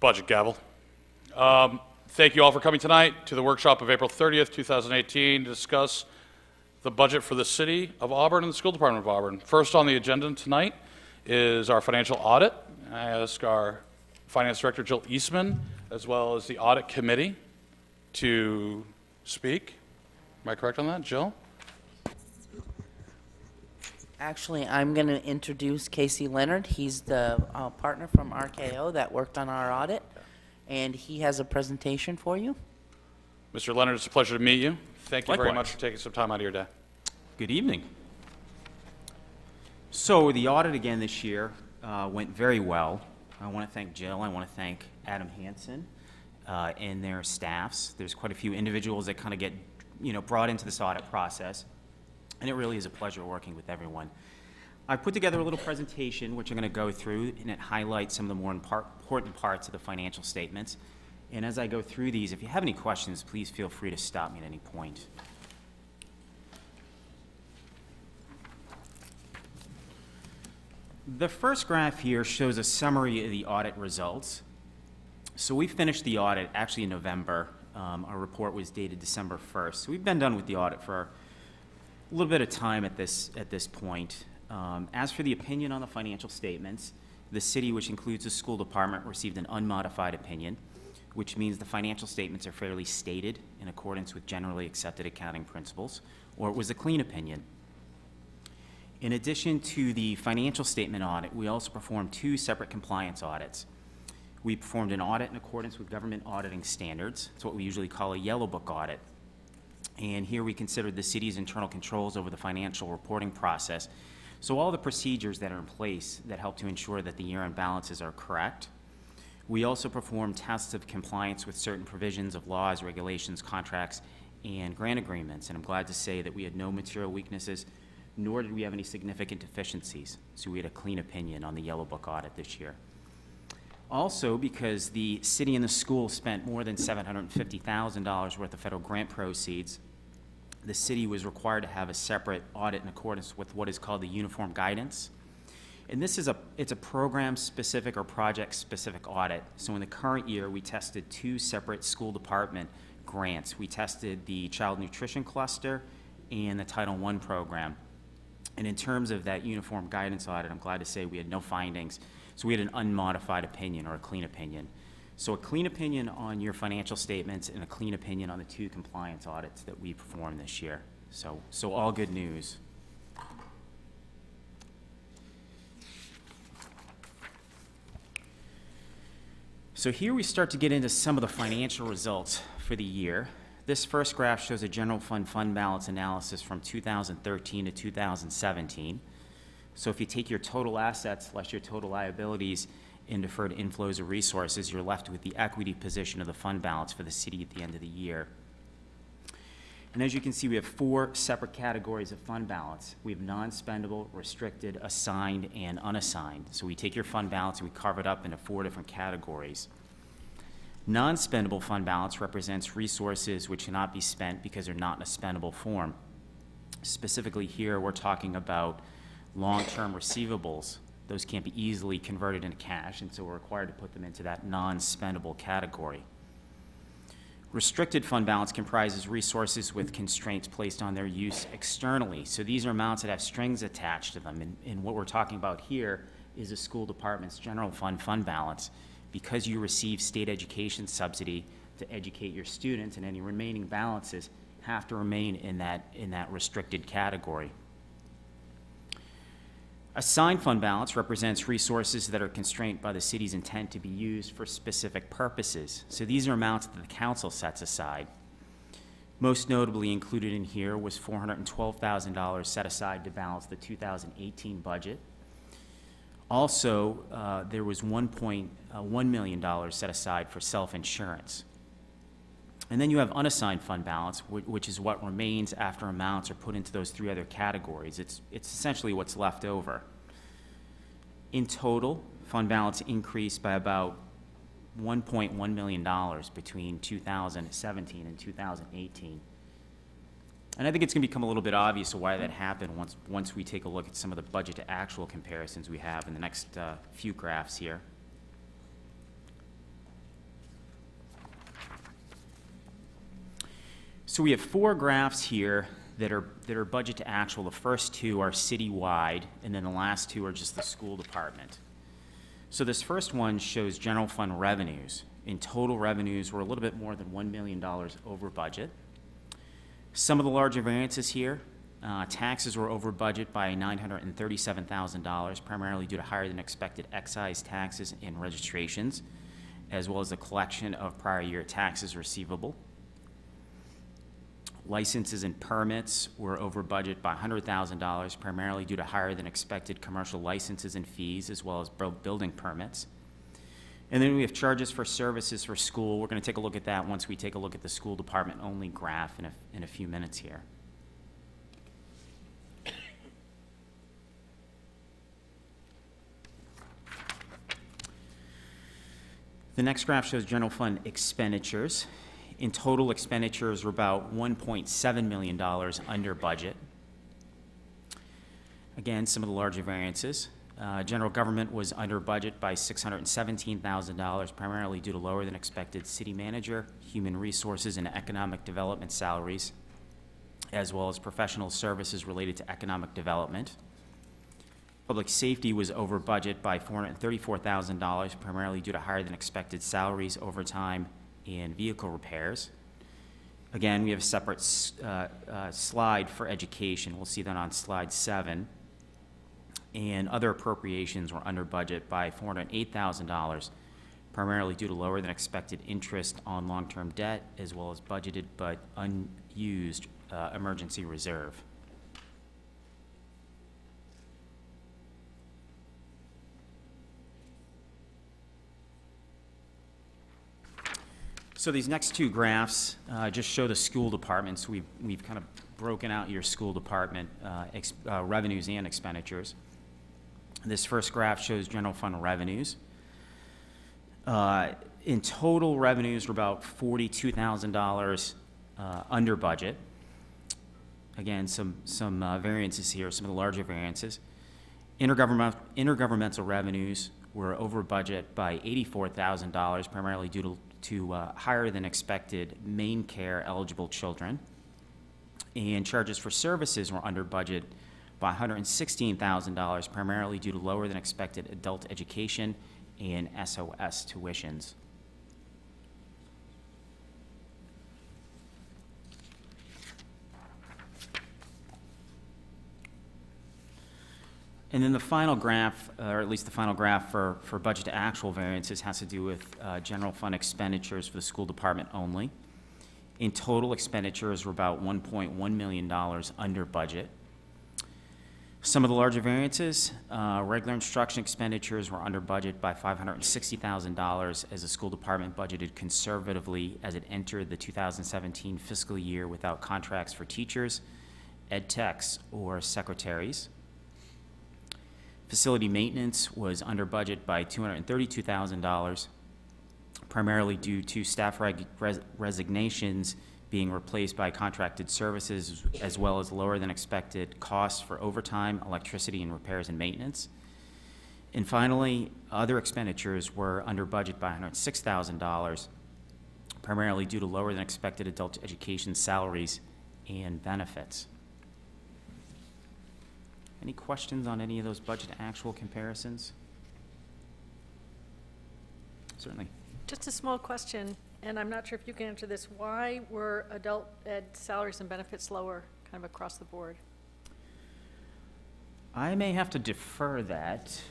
Budget gavel. Thank you all for coming tonight to the workshop of April 30th, 2018 to discuss the budget for the City of Auburn and the School Department of Auburn. First on the agenda tonight is our financial audit. I ask our Finance Director, Jill Eastman, as well as the Audit Committee to speak. Am I correct on that, Jill? Actually, I'm going to introduce Casey Leonard. He's the partner from RKO that worked on our audit, and he has a presentation for you. Mr. Leonard, it's a pleasure to meet you. Thank you very Likewise. much for taking some time out of your day. Good evening. So the audit again this year went very well. I want to thank Jill. I want to thank Adam Hansen and their staffs. There's quite a few individuals that kind of get brought into this audit process, and it really is a pleasure working with everyone. I put together a little presentation which I'm going to go through, and it highlights some of the more important parts of the financial statements. And as I go through these, if you have any questions, please feel free to stop me at any point. The first graph here shows a summary of the audit results. So we finished the audit actually in November. Our report was dated December 1st. So we've been done with the audit for a little bit of time at this point. As for the opinion on the financial statements, the city, which includes the school department, received an unmodified opinion, which means the financial statements are fairly stated in accordance with generally accepted accounting principles, or it was a clean opinion. In addition to the financial statement audit, we also performed two separate compliance audits. We performed an audit in accordance with government auditing standards. It's what we usually call a yellow book audit. And here we considered the city's internal controls over the financial reporting process. So all the procedures that are in place that help to ensure that the year-end balances are correct. We also performed tests of compliance with certain provisions of laws, regulations, contracts, and grant agreements. And I'm glad to say that we had no material weaknesses, nor did we have any significant deficiencies. So we had a clean opinion on the yellow book audit this year. Also, because the city and the school spent more than $750,000 worth of federal grant proceeds, the city was required to have a separate audit in accordance with what is called the uniform guidance. And this is it's a program-specific or project-specific audit. So in the current year, we tested two separate school department grants. We tested the Child Nutrition Cluster and the Title I program. And in terms of that uniform guidance audit, I'm glad to say we had no findings. So we had an unmodified opinion or a clean opinion. So a clean opinion on your financial statements and a clean opinion on the two compliance audits that we performed this year. So all good news. So here we start to get into some of the financial results for the year. This first graph shows a general fund balance analysis from 2013 to 2017. So if you take your total assets less your total liabilities in deferred inflows of resources, you're left with the equity position of the fund balance for the city at the end of the year. And as you can see, we have four separate categories of fund balance. We have non-spendable, restricted, assigned, and unassigned. So we take your fund balance and we carve it up into four different categories. Non-spendable fund balance represents resources which cannot be spent because they're not in a spendable form. Specifically here, we're talking about long-term receivables. Those can't be easily converted into cash, and so we're required to put them into that non-spendable category. Restricted fund balance comprises resources with constraints placed on their use externally. So these are amounts that have strings attached to them, and what we're talking about here is the school department's general fund balance. Because you receive state education subsidy to educate your students, and any remaining balances have to remain in that restricted category. Assigned fund balance represents resources that are constrained by the city's intent to be used for specific purposes. So these are amounts that the council sets aside. Most notably included in here was $412,000 set aside to balance the 2018 budget. Also, there was $1.1 million set aside for self-insurance. And then you have unassigned fund balance, which is what remains after amounts are put into those three other categories. It's essentially what's left over. In total, fund balance increased by about $1.1 million between 2017 and 2018. And I think it's going to become a little bit obvious why that happened once we take a look at some of the budget to actual comparisons we have in the next few graphs here. So we have 4 graphs here that are budget to actual. The first 2 are citywide, and then the last 2 are just the school department. So this first one shows general fund revenues. In total, revenues were a little bit more than $1 million over budget. Some of the larger variances here, taxes were over budget by $937,000, primarily due to higher than expected excise taxes and registrations, as well as the collection of prior year taxes receivable. Licenses and permits were over budget by $100,000, primarily due to higher than expected commercial licenses and fees, as well as building permits. And then we have charges for services for school. We're going to take a look at that once we take a look at the school department only graph in a few minutes here. The next graph shows general fund expenditures. In total, expenditures were about $1.7 million under budget. Again, some of the larger variances. General government was under budget by $617,000, primarily due to lower than expected city manager, human resources, and economic development salaries, as well as professional services related to economic development. Public safety was over budget by $434,000, primarily due to higher than expected salaries, overtime, and vehicle repairs. Again, we have a separate slide for education. We'll see that on slide 7. And other appropriations were under budget by $408,000, primarily due to lower than expected interest on long-term debt, as well as budgeted but unused emergency reserve. So these next 2 graphs just show the school departments. We've kind of broken out your school department revenues and expenditures. This first graph shows general fund revenues. In total, revenues were about $42,000 under budget. Again, some variances here, some of the larger variances. Intergovernmental revenues were over budget by $84,000, primarily due to higher than expected Maine care eligible children. And charges for services were under budget by $116,000, primarily due to lower than expected adult education and SOS tuitions. And then the final graph, or at least the final graph for budget to actual variances, has to do with general fund expenditures for the school department only. In total, expenditures were about $1.1 million under budget. Some of the larger variances, regular instruction expenditures were under budget by $560,000 as the school department budgeted conservatively as it entered the 2017 fiscal year without contracts for teachers, ed techs, or secretaries. Facility maintenance was under budget by $232,000, primarily due to staff resignations being replaced by contracted services, as well as lower than expected costs for overtime, electricity, and repairs and maintenance. And finally, other expenditures were under budget by $106,000, primarily due to lower than expected adult education salaries and benefits. Any questions on any of those budget to actual comparisons? Certainly. Just a small question, and I'm not sure if you can answer this. Why were adult ed salaries and benefits lower kind of across the board? I may have to defer that.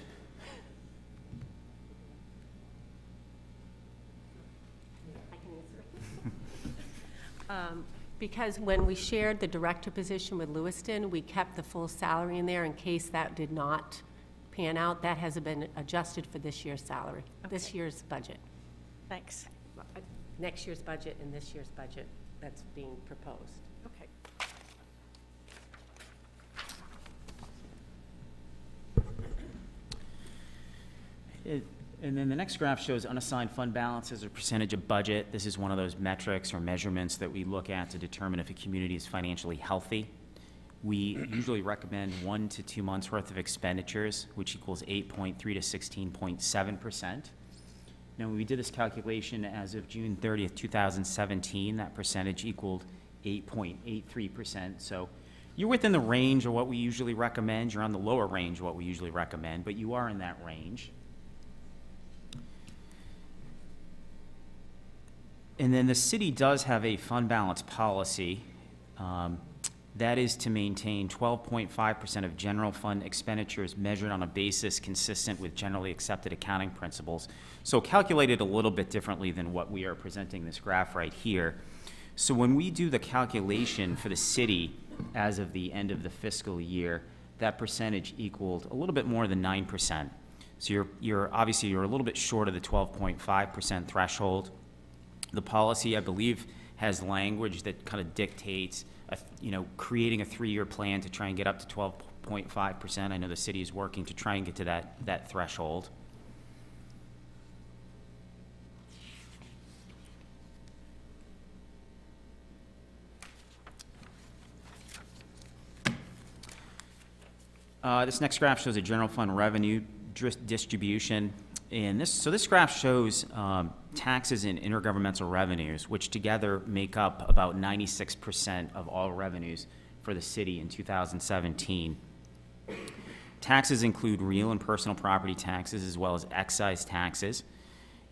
I can answer. Because when we shared the director position with Lewiston, we kept the full salary in there in case that did not pan out. That has been adjusted for this year's salary, this year's budget. Thanks. Next year's budget and this year's budget that's being proposed. Okay. And then the next graph shows unassigned fund balance as a percentage of budget. This is one of those metrics or measurements that we look at to determine if a community is financially healthy. We usually recommend 1 to 2 months worth of expenditures, which equals 8.3 to 16.7%. Now, when we did this calculation as of June 30th, 2017, that percentage equaled 8.83%. So you're within the range of what we usually recommend. You're on the lower range of what we usually recommend, but you are in that range. And then the city does have a fund balance policy. That is to maintain 12.5% of general fund expenditures measured on a basis consistent with generally accepted accounting principles. So calculated a little bit differently than what we are presenting this graph right here. So when we do the calculation for the city as of the end of the fiscal year, that percentage equaled a little bit more than 9%. So you're obviously you're a little bit short of the 12.5% threshold. The policy, I believe, has language that kind of dictates, creating a 3-year plan to try and get up to 12.5%. I know the city is working to try and get to that threshold. This next graph shows a general fund revenue distribution. And this graph shows taxes and intergovernmental revenues, which together make up about 96% of all revenues for the city in 2017. Taxes include real and personal property taxes as well as excise taxes.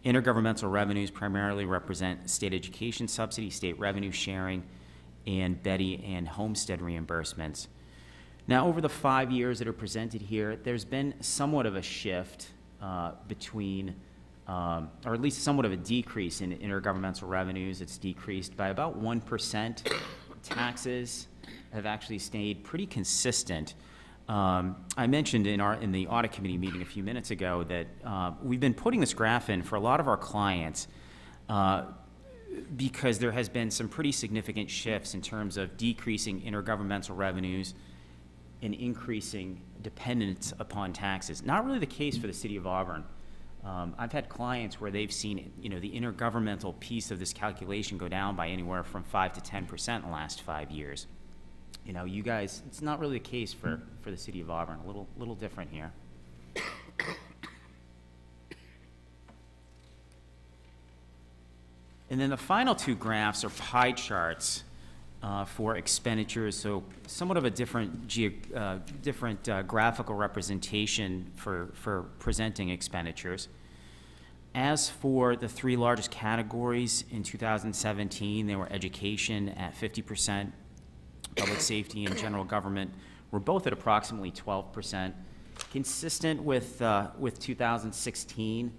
Intergovernmental revenues primarily represent state education subsidy, state revenue sharing, and Betty and homestead reimbursements. Now, over the 5 years that are presented here, there's been somewhat of a shift between, or at least somewhat of a decrease in intergovernmental revenues. It's decreased by about 1%. Taxes have actually stayed pretty consistent. I mentioned in the audit committee meeting a few minutes ago that we've been putting this graph in for a lot of our clients because there has been some pretty significant shifts in terms of decreasing intergovernmental revenues and increasing dependence upon taxes. Not really the case for the city of Auburn. I've had clients where they've seen, the intergovernmental piece of this calculation go down by anywhere from 5 to 10% in the last 5 years. You guys, it's not really the case for the city of Auburn. A little different here. And then the final two graphs are pie charts for expenditures, so somewhat of a different graphical representation for presenting expenditures. As for the 3 largest categories in 2017, they were education at 50%, public safety and general government were both at approximately 12%. Consistent with 2016,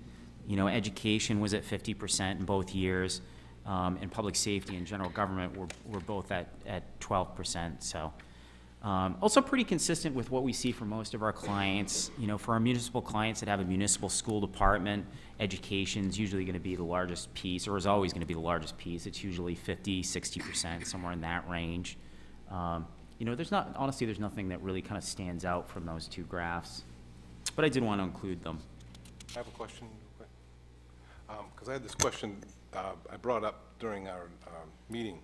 education was at 50% in both years. And public safety and general government were both at 12%. So also pretty consistent with what we see for most of our clients. For our municipal clients that have a municipal school department, education is usually going to be the largest piece, or is always going to be the largest piece. It's usually 50, 60%, somewhere in that range. There's nothing that really kind of stands out from those two graphs, but I did want to include them. I have a question, because I had this question I brought up during our meeting.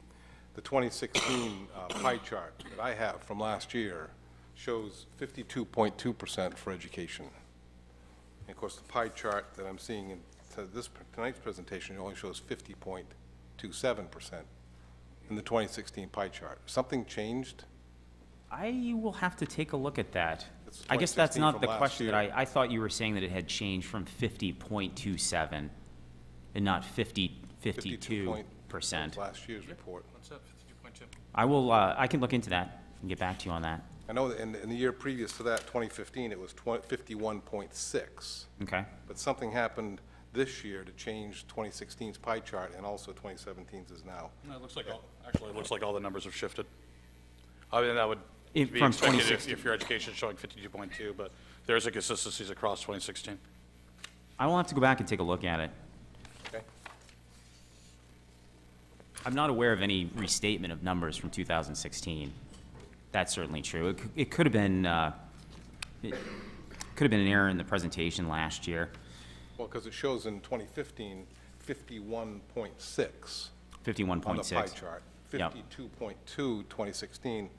The 2016 pie chart that I have from last year shows 52.2% for education. And of course, the pie chart that I'm seeing in tonight's presentation only shows 50.27% in the 2016 pie chart. Something changed? I will have to take a look at that. I guess 2016 that's not from the last question year. that I thought you were saying that it had changed from 50.27 and not 52%. Last year's report. What's that, 52.2? I can look into that and get back to you on that. I know that in the year previous to that, 2015, it was 51.6. Okay. But something happened this year to change 2016's pie chart, and also 2017's is now. No, it looks like all the numbers have shifted. I mean, that would From be expected 2016. if your education is showing 52.2, but there's inconsistencies across 2016. I will have to go back and take a look at it. Okay. I'm not aware of any restatement of numbers from 2016. That's certainly true. It could have been an error in the presentation last year. Well, because it shows in 2015, 51.6 51.6. on the pie chart. Yep. 52.2, 2016.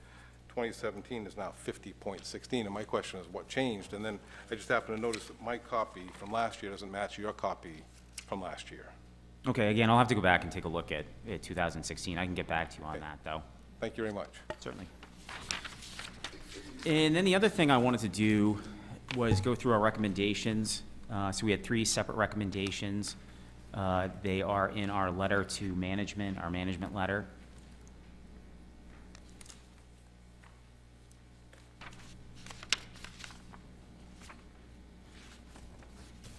2017 is now 50.16, and my question is what changed? And then I just happened to notice that my copy from last year doesn't match your copy from last year. Okay, again, I'll have to go back and take a look at 2016. I can get back to you on that, though. Thank you very much. Certainly. And then the other thing I wanted to do was go through our recommendations. So we had 3 separate recommendations. They are in our letter to management, our management letter.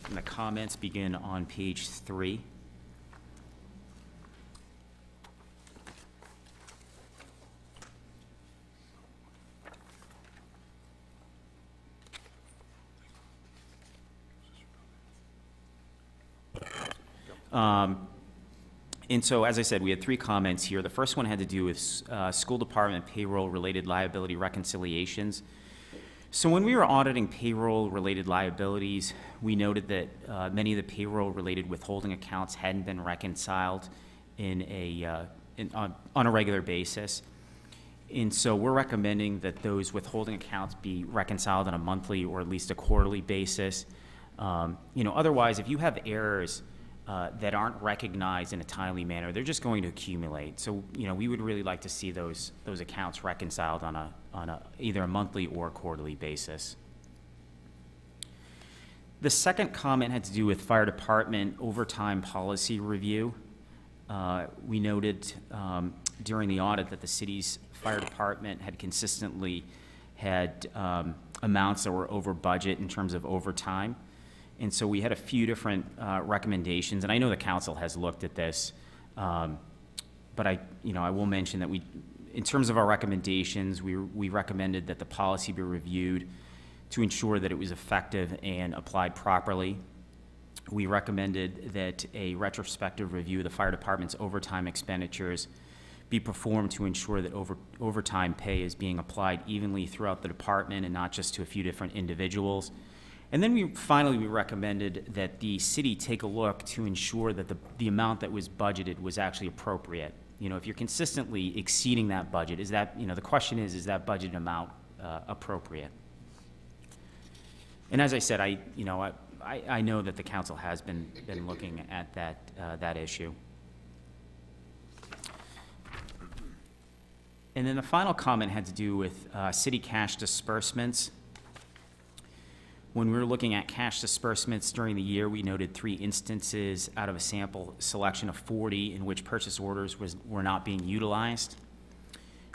And the comments begin on page 3. And so, as I said, we had 3 comments here. The first one had to do with school department payroll-related liability reconciliations. So when we were auditing payroll-related liabilities, we noted that many of the payroll-related withholding accounts hadn't been reconciled on a regular basis. And so we're recommending that those withholding accounts be reconciled on a monthly or at least a quarterly basis. Otherwise, if you have errors that aren't recognized in a timely manner, they're just going to accumulate. So, we would really like to see those accounts reconciled on a either a monthly or quarterly basis. The second comment had to do with fire department overtime policy review. We noted during the audit that the city's fire department had consistently had amounts that were over budget in terms of overtime. And so we had a few different recommendations, and I know the council has looked at this, but I will mention that in terms of our recommendations, we recommended that the policy be reviewed to ensure that it was effective and applied properly. We recommended that a retrospective review of the fire department's overtime expenditures be performed to ensure that overtime pay is being applied evenly throughout the department and not just to a few different individuals. And then finally we recommended that the city take a look to ensure that the amount that was budgeted was actually appropriate. If you're consistently exceeding that budget, is that, the question is that budget amount appropriate? And as I said, I know that the council has been looking at that issue. And then the final comment had to do with city cash disbursements. When we were looking at cash disbursements during the year, we noted 3 instances out of a sample selection of 40 in which purchase orders were not being utilized.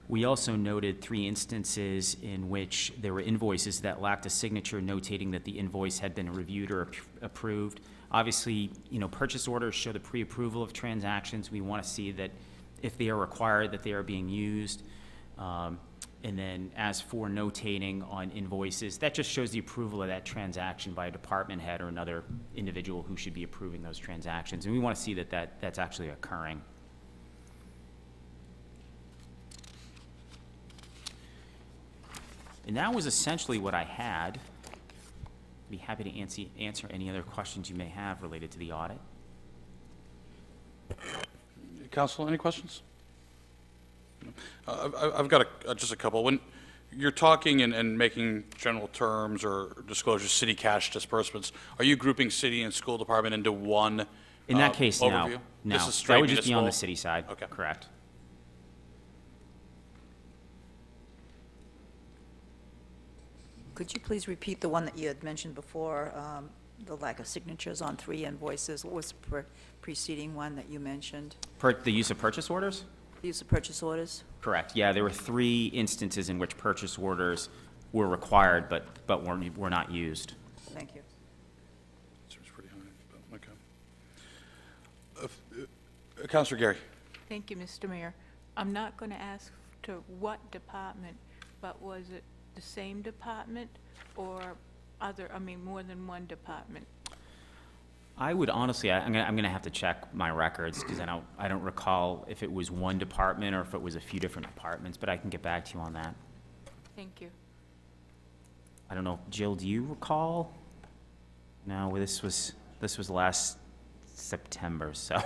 We also noted 3 instances in which there were invoices that lacked a signature notating that the invoice had been reviewed or approved. Obviously, purchase orders show the pre-approval of transactions. We want to see that if they are required, that they are being used. And then as for notating on invoices, that just shows the approval of that transaction by a department head or another individual who should be approving those transactions. And we want to see that that's actually occurring. And that was essentially what I had. I'd be happy to answer any other questions you may have related to the audit. Council, any questions? I've got just a couple. When you're talking and making general terms or disclosures, city cash disbursements, are you grouping city and school department into one In that case, no. overview? No, This is straight that would just be on the municipal? city side. Okay. Correct. Could you please repeat the one that you had mentioned before, the lack of signatures on 3 invoices? What was the preceding one that you mentioned? The use of purchase orders? The use of purchase orders? Correct. Yeah, there were 3 instances in which purchase orders were required but were not used. Thank you. Seems pretty high, but okay. Councilor Gary. Thank you, Mr. Mayor. I'm not going to ask to what department, but was it the same department or more than one department? I would honestly, I'm gonna have to check my records because I don't recall if it was one department or if it was a few different departments, but I can get back to you on that. Thank you. I don't know, Jill, do you recall? No, this was last September, so.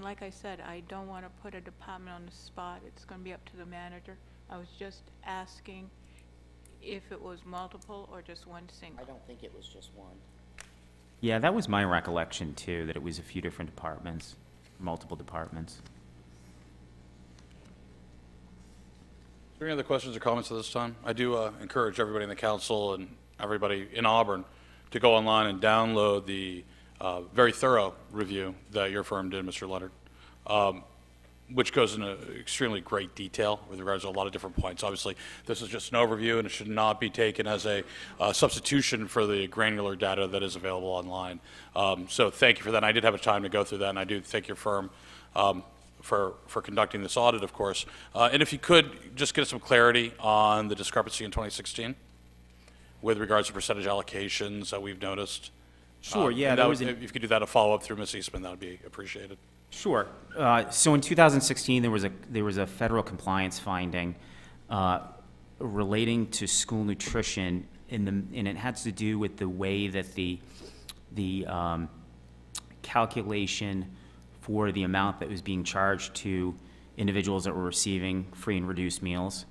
Like I said, I don't want to put a department on the spot. It's going to be up to the manager. I was just asking if it was multiple or just one single. I don't think it was just one. Yeah, that was my recollection too, that it was a few different departments, multiple departments. Is there any other questions or comments at this time? I do encourage everybody in the council and everybody in Auburn to go online and download the very thorough review that your firm did, Mr. Leonard, which goes into extremely great detail with regards to a lot of different points. Obviously, this is just an overview, and it should not be taken as a substitution for the granular data that is available online. So thank you for that. And I did have a time to go through that, and I do thank your firm for conducting this audit, of course. And if you could, just get some clarity on the discrepancy in 2016 with regards to percentage allocations that we've noticed. Sure, yeah. If you could do that, a follow-up through Ms. Eastman, that would be appreciated. Sure. So in 2016, there was a federal compliance finding relating to school nutrition, and it had to do with the way that the calculation for the amount that was being charged to individuals that were receiving free and reduced meals.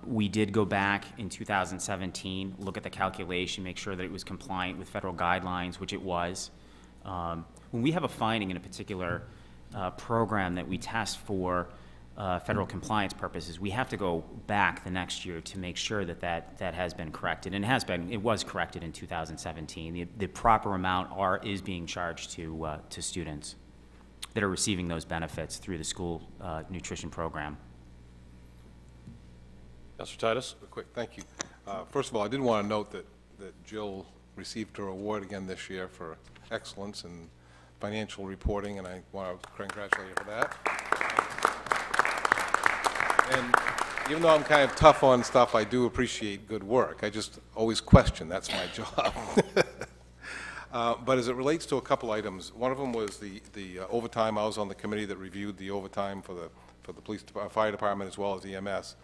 We did go back in 2017, look at the calculation, make sure that it was compliant with federal guidelines, which it was. When we have a finding in a particular program that we test for federal compliance purposes, we have to go back the next year to make sure that that has been corrected. And it was corrected in 2017. The proper amount is being charged to students that are receiving those benefits through the school nutrition program. Councilor Titus? Quick, thank you. First of all, I did want to note that Jill received her award again this year for excellence in financial reporting, and I want to congratulate her for that. And even though I'm kind of tough on stuff, I do appreciate good work. I just always question. That's my job. But as it relates to a couple items, one of them was the overtime. I was on the committee that reviewed the overtime for the police, fire department, as well as EMS.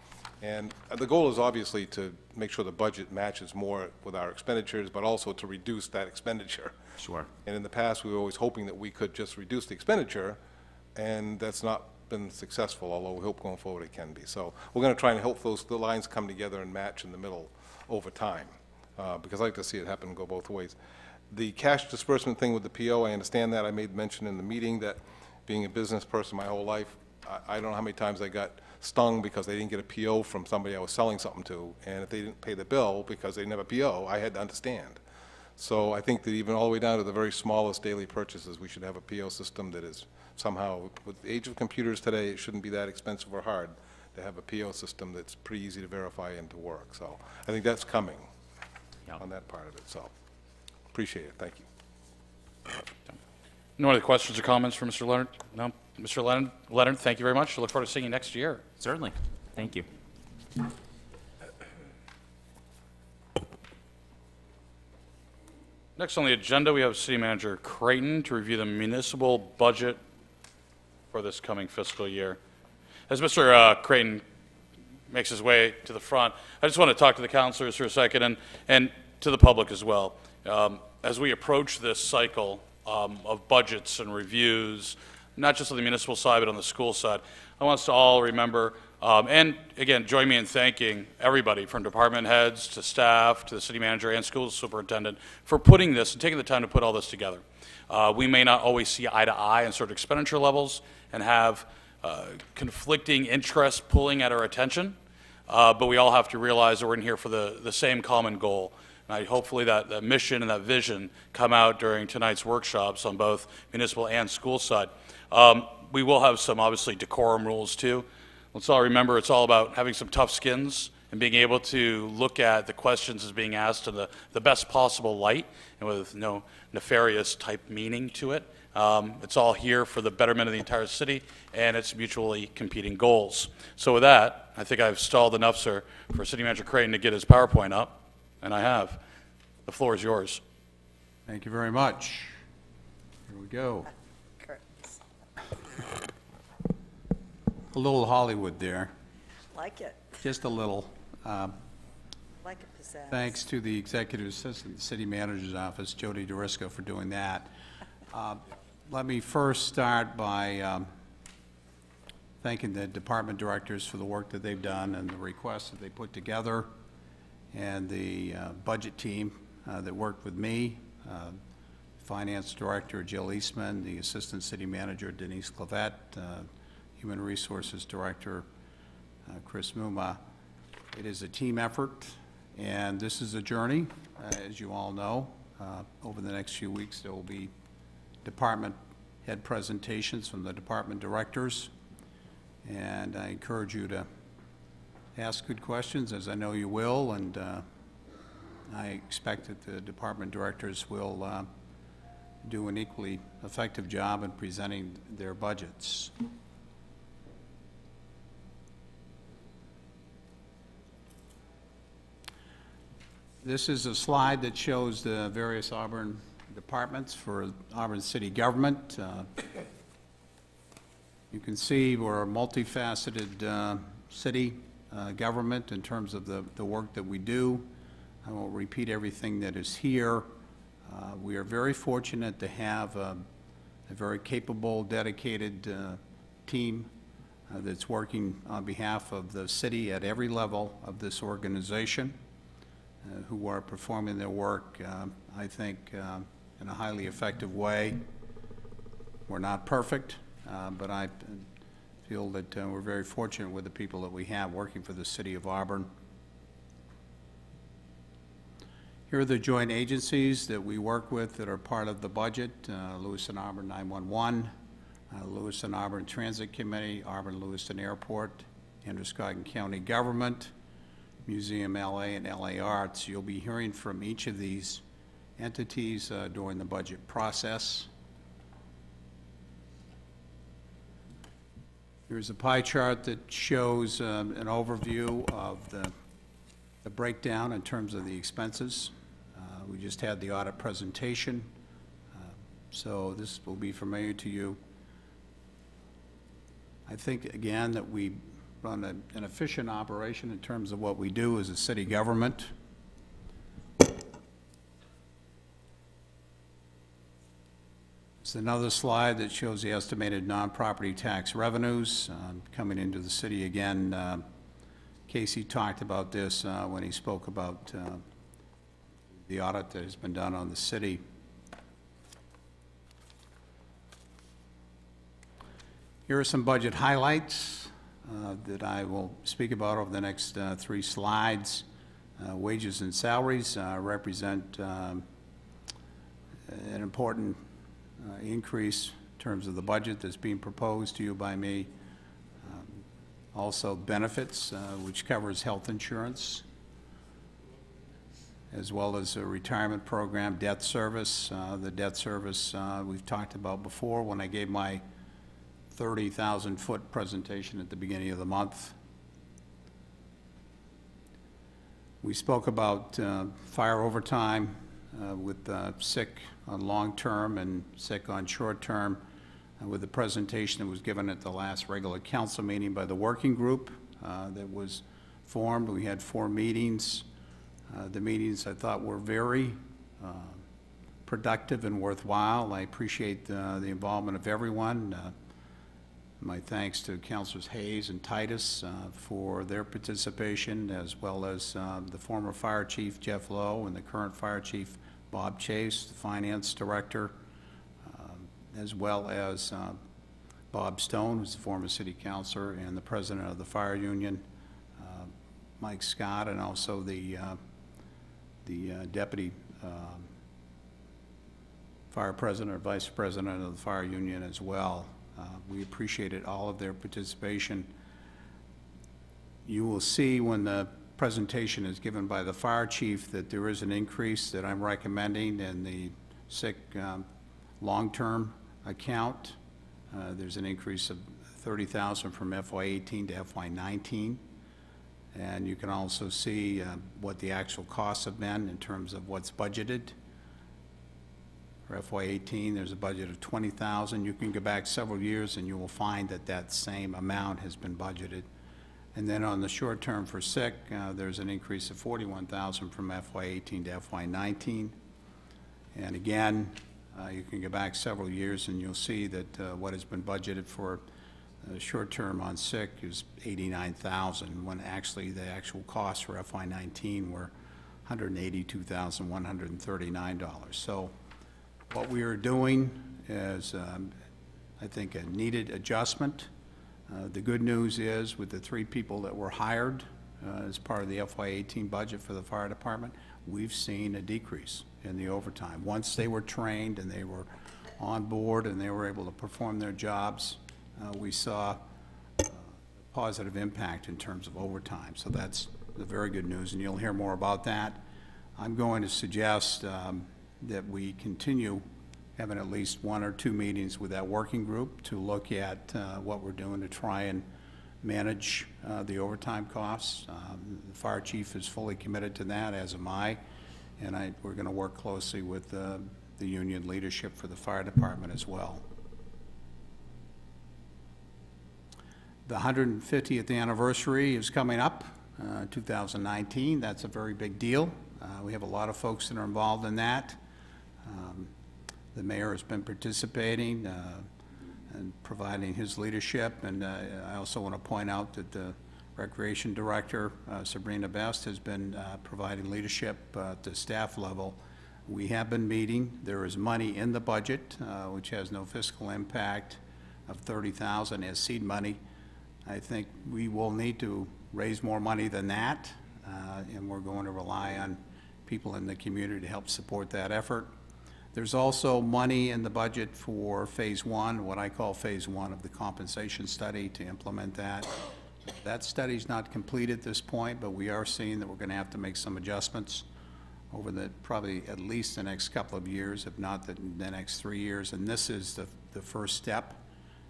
And the goal is obviously to make sure the budget matches more with our expenditures, but also to reduce that expenditure. Sure. And in the past, we were always hoping that we could just reduce the expenditure, and that's not been successful, although we hope going forward it can be. So we're going to try and help the lines come together and match in the middle over time, because I like to see it happen and go both ways. The cash disbursement thing with the PO, I understand that. I made mention in the meeting that being a business person my whole life, I don't know how many times I got stung because they didn't get a PO from somebody I was selling something to, and if they didn't pay the bill because they didn't have a PO, I had to understand. So I think that even all the way down to the very smallest daily purchases, we should have a PO system that is somehow, with the age of computers today, it shouldn't be that expensive or hard to have a PO system that's pretty easy to verify and to work. So I think that's coming on that part of it. So appreciate it. Thank you. No other questions or comments for Mr. Leonard? No? Mr. Leonard, thank you very much. I look forward to seeing you next year. Certainly. Thank you. Next on the agenda, we have City Manager Creighton to review the municipal budget for this coming fiscal year. As Mr. Creighton makes his way to the front, I just want to talk to the councilors for a second and to the public as well. As we approach this cycle of budgets and reviews, not just on the municipal side, but on the school side, I want us to all remember, and again, join me in thanking everybody from department heads to staff to the city manager and school superintendent for putting this and taking the time to put all this together. We may not always see eye to eye on certain expenditure levels and have conflicting interests pulling at our attention, but we all have to realize that we're in here for the same common goal. And hopefully that mission and that vision come out during tonight's workshops on both municipal and school side. We will have some, obviously, decorum rules, too. Let's all remember it's all about having some tough skins and being able to look at the questions as being asked in the best possible light and with no nefarious type meaning to it. It's all here for the betterment of the entire city and its mutually competing goals. So with that, I think I've stalled enough, sir, for City Manager Creighton to get his PowerPoint up, and I have. The floor is yours. Thank you very much. Here we go. A little Hollywood there, Like it, just a little. like it pizzazz. Thanks to the Executive Assistant, City Manager's Office, Jody DeRisco, for doing that. Let me first start by thanking the department directors for the work that they've done and the requests that they put together, and the budget team that worked with me. Finance Director Jill Eastman, the Assistant City Manager Denise Clavette, Human Resources Director Chris Muma. It is a team effort, and this is a journey, as you all know. Over the next few weeks, there will be department head presentations from the department directors, and I encourage you to ask good questions, as I know you will, and I expect that the department directors will do an equally effective job in presenting their budgets. This is a slide that shows the various Auburn departments for Auburn city government. You can see we're a multifaceted city government in terms of the work that we do. I won't repeat everything that is here. We are very fortunate to have a very capable, dedicated team that's working on behalf of the city at every level of this organization, who are performing their work, I think, in a highly effective way. We're not perfect, but I feel that we're very fortunate with the people that we have working for the city of Auburn. Here are the joint agencies that we work with that are part of the budget: Lewiston Auburn 911, Lewiston Auburn Transit Committee, Auburn Lewiston Airport, Androscoggin County Government, Museum LA, and LA Arts. You'll be hearing from each of these entities during the budget process. Here's a pie chart that shows an overview of the breakdown in terms of the expenses. We just had the audit presentation, so this will be familiar to you. I think, again, that we run an efficient operation in terms of what we do as a city government. It's another slide that shows the estimated non-property tax revenues coming into the city. Again, Casey talked about this when he spoke about the audit that has been done on the city. Here are some budget highlights that I will speak about over the next 3 slides. Wages and salaries represent an important increase in terms of the budget that's being proposed to you by me. Also benefits, which covers health insurance, as well as a retirement program, debt service. The debt service we've talked about before when I gave my 30,000-foot presentation at the beginning of the month. We spoke about fire overtime with sick on long-term and sick on short-term with the presentation that was given at the last regular council meeting by the working group that was formed. We had 4 meetings. The meetings, I thought, were very productive and worthwhile. I appreciate the involvement of everyone. My thanks to Councilors Hayes and Titus for their participation, as well as the former Fire Chief Jeff Lowe and the current Fire Chief Bob Chase, the Finance Director, as well as Bob Stone, who's the former City Councilor and the President of the Fire Union, Mike Scott, and also the Deputy Fire President or Vice President of the Fire Union as well. We appreciated all of their participation. You will see when the presentation is given by the Fire Chief that there is an increase that I'm recommending in the sick long-term account. There's an increase of $30,000 from FY18 to FY19. And you can also see what the actual costs have been in terms of what's budgeted. For FY18, there's a budget of $20,000. You can go back several years and you will find that that same amount has been budgeted. And then on the short term for sick, there's an increase of $41,000 from FY18 to FY19. And again, you can go back several years and you'll see that what has been budgeted for short term on sick is $89,000, when actually the actual costs for FY19 were $182,139. So what we are doing is, I think, a needed adjustment. The good news is, with the 3 people that were hired as part of the FY18 budget for the fire department, we've seen a decrease in the overtime. Once they were trained and they were on board and they were able to perform their jobs, we saw a positive impact in terms of overtime. So that's the very good news, and you'll hear more about that. I'm going to suggest that we continue having at least 1 or 2 meetings with that working group to look at what we're doing to try and manage the overtime costs. The fire chief is fully committed to that, as am I, and we're going to work closely with the union leadership for the fire department as well. The 150th anniversary is coming up, 2019. That's a very big deal. We have a lot of folks that are involved in that. The mayor has been participating and providing his leadership, and I also want to point out that the Recreation Director, Sabrina Best, has been providing leadership at the staff level. We have been meeting. There is money in the budget, which has no fiscal impact, of $30,000 as seed money. I think we will need to raise more money than that, and we're going to rely on people in the community to help support that effort. There's also money in the budget for phase 1, what I call phase 1 of the compensation study, to implement that. That study's not complete at this point, but we are seeing that we're going to have to make some adjustments over the probably at least the next couple of years, if not the next 3 years, and this is the first step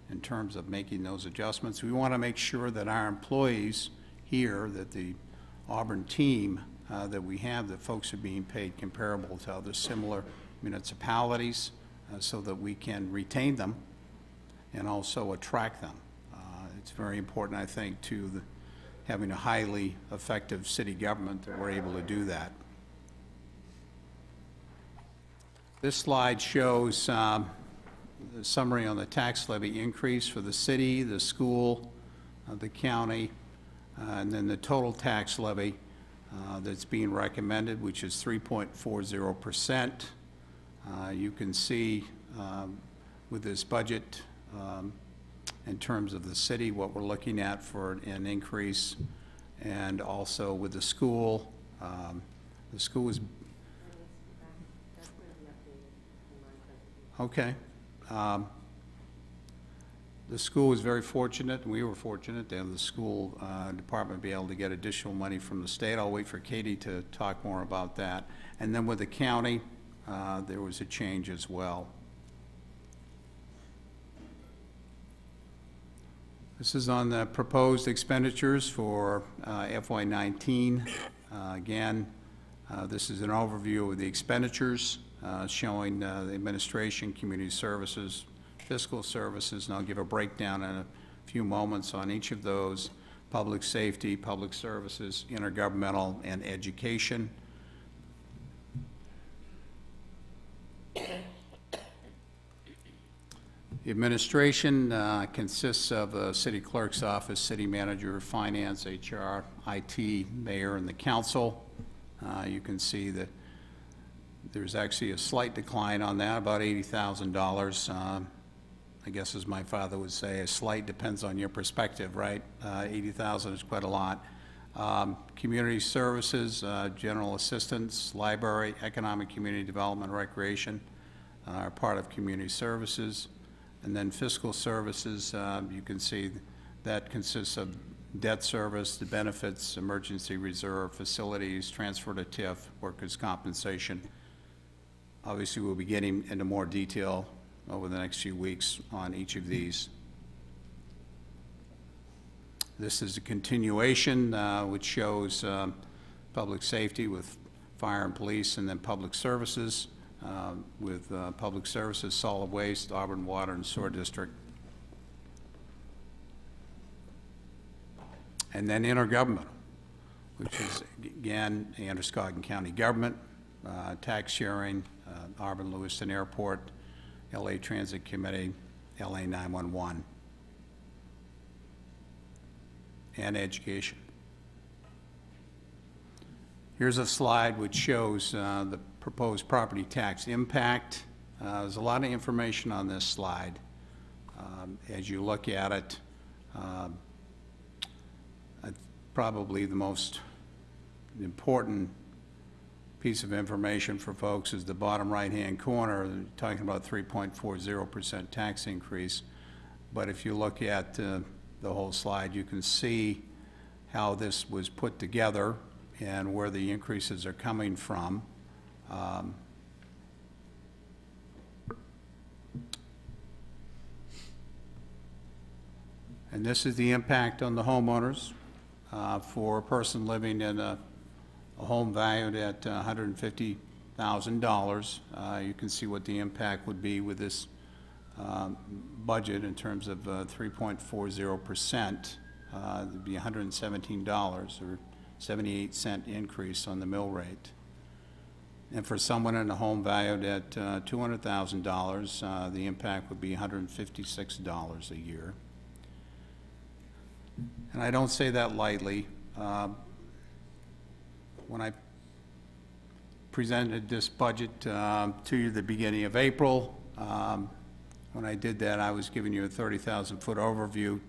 in terms of making those adjustments. We want to make sure that our employees here, that the Auburn team that we have, that folks are being paid comparable to other similar municipalities, so that we can retain them and also attract them. It's very important, I think, to having a highly effective city government that we're able to do that. This slide shows the summary on the tax levy increase for the city, the school, the county, and then the total tax levy that's being recommended, which is 3.40%. You can see with this budget, in terms of the city, what we're looking at for an increase, and also with the school is okay. The school is very fortunate, and we were fortunate to have the school department be able to get additional money from the state. I'll wait for Katie to talk more about that. And then with the county, there was a change as well. This is on the proposed expenditures for FY19. Again, this is an overview of the expenditures showing the administration, community services, fiscal services, and I'll give a breakdown in a few moments on each of those: public safety, public services, intergovernmental, and education. The administration consists of a city clerk's office, city manager, finance, HR, IT, mayor, and the council. You can see that there's actually a slight decline on that, about $80,000. I guess, as my father would say, a slight depends on your perspective, right? 80,000 is quite a lot. Community services, general assistance, library, economic community development, recreation are part of community services. And then fiscal services, you can see that consists of debt service, the benefits, emergency reserve, facilities, transfer to TIF, workers' compensation. Obviously, we'll be getting into more detail over the next few weeks on each of these. This is a continuation which shows public safety with fire and police, and then public services with public services, solid waste, Auburn Water and Sewer District. And then intergovernmental, which is, again, Androscoggin County government, tax sharing, Auburn Lewiston Airport, LA Transit Committee, LA 911, and education. Here's a slide which shows the proposed property tax impact. There's a lot of information on this slide. As you look at it, probably the most important piece of information for folks is the bottom right-hand corner, talking about 3.40% tax increase. But if you look at the whole slide, you can see how this was put together and where the increases are coming from. And this is the impact on the homeowners for a person living in a home valued at $150,000. You can see what the impact would be with this budget in terms of 3.40%. It'd be $117 or 78-cent increase on the mill rate. And for someone in a home valued at $200,000, the impact would be $156 a year. And I don't say that lightly. When I presented this budget to you at the beginning of April, when I did that, I was giving you a 30,000-foot overview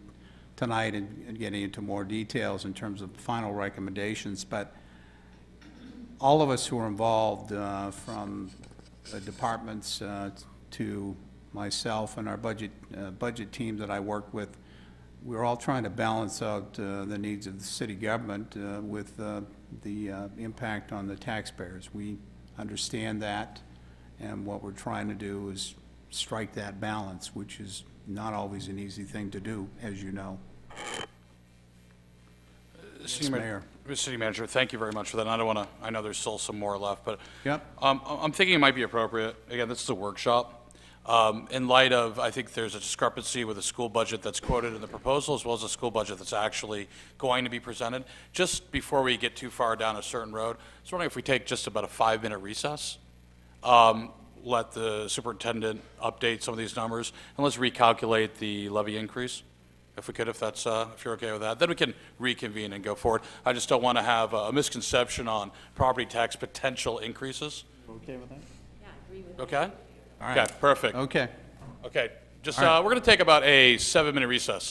tonight and getting into more details in terms of final recommendations. But all of us who are involved, from the departments to myself and our budget team that I work with, we're all trying to balance out the needs of the city government with the impact on the taxpayers. We understand that, and what we're trying to do is strike that balance, which is not always an easy thing to do, as you know. Yes, Mayor. Mr. City Manager, thank you very much for that. And I don't want to, I know there's still some more left, but Yep. I'm thinking it might be appropriate. Again, this is a workshop. In light of, I think there's a discrepancy with the school budget that's quoted in the proposal as well as the school budget that's actually going to be presented. Just before we get too far down a certain road, I was wondering if we take just about a 5-minute recess, let the superintendent update some of these numbers, and let's recalculate the levy increase, if we could, if that's, if you're okay with that. Then we can reconvene and go forward. I just don't want to have a misconception on property tax potential increases. Okay with that? Yeah, I agree with Okay? All right. Okay, perfect. Okay. Okay, just, All right. we're going to take about a 7-minute recess.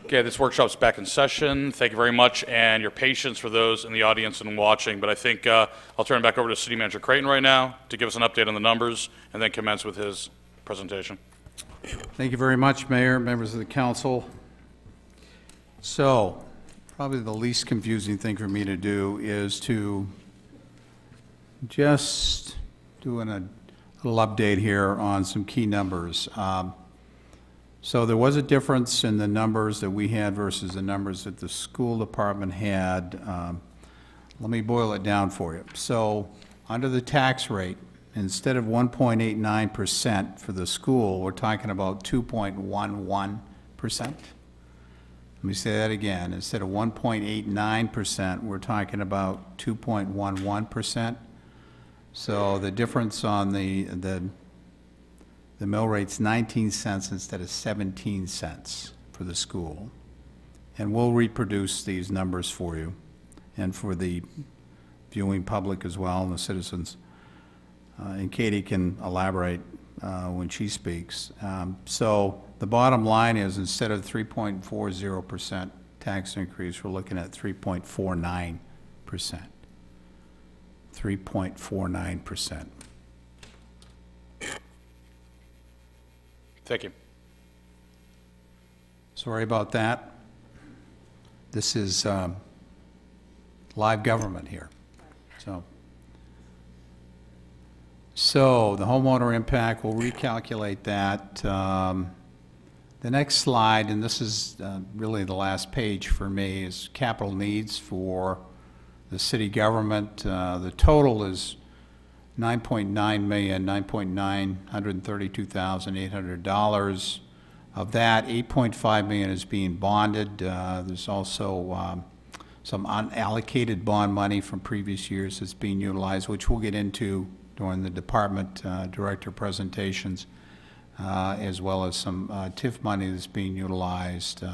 Okay, this workshop's back in session. Thank you very much, and your patience for those in the audience and watching. But I think I'll turn it back over to City Manager Creighton right now to give us an update on the numbers, and then commence with his presentation. Thank you very much, Mayor, members of the council. So, probably the least confusing thing for me to do is to just do a little update here on some key numbers. So there was a difference in the numbers that we had versus the numbers that the school department had. Let me boil it down for you. So under the tax rate, instead of 1.89% for the school, we're talking about 2.11%. Let me say that again. Instead of 1.89%, we're talking about 2.11%. So the difference on the mill rate's 19 cents instead of 17 cents for the school. And we'll reproduce these numbers for you and for the viewing public as well and the citizens. And Katie can elaborate when she speaks. So the bottom line is instead of 3.40% tax increase, we're looking at 3.49%. 3.49%. Thank you. Sorry about that. This is live government here. So the homeowner impact, we'll recalculate that. The next slide, and this is really the last page for me, is capital needs for the city government. The total is $9.932,800. Of that, $8.5 million is being bonded. There's also some unallocated bond money from previous years that's being utilized, which we'll get into during the department director presentations, as well as some TIF money that's being utilized.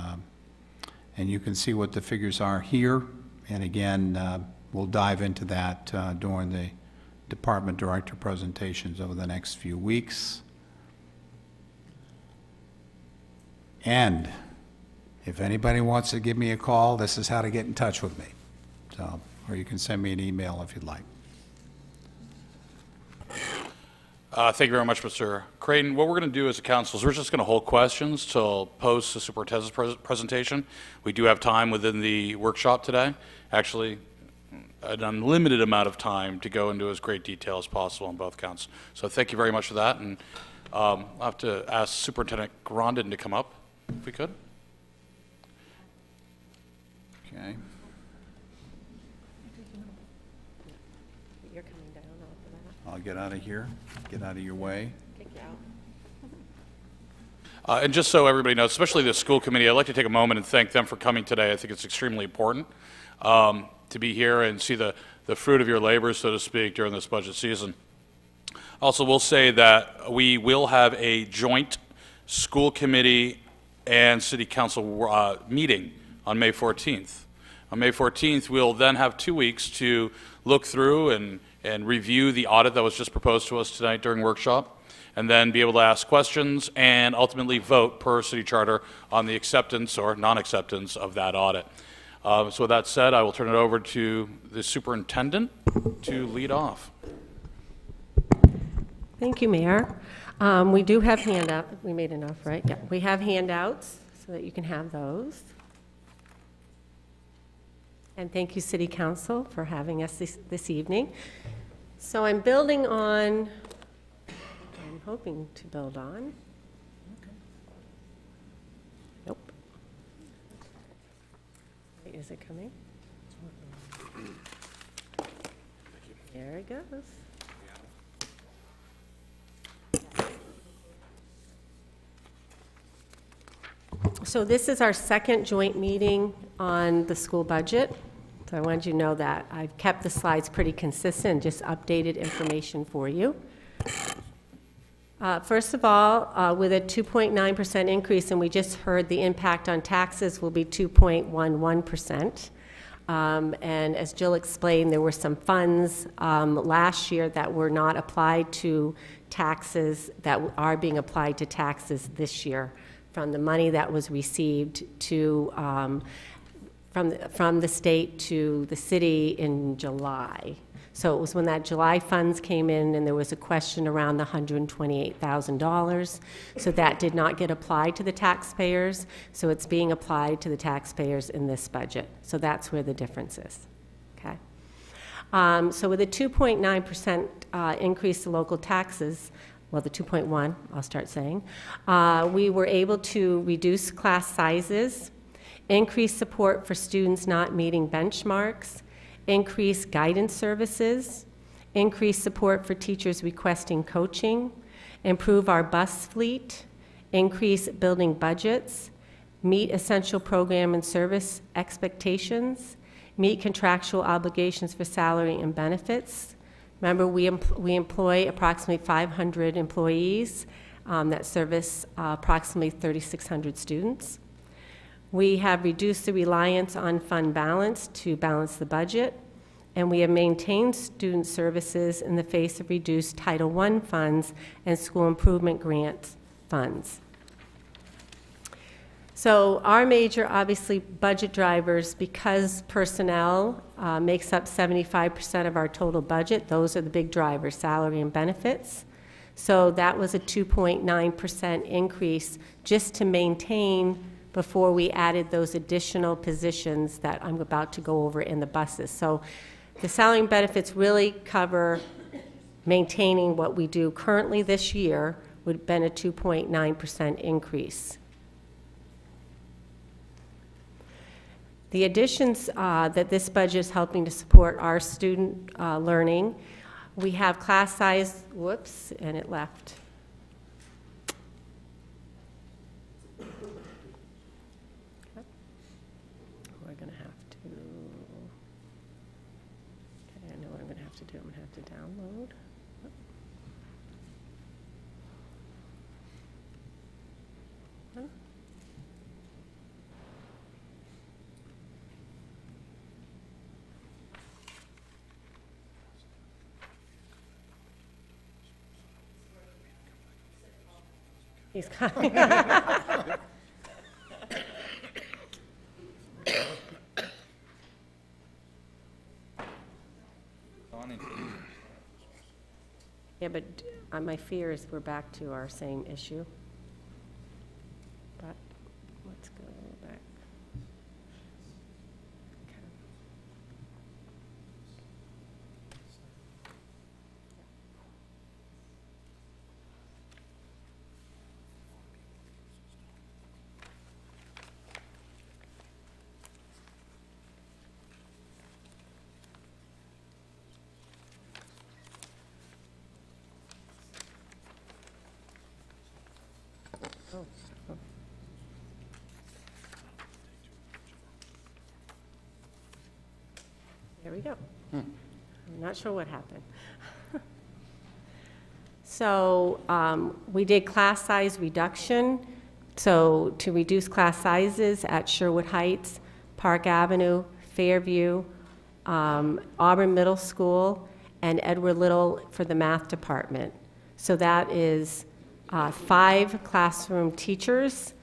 And you can see what the figures are here. And again, we'll dive into that during the department director presentations over the next few weeks. And if anybody wants to give me a call, this is how to get in touch with me. So, or you can send me an email if you'd like. Thank you very much, Mr. Creighton. What we're going to do as a council is we're just going to hold questions till post the superintendent's presentation. We do have time within the workshop today, actually an unlimited amount of time to go into as great detail as possible on both counts. So thank you very much for that. And I'll have to ask Superintendent Grondin to come up, if we could. Okay. You're coming down after that. I'll get out of here, get out of your way. Kick you out. And just so everybody knows, especially the school committee, I'd like to take a moment and thank them for coming today. I think it's extremely important to be here and see the fruit of your labor, so to speak, during this budget season. Also, we'll say that we will have a joint school committee and city council meeting on May 14th. On May 14th, we'll then have 2 weeks to look through and review the audit that was just proposed to us tonight during workshop, and then be able to ask questions and ultimately vote per city charter on the acceptance or non-acceptance of that audit. So with that said, I will turn it over to the superintendent to lead off. Thank you, Mayor. We do have handouts. We made enough, right? Yeah. We have handouts so that you can have those. And thank you, City Council, for having us this evening. So I'm building on, I'm hoping to build on. Nope. Wait, is it coming? There it goes. So this is our second joint meeting on the school budget. So I wanted you to know that. I've kept the slides pretty consistent, just updated information for you. First of all, with a 2.9% increase, and we just heard the impact on taxes will be 2.11%. And as Jill explained, there were some funds last year that were not applied to taxes that are being applied to taxes this year from the money that was received to, from the state to the city in July. So it was when that July funds came in and there was a question around the $128,000. So that did not get applied to the taxpayers. So it's being applied to the taxpayers in this budget. So that's where the difference is, okay? So with a 2.9% increase to local taxes, well, the 2.1, I'll start saying, we were able to reduce class sizes, increase support for students not meeting benchmarks, increase guidance services, increase support for teachers requesting coaching, improve our bus fleet, increase building budgets, meet essential program and service expectations, meet contractual obligations for salary and benefits. Remember, we employ approximately 500 employees that service approximately 3,600 students. We have reduced the reliance on fund balance to balance the budget, and we have maintained student services in the face of reduced Title I funds and school improvement grant funds. So our major, obviously, budget drivers, because personnel makes up 75% of our total budget, those are the big drivers, salary and benefits. So that was a 2.9% increase just to maintain before we added those additional positions that I'm about to go over in the buses. So the salary and benefits really cover maintaining what we do currently this year would have been a 2.9% increase. The additions that this budget is helping to support our student learning, we have class size, whoops, and it left. I'm going to have to download. He's coming. Yeah, but my fear is we're back to our same issue. But let's go back. Okay. There we go. I'm not sure what happened. So we did class size reduction. So to reduce class sizes at Sherwood Heights, Park Avenue, Fairview, Auburn Middle School, and Edward Little for the math department. So that is 5 classroom teachers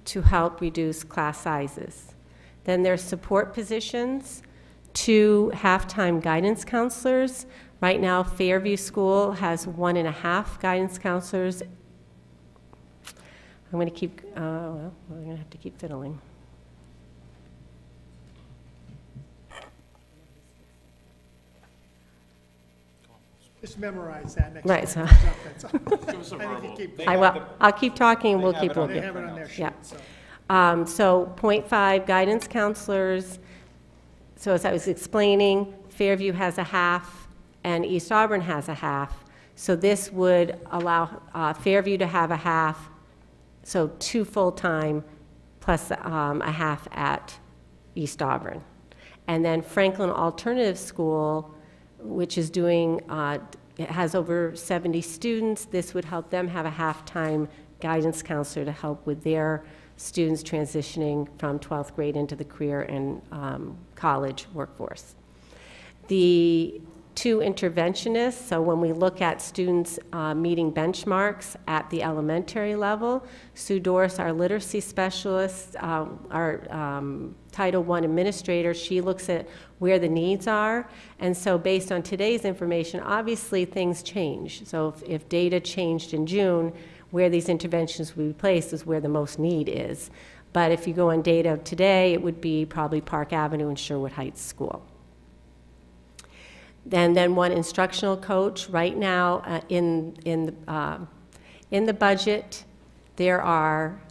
to help reduce class sizes. Then there's support positions, 2 half-time guidance counselors. Right now, Fairview School has 1.5 guidance counselors. I'm going to keep, well, we're going to have to keep fiddling. Just memorize that next Right, time. so- That's all. Give us a verbal. I'll keep talking and we'll keep They looking. have it on their sheet, Yeah. so. So 0.5 guidance counselors. So as I was explaining, Fairview has a half and East Auburn has a half. So this would allow Fairview to have a half, so 2 full-time plus a half at East Auburn. And then Franklin Alternative School, which is doing, it has over 70 students. This would help them have a half-time guidance counselor to help with their students transitioning from 12th grade into the career and college workforce. The 2 interventionists. So when we look at students meeting benchmarks at the elementary level, Sue Doris, our literacy specialist, our Title I administrator, she looks at where the needs are. And so based on today's information, obviously things change. So if data changed in June, where these interventions will be placed is where the most need is. But if you go on data of today, it would be probably Park Avenue and Sherwood Heights School. Then 1 instructional coach. Right now, in the budget, there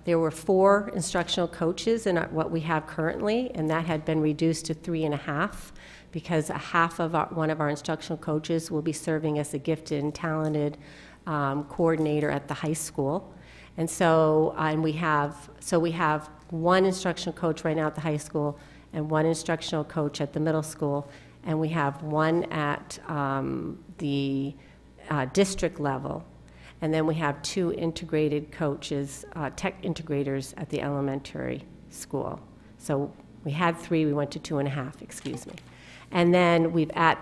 were 4 instructional coaches in what we have currently, and that had been reduced to 3.5 because half of one of our instructional coaches will be serving as a gifted and talented coordinator at the high school. And so, we have 1 instructional coach right now at the high school and 1 instructional coach at the middle school, and we have 1 at the district level. And then we have 2 integrated coaches, tech integrators at the elementary school. So we had 3, we went to 2.5, excuse me. And then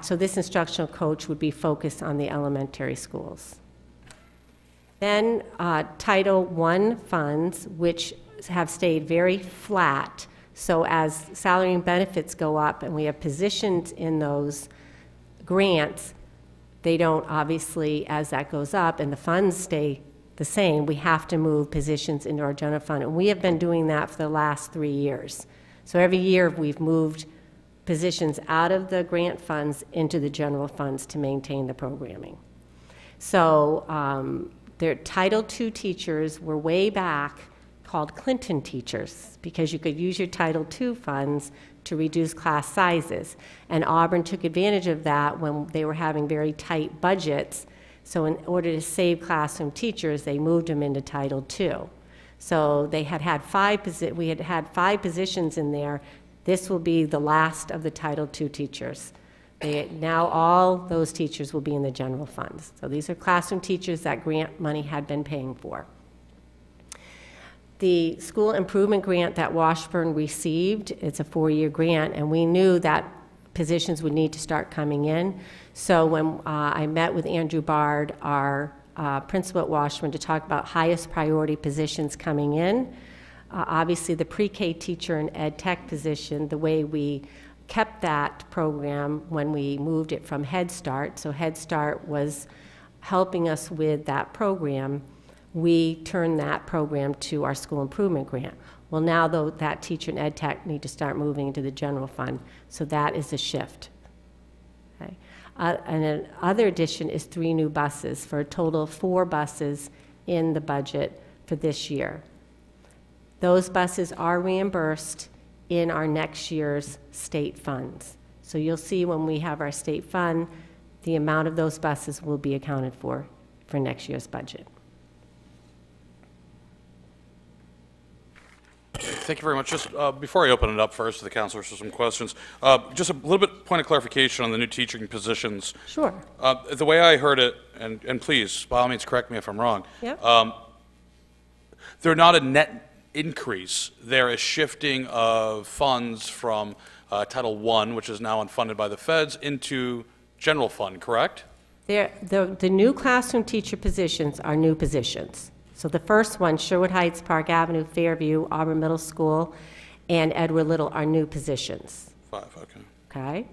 so this instructional coach would be focused on the elementary schools. Then Title I funds, which have stayed very flat. So as salary and benefits go up and we have positions in those grants, they don't obviously, as that goes up and the funds stay the same, we have to move positions into our general fund. And we have been doing that for the last 3 years. So every year we've moved positions out of the grant funds into the general funds to maintain the programming. So their Title II teachers were way back called Clinton teachers because you could use your Title II funds to reduce class sizes. And Auburn took advantage of that when they were having very tight budgets. So in order to save classroom teachers, they moved them into Title II. So they had 5 positions in there. This will be the last of the Title II teachers. Now all those teachers will be in the general funds. So these are classroom teachers that grant money had been paying for. The school improvement grant that Washburn received, it's a 4-year grant, and we knew that positions would need to start coming in. So when I met with Andrew Bard, our principal at Washburn, to talk about highest priority positions coming in, obviously the pre-K teacher and ed tech position, the way we kept that program when we moved it from Head Start, so Head Start was helping us with that program, we turned that program to our school improvement grant. Well, now though, that teacher and ed tech need to start moving into the general fund, so that is a shift. Okay. And another addition is 3 new buses for a total of 4 buses in the budget for this year. Those buses are reimbursed in our next year's state funds. So you'll see when we have our state fund, the amount of those buses will be accounted for next year's budget. Thank you very much. Just before I open it up first to the councilors for some questions, just a little bit point of clarification on the new teaching positions. Sure. The way I heard it, and please, by all means, correct me if I'm wrong. Yep. They're not a net increase. They're a shifting of funds from Title I, which is now unfunded by the feds, into general fund, correct? The new classroom teacher positions are new positions. So the first one, Sherwood Heights, Park Avenue, Fairview, Auburn Middle School, and Edward Little are new positions. 5, okay. Okay?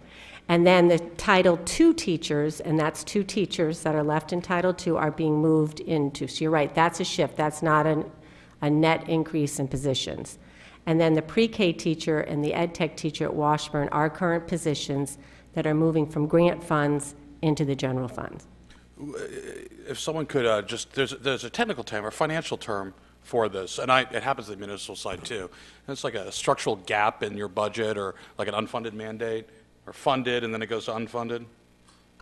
And then the Title II teachers, and that's 2 teachers that are left in Title II, are being moved into. So you're right, that's a shift. That's not a net increase in positions. And then the pre-K teacher and the ed tech teacher at Washburn are current positions that are moving from grant funds into the general funds. If someone could there's a technical term or financial term for this, and it happens on the municipal side too. And it's like a structural gap in your budget or like an unfunded mandate or funded and then it goes to unfunded.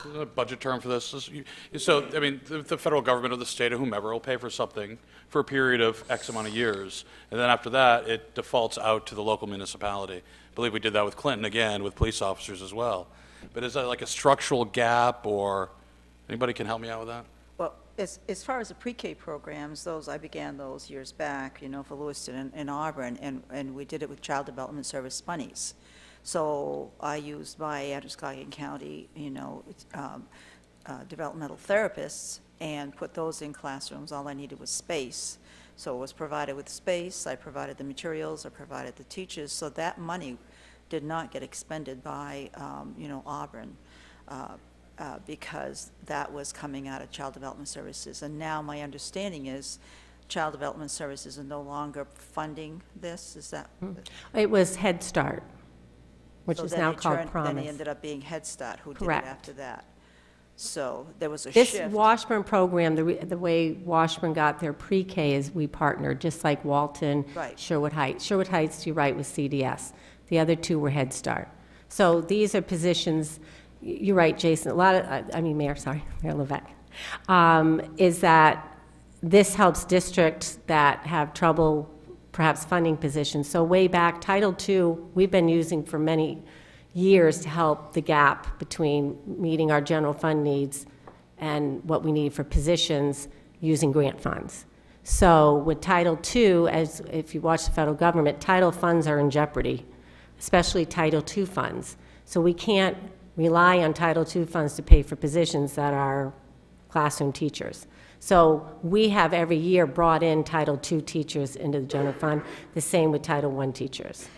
Is there a budget term for this? So, I mean, the federal government or the state or whomever will pay for something for a period of X amount of years, and then after that, it defaults out to the local municipality. I believe we did that with Clinton again, with police officers as well. But is that like a structural gap, or anybody can help me out with that? Well, as far as the pre-K programs, I began those years back, for Lewiston and Auburn, and we did it with Child Development Service monies. So I used my Androscoggin County, developmental therapists and put those in classrooms. All I needed was space. So it was provided with space, I provided the materials, I provided the teachers, so that money did not get expended by, Auburn, because that was coming out of Child Development Services. And now my understanding is Child Development Services are no longer funding this, is that? It was Head Start, which So is then now it called turned- Promise. Then it ended up being Head Start who did it Correct. after that. So there was a This shift. Washburn program, the way Washburn got their pre-K is we partnered, just like Walton, Right. Sherwood Heights. Sherwood Heights, you're right, was CDS. The other two were Head Start. So these are positions, you're right, Jason, Mayor Levesque, is that this helps districts that have trouble perhaps funding positions. So way back, Title II, we've been using for many years to help the gap between meeting our general fund needs and what we need for positions using grant funds. So with Title II, as if you watch the federal government, title funds are in jeopardy, especially Title II funds. So we can't rely on Title II funds to pay for positions that are classroom teachers. So we have every year brought in Title II teachers into the general fund, the same with Title I teachers,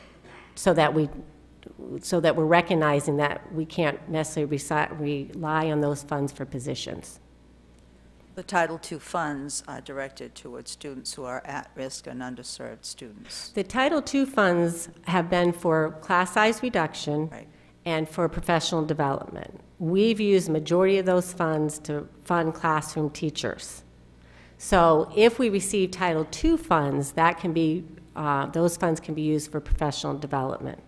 so that we're recognizing that we can't necessarily rely on those funds for positions. The Title II funds are directed towards students who are at risk and underserved students. The Title II funds have been for class size reduction Right. and for professional development. We've used majority of those funds to fund classroom teachers. So if we receive Title II funds, that can be, those funds can be used for professional development.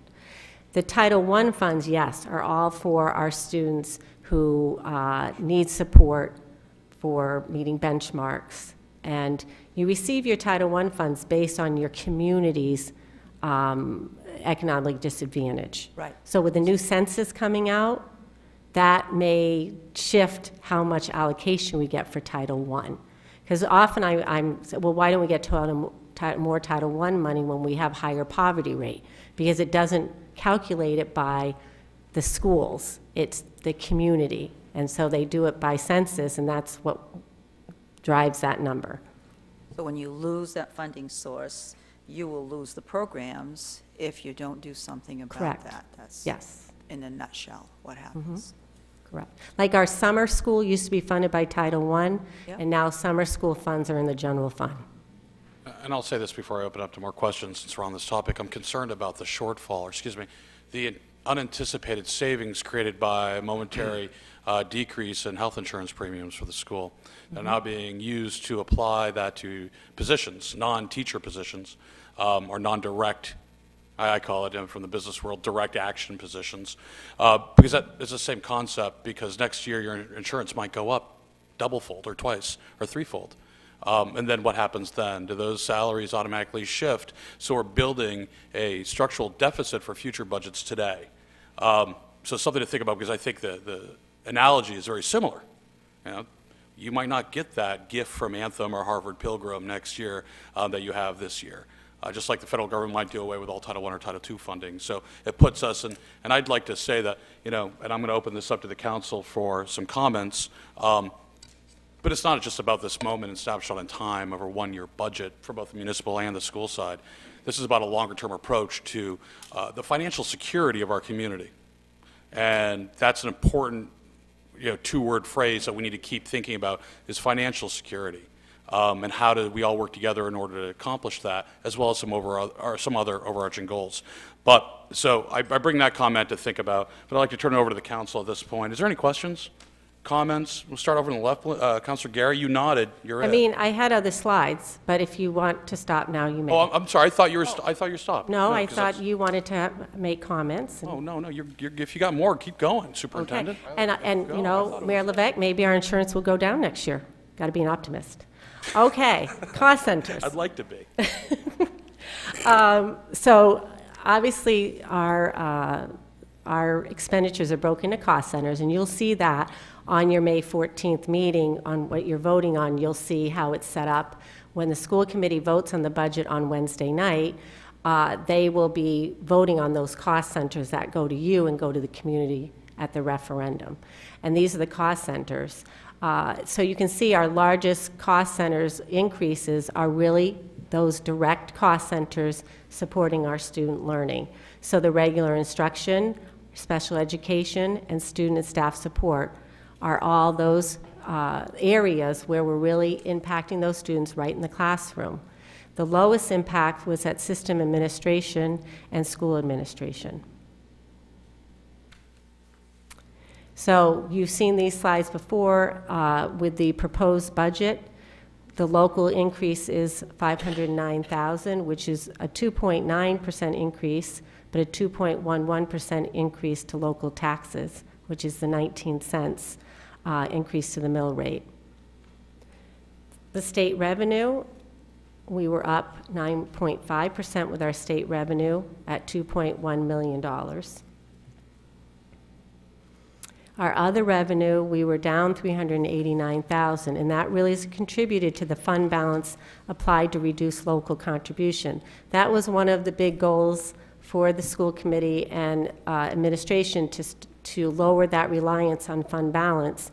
The Title I funds, yes, are all for our students who need support for meeting benchmarks. And you receive your Title I funds based on your community's economic disadvantage. Right. So with the new census coming out, that may shift how much allocation we get for Title I. Because often I'm well, why don't we get more Title I money when we have higher poverty rate? Because it doesn't calculate it by the schools, it's the community. And so they do it by census, and that's what drives that number. So when you lose that funding source, you will lose the programs if you don't do something about Correct. that. That's, Yes, in a nutshell, what happens. correct. Like our summer school used to be funded by Title I, Yep. and now summer school funds are in the general fund. And I'll say this before I open up to more questions, since we're on this topic. I'm concerned about the shortfall, or excuse me, the unanticipated savings created by a momentary decrease in health insurance premiums for the school. They're now being used to apply that to positions, non-teacher positions, or non-direct, I call it from the business world, direct action positions. Because that is the same concept, because next year your insurance might go up double-fold or twice or threefold. And then what happens then? Do those salaries automatically shift? So we're building a structural deficit for future budgets today. So something to think about, because I think the analogy is very similar. You might not get that gift from Anthem or Harvard Pilgrim next year that you have this year. Just like the federal government might do away with all Title I or Title II funding. So it puts us in, and I'd like to say that, and I'm going to open this up to the council for some comments, but it's not just about this moment and snapshot in time of a one-year budget for both the municipal and the school side. This is about a longer-term approach to the financial security of our community. And that's an important two-word phrase that we need to keep thinking about, is financial security. And how do we all work together in order to accomplish that, as well as some other overarching goals. But, so I bring that comment to think about, but I'd like to turn it over to the council at this point. Is there any questions? Comments? We'll start over on the left. Councilor Gary, you nodded. You're it. I had other slides, but if you want to stop now, you may. Oh, I'm sorry. I thought you stopped. No, I 'cause thought that's- you wanted to make comments. Oh, no. If you got more, keep going, Superintendent. Okay. And Mayor Levesque, maybe our insurance will go down next year. Got to be an optimist. Okay, cost centers. I'd like to be. So obviously, our expenditures are broken into cost centers, and you'll see that on your May 14th meeting on what you're voting on. You'll see how it's set up. When the school committee votes on the budget on Wednesday night, they will be voting on those cost centers that go to you and go to the community at the referendum. And these are the cost centers. So you can see our largest cost centers increases are really those direct cost centers supporting our student learning. So the regular instruction, special education, and student and staff support are all those areas where we're really impacting those students right in the classroom. The lowest impact was at system administration and school administration. So you've seen these slides before with the proposed budget. The local increase is $509,000, which is a 2.9% increase, but a 2.11% increase to local taxes, which is the 19 cents increase to the mill rate. The state revenue, we were up 9.5% with our state revenue at $2.1 million. Our other revenue, we were down $389,000, and that really has contributed to the fund balance applied to reduce local contribution. That was one of the big goals for the school committee and administration to lower that reliance on fund balance,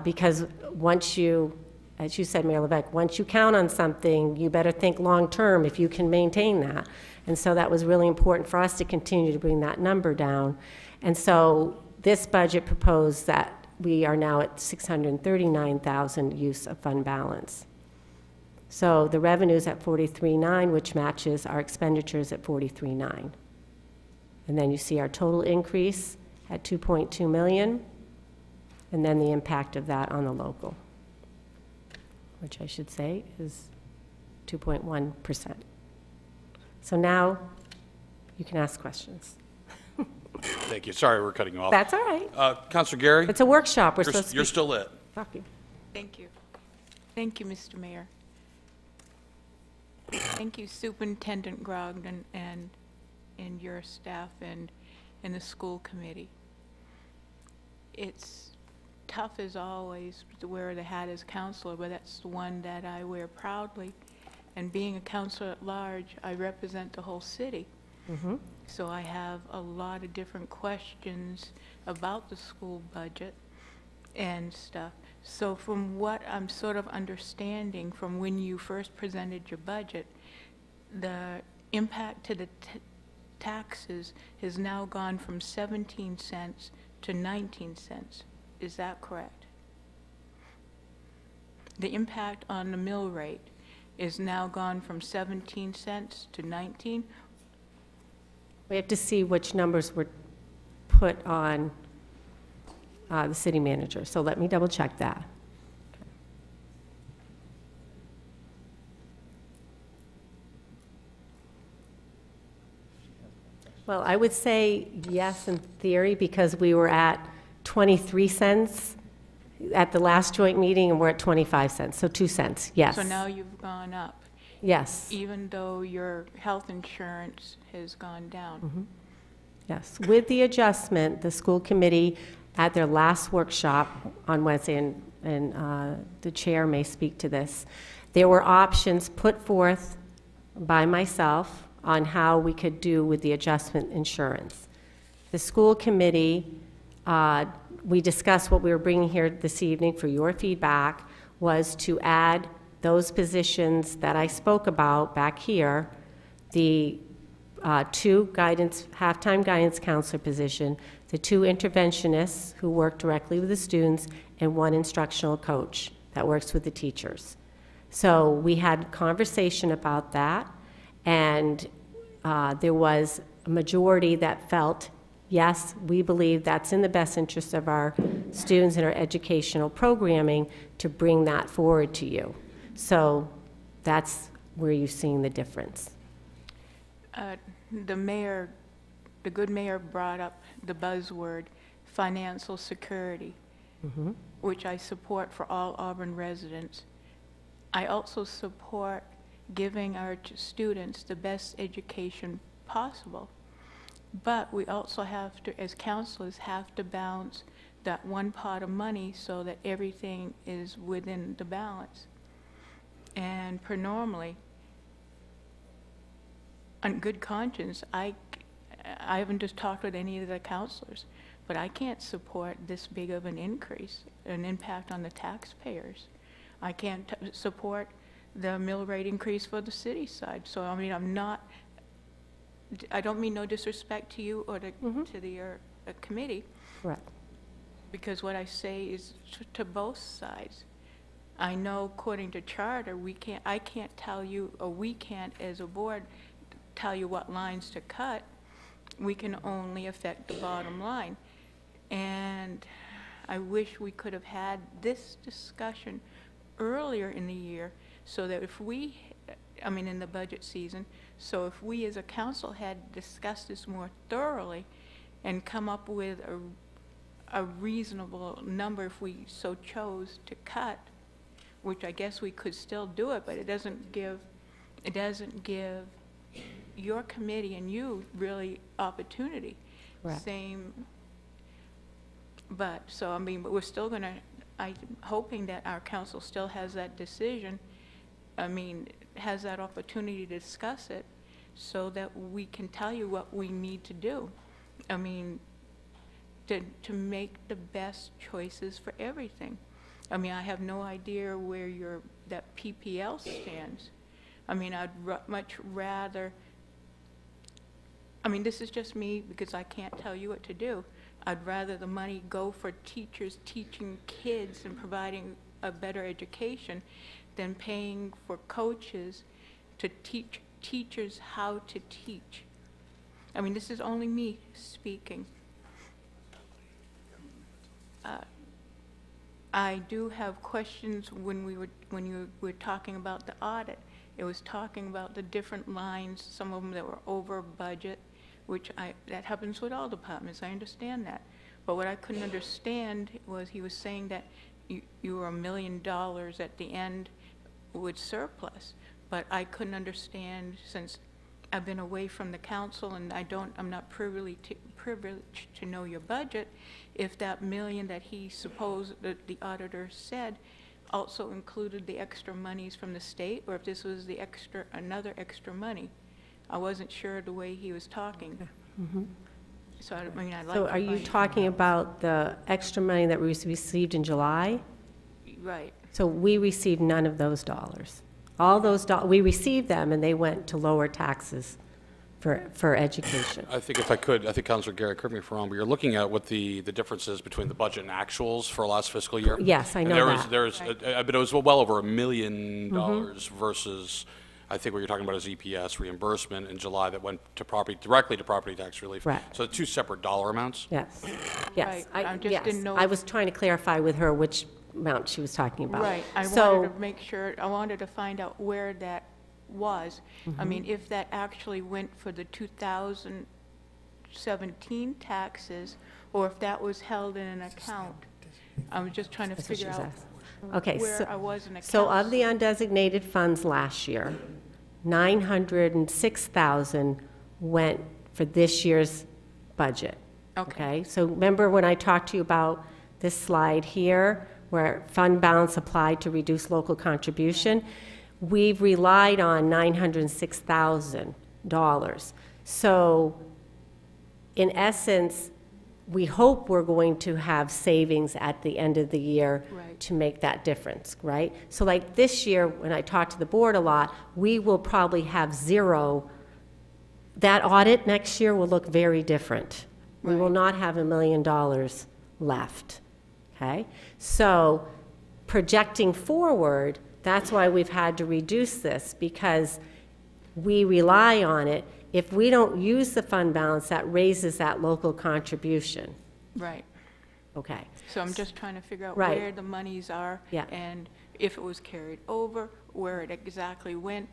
because once you, as you said, Mayor Levesque, once you count on something, you better think long-term if you can maintain that. And so that was really important for us to continue to bring that number down. And so this budget proposed that we are now at $639,000 use of fund balance. So the revenue's at $43.9, which matches our expenditures at $43.9. And then you see our total increase at $2.2 million, and then the impact of that on the local, which I should say is 2.1%. So now you can ask questions. Thank you. Sorry we're cutting you off. That's all right. Councilor Gary? It's a workshop. We're supposed to You're still lit. talking. Thank you. Thank you, Mr. Mayor. Thank you, Superintendent Grogden and your staff and the school committee. It's tough as always to wear the hat as counselor, but that's the one that I wear proudly. And being a counselor at large, I represent the whole city. Mm-hmm. So I have a lot of different questions about the school budget and stuff. So from what I'm sort of understanding from when you first presented your budget, the impact to the taxes has now gone from 17 cents to 19 cents. Is that correct? The impact on the mill rate is now gone from 17 cents to 19. We have to see which numbers were put on the city manager. So let me double check that. Okay. Well, I would say yes in theory, because we were at 23 cents at the last joint meeting and we're at 25 cents, so 2 cents, yes. So now you've gone up. Yes. Even though your health insurance has gone down. Mm-hmm. Yes. With the adjustment, the school committee at their last workshop on Wednesday, and the chair may speak to this, there were options put forth by myself on how we could do with the adjustment insurance. The school committee, we discussed what we were bringing here this evening for your feedback, was to add those positions that I spoke about back here, the 2 half-time guidance counselor position, the 2 interventionists who work directly with the students, and 1 instructional coach that works with the teachers. So we had conversation about that, and there was a majority that felt, yes, we believe that's in the best interest of our students and our educational programming to bring that forward to you. So that's where you're seeing the difference. The good mayor brought up the buzzword financial security, mm-hmm. which I support for all Auburn residents. I also support giving our students the best education possible. But we also have to, as counselors, have to balance that one pot of money so that everything is within the balance. And per normally, on good conscience, I haven't just talked with any of the counselors, but I can't support this big of an increase, an impact on the taxpayers. I can't support the mill rate increase for the city side. So, I mean, I don't mean no disrespect to you or to the committee. Correct. Because what I say is to both sides. I know according to charter, I can't tell you, or we can't as a board tell you what lines to cut. We can only affect the bottom line. And I wish we could have had this discussion earlier in the year so that in the budget season, so if we as a council had discussed this more thoroughly and come up with a reasonable number if we so chose to cut, which I guess we could still do it, but it doesn't give your committee and you really opportunity. Right. But we're still gonna, I'm hoping that our council still has that decision, has that opportunity to discuss it so that we can tell you what we need to do. To make the best choices for everything. I have no idea where that PPL stands. I'd much rather, this is just me because I can't tell you what to do. I'd rather the money go for teachers teaching kids and providing a better education than paying for coaches to teach teachers how to teach. This is only me speaking. I do have questions when you were talking about the audit. It was talking about the different lines, some of them that were over budget, which that happens with all departments, I understand that. But what I couldn't understand was he was saying that you were $1 million at the end with surplus. But I couldn't understand, since I've been away from the council and I'm not privileged to know your budget, if that million that that the auditor said also included the extra monies from the state, or if this was another extra money. I wasn't sure the way he was talking. Mm-hmm. So I'd like So to are you find- talking about the extra money that we received in July? Right. So we received none of those dollars. All those we received them, and they went to lower taxes for education. I think if I could, I think Councilor Gary, correct me if I'm wrong, but you're looking at what the difference is between the budget and actuals for last fiscal year. Yes, I And know that. but it was well over $1 million versus, I think what you're talking about is EPS reimbursement in July that went to directly to property tax relief. Right. So two separate dollar amounts. Yes, yes. Right, I just didn't know- I was trying to clarify with her which amount she was talking about. Right. I So- wanted to make sure, I wanted to find out where that was. If that actually went for the 2017 taxes, or if that was held in an account. I was just trying to That's what figure she's out asking. Okay, where I was in accounts. so of the undesignated funds last year, 906,000 went for this year's budget. Okay. So remember when I talked to you about this slide here, where fund balance applied to reduce local contribution? We've relied on $906,000. So in essence, we hope we're going to have savings at the end of the year Right. to make that difference, right? So like this year, when I talk to the board a lot, we will probably have zero. That audit next year will look very different. We will Right. not have $1 million left, okay? So projecting forward, that's why we've had to reduce this, because we rely on it. If we don't use the fund balance, that raises that local contribution, Right. okay? So I'm just trying to figure out Right. where the monies are. Yeah. And if it was carried over, where it exactly went,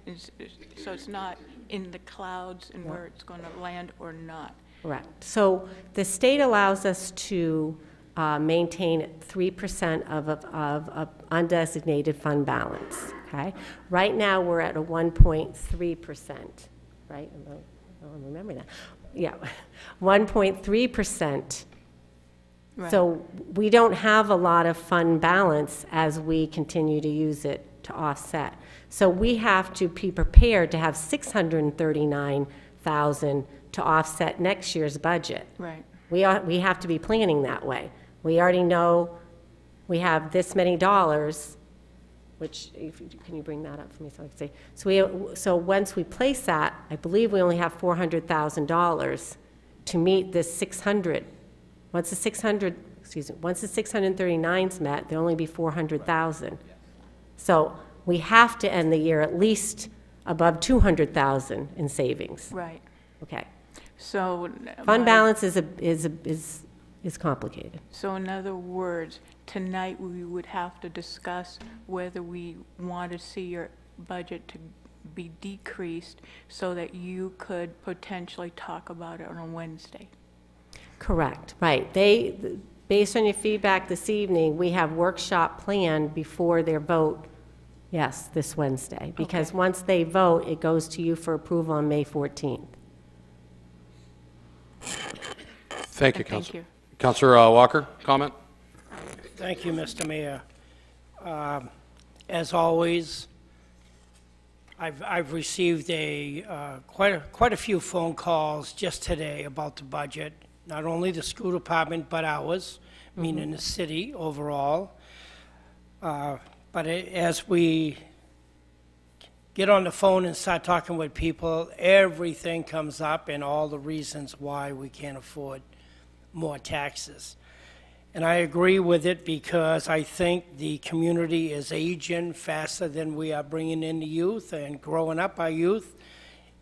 so it's not in the clouds and where it's going to land or not. Correct. So the state allows us to maintain 3% of undesignated fund balance, okay? Right now, we're at a 1.3%, right? I don't remember that. Yeah, 1.3%. Right. So we don't have a lot of fund balance as we continue to use it to offset. So we have to be prepared to have $639,000 to offset next year's budget. Right. We have to be planning that way. We already know we have this many dollars, which, can you bring that up for me so I can see? So once we place that, I believe we only have $400,000 to meet this 600. Once the 639's met, there'll only be 400,000. So we have to end the year at least above 200,000 in savings. Right. Okay. So. Fund balance is complicated. So in other words, tonight we would have to discuss whether we want to see your budget to be decreased so that you could potentially talk about it on a Wednesday. Correct, right. Based on your feedback this evening, we have workshop planned before their vote, yes, this Wednesday. Because Okay. once they vote, it goes to you for approval on May 14th. Thank you, Thank Councilor. you. Councilor Walker, comment? Thank you, Mr. Mayor. As always, I've received quite a few phone calls just today about the budget, not only the school department, but ours, meaning the city overall. But as we get on the phone and start talking with people, everything comes up and all the reasons why we can't afford more taxes. And I agree with it because I think the community is aging faster than we are bringing in the youth and growing up our youth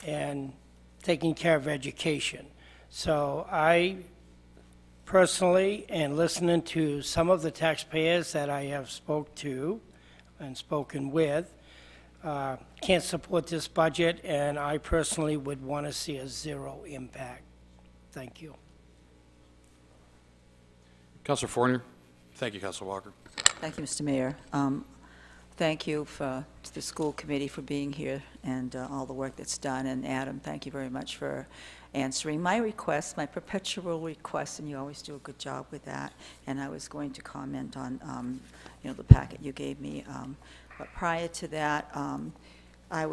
and taking care of education. So I personally, and listening to some of the taxpayers that I have spoke to and spoken with, can't support this budget, and I personally would want to see a zero impact. Thank you. Councilor Fournier? Thank you, Councilor Walker. Thank you, Mr. Mayor. Thank you to the school committee for being here and all the work that's done. And Adam, thank you very much for answering my request, my perpetual request, and you always do a good job with that. And I was going to comment on, the packet you gave me. But prior to that, I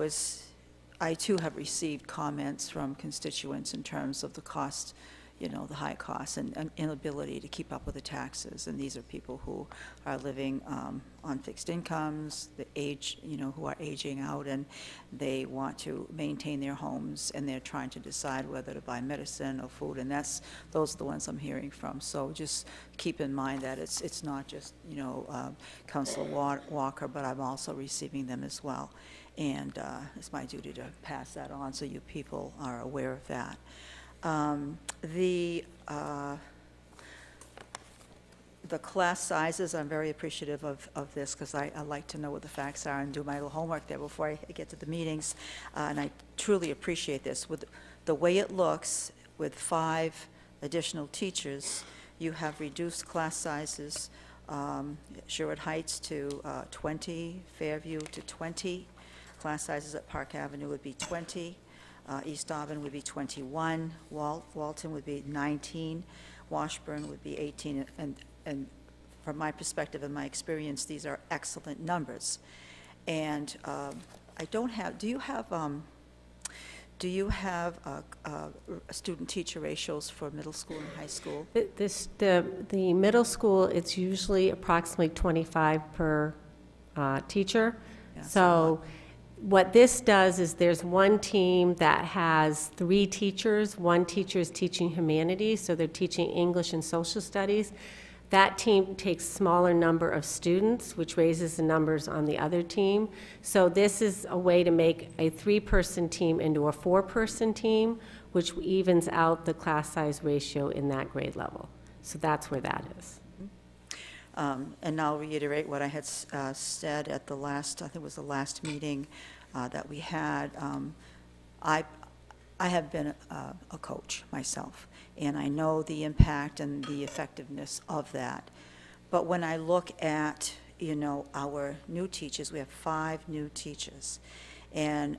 too have received comments from constituents in terms of the cost, the high costs and inability to keep up with the taxes. And these are people who are living on fixed incomes, the age, who are aging out, and they want to maintain their homes, and they're trying to decide whether to buy medicine or food, and those are the ones I'm hearing from. So just keep in mind that it's not just, Councilor Walker, but I'm also receiving them as well. And it's my duty to pass that on so you people are aware of that. The class sizes, I'm very appreciative of this because I like to know what the facts are and do my little homework there before I get to the meetings. And I truly appreciate this. With the way it looks, with 5 additional teachers, you have reduced class sizes, Sherwood Heights to 20, Fairview to 20. Class sizes at Park Avenue would be 20. East Auburn would be 21, Walton would be 19, Washburn would be 18, and from my perspective and my experience, these are excellent numbers. And I don't have, do you have student-teacher ratios for middle school and high school? The middle school, it's usually approximately 25 per teacher. Yeah, so what this does is there's one team that has 3 teachers. One teacher is teaching humanities, so they're teaching English and social studies. That team takes smaller number of students, which raises the numbers on the other team. So this is a way to make a 3-person team into a 4-person team, which evens out the class size ratio in that grade level. So that's where that is. And I'll reiterate what I had said at the last, I think it was the last meeting that we had. I have been a coach myself, and I know the impact and the effectiveness of that. But when I look at, our new teachers, we have 5 new teachers, and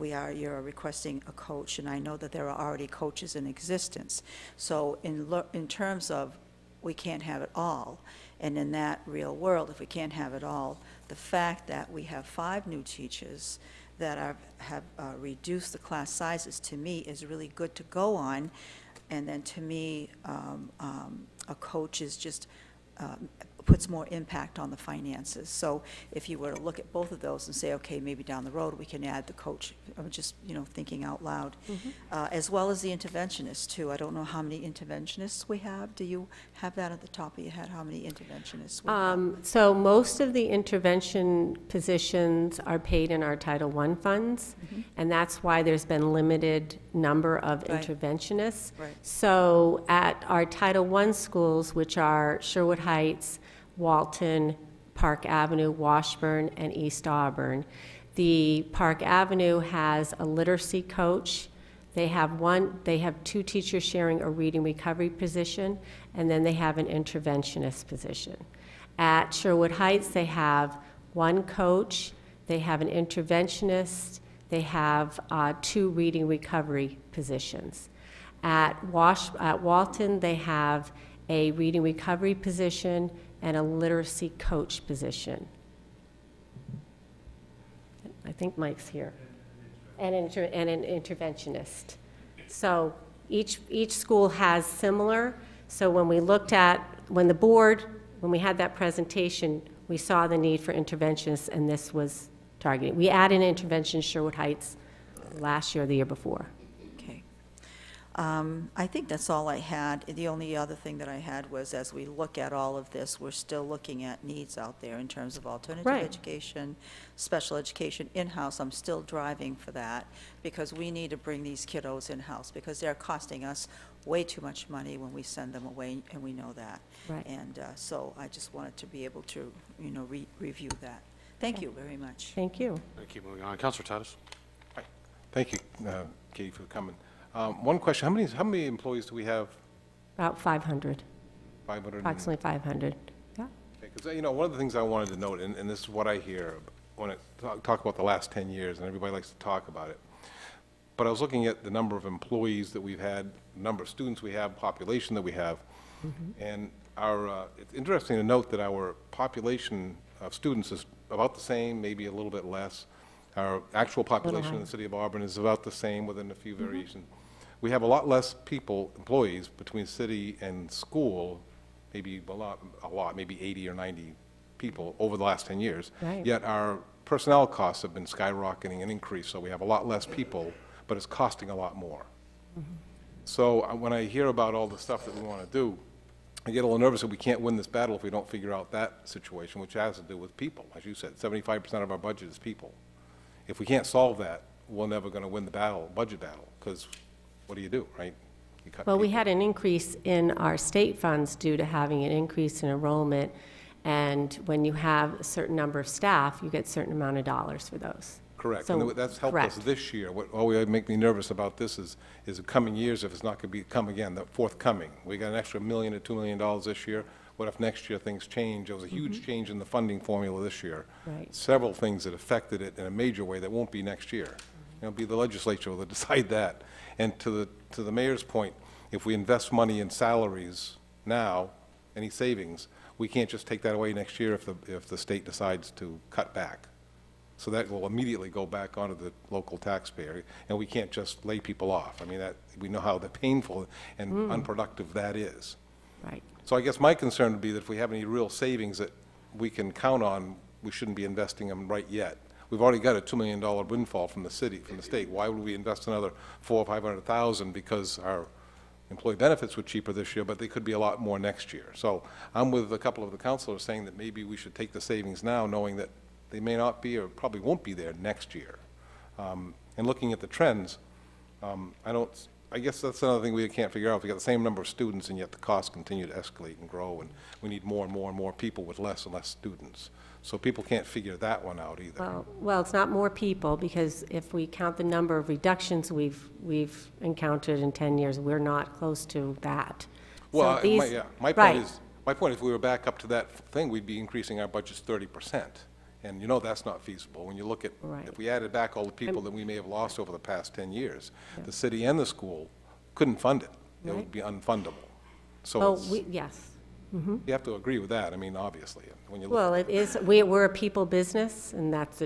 you're requesting a coach, and I know that there are already coaches in existence. So in terms of we can't have it all, and in that real world, if we can't have it all, the fact that we have 5 new teachers that have reduced the class sizes, to me, is really good to go on. And then to me, a coach is just, puts more impact on the finances. So if you were to look at both of those and say, okay, maybe down the road we can add the coach, I'm just, thinking out loud, as well as the interventionists too. I don't know how many interventionists we have. Do you have that at the top of your head, how many interventionists we have? So most of the intervention positions are paid in our Title I funds, and that's why there's been limited number of interventionists. Right. So at our Title I schools, which are Sherwood Heights, Walton, Park Avenue, Washburn, and East Auburn. The Park Avenue has a literacy coach. They have 2 teachers sharing a reading recovery position, and then they have an interventionist position. At Sherwood Heights, they have 1 coach, they have an interventionist, they have 2 reading recovery positions. At Walton, they have a reading recovery position and a literacy coach position. I think Mike's here. And an interventionist. So each school has similar. So when we looked at, when we had that presentation, we saw the need for interventionists, and this was targeted. We added an intervention in Sherwood Heights last year or the year before. I think that's all I had. The only other thing that I had was, as we look at all of this, we're still looking at needs out there in terms of alternative education, special education, in-house. I'm still driving for that, because we need to bring these kiddos in-house, because they're costing us way too much money when we send them away, and we know that. Right. And so I just wanted to be able to, review that. Thank you very much. Thank you. Thank you. Moving on. Councilor Titus. Hi. Thank you, Katie, for coming. One question, how many employees do we have? About 500. 500? Approximately 500. Yeah. Because, one of the things I wanted to note, and this is what I hear when I talk about the last 10 years, and everybody likes to talk about it, but I was looking at the number of employees that we've had, number of students we have, population that we have, and it's interesting to note that our population of students is about the same, maybe a little bit less. Our actual population in the city of Auburn is about the same, within a few variations. We have a lot less people, employees, between city and school, maybe a lot, maybe 80 or 90 people over the last 10 years. Right. Yet our personnel costs have been skyrocketing and increased, so we have a lot less people, but it's costing a lot more. So when I hear about all the stuff that we want to do, I get a little nervous that we can't win this battle if we don't figure out that situation, which has to do with people. As you said, 75% of our budget is people. If we can't solve that, we're never going to win the budget battle, because what do you do, right? You cut Well, we people. had an increase in our state funds due to having an increase in enrollment, and when you have a certain number of staff, you get a certain amount of dollars for those. Correct, So, and that's helped correct. us this year. What always make me nervous about this is the coming years, if it's not going to come again, the forthcoming. We got an extra $1 million to $2 million this year. What if next year things change? There was a huge change in the funding formula this year. Right. Several things that affected it in a major way that won't be next year. It'll be the legislature will decide that. And to the mayor's point, if we invest money in salaries now, any savings, we can't just take that away next year if the state decides to cut back. So that will immediately go back onto the local taxpayer, and we can't just lay people off. I mean, we know how painful and unproductive that is. Right. So I guess my concern would be that if we have any real savings that we can count on, we shouldn't be investing them right yet. We've already got a $2 million windfall from the state. Why would we invest another $400,000 or $500,000 because our employee benefits were cheaper this year, but they could be a lot more next year? So I'm with a couple of the councilors saying that maybe we should take the savings now, knowing that they may not be or probably won't be there next year. And looking at the trends, I guess that's another thing we can't figure out. We got the same number of students, and yet the costs continue to escalate and grow, and we need more and more and more people with less and less students. So people can't figure that one out either. Well, it's not more people, because if we count the number of reductions we've encountered in 10 years, we're not close to that. Well, So my point is, if we were back up to that thing, we'd be increasing our budgets 30%. And that's not feasible. When you look at, if we added back all the people that we may have lost over the past 10 years, the city and the school couldn't fund it. It would be unfundable. So yes. You have to agree with that, I mean, obviously, when you look. Well, it is, we're a people business, and that's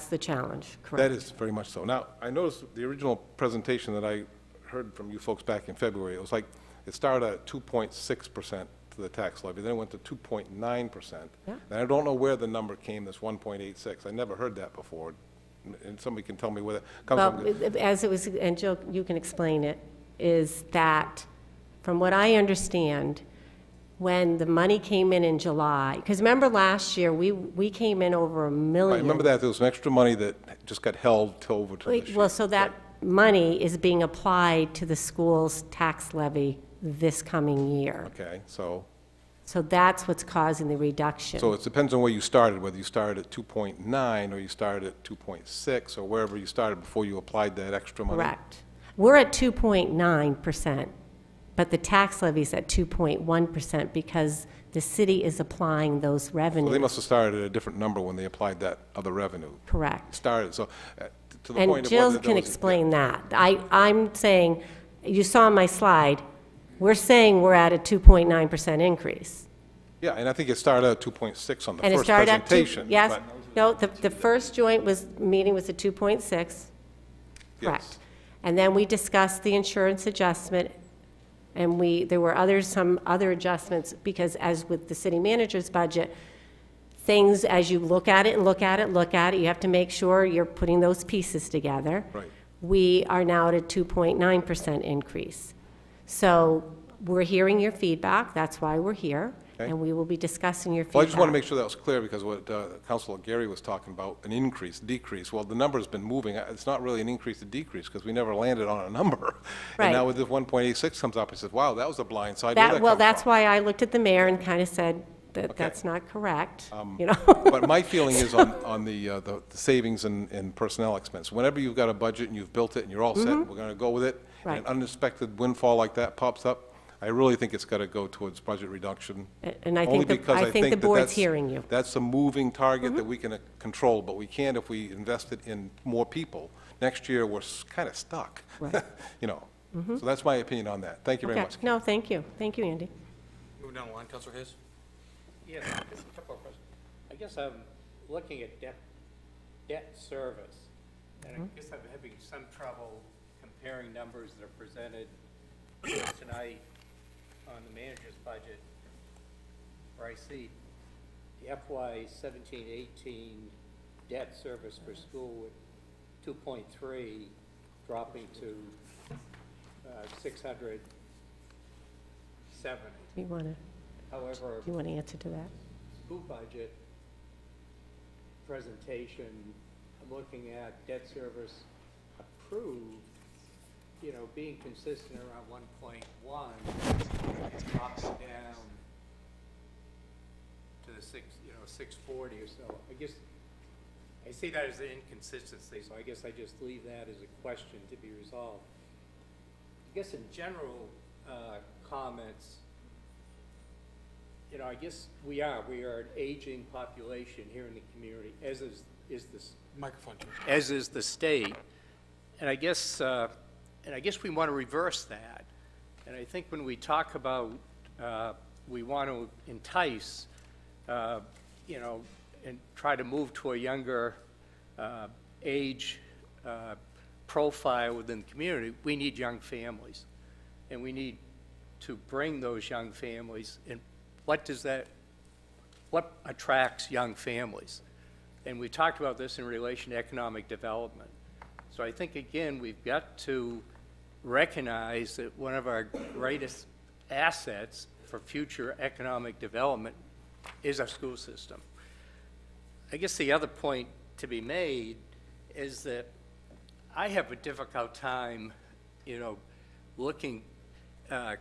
the challenge, correct? That is very much so. Now, I noticed the original presentation that I heard from you folks back in February, it was like, it started at 2.6% to the tax levy, then it went to 2.9%. Yeah. And I don't know where the number came, this 1.86. I never heard that before, and somebody can tell me where that comes from. Well, as it was, and Jill, you can explain it, is that, from what I understand, when the money came in July, because remember last year, we came in over $1 million. I remember that, there was some extra money that just got held till over to this year. Well, so that money is being applied to the school's tax levy this coming year. Okay, so So that's what's causing the reduction. it depends on where you started, whether you started at 2.9 or you started at 2.6 or wherever you started before you applied that extra money. Correct. We're at 2.9%, but the tax levy's at 2.1% because the city is applying those So revenues. they must have started at a different number when they applied that other revenue. Correct. Started, so to the And point of Jill whether can there was- explain that. I'm saying, you saw my slide, we're saying we're at a 2.9% increase. Yeah, and I think it started at 2.6 on the And it first started at presentation. yes, but- no, the first joint meeting was at 2.6. Correct. Yes. And then we discussed the insurance adjustment, and there were some other adjustments, because as with the city manager's budget, things, as you look at it and look at it, you have to make sure you're putting those pieces together. Right. We are now at a 2.9% increase. So we're hearing your feedback, that's why we're here, Okay. and we will be discussing your feedback. Well, I just want to make sure that was clear, because what Councilor Gary was talking about, an increase, decrease, well, the number's been moving. It's not really an increase to decrease, because we never landed on a number. Right. And now with this 1.86 comes up, I said, wow, that was a blind side. Where'd that Well, come that's from? why I looked at the mayor and kind of said that Okay. that's not correct, you know? But my feeling is on the savings and personnel expense. Whenever you've got a budget and you've built it and you're all set, we're going to go with it, and Right. an unexpected windfall like that pops up, I really think it's got to go towards budget reduction. And I Only think because I think the that board's that's- hearing you. That's a moving target that we can control, but we can't if we invest it in more people. Next year, we're kind of stuck. Right. You know, so that's my opinion on that. Thank you very Okay. much. No, thank you. Thank you, Andy. Moving down the line, Councilor Hayes. Yes, just a couple of questions. I guess I'm looking at debt service, and I guess I'm having some trouble comparing numbers that are presented tonight on the manager's budget, where I see the FY 17-18 debt service for school at 2.3, dropping to 670. You want to However, answer to that? school budget presentation, I'm looking at debt service approved, being consistent around 1.1, drops down to the 640 or so. I guess I see that as an inconsistency, so I guess I just leave that as a question to be resolved. I guess in general comments, I guess we are an aging population here in the community, as is this Microphone. as is the state. And I guess we want to reverse that. And I think when we talk about we want to entice, and try to move to a younger age profile within the community, we need young families. And we need to bring those young families in. What attracts young families? And we talked about this in relation to economic development. So I think, again, we've got to recognize that one of our greatest assets for future economic development is our school system. I guess the other point to be made is that I have a difficult time, looking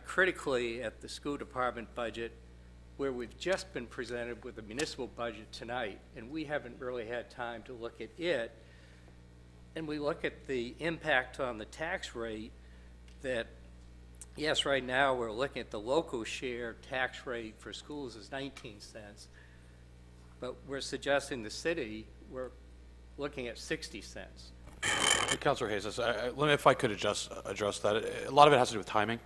critically at the school department budget, where we've just been presented with a municipal budget tonight, and we haven't really had time to look at it. And we look at the impact on the tax rate that, yes, right now we're looking at the local share tax rate for schools is 19 cents, but we're suggesting the city, we're looking at 60 cents. Councilor Hayes, if I could address that, a lot of it has to do with timing.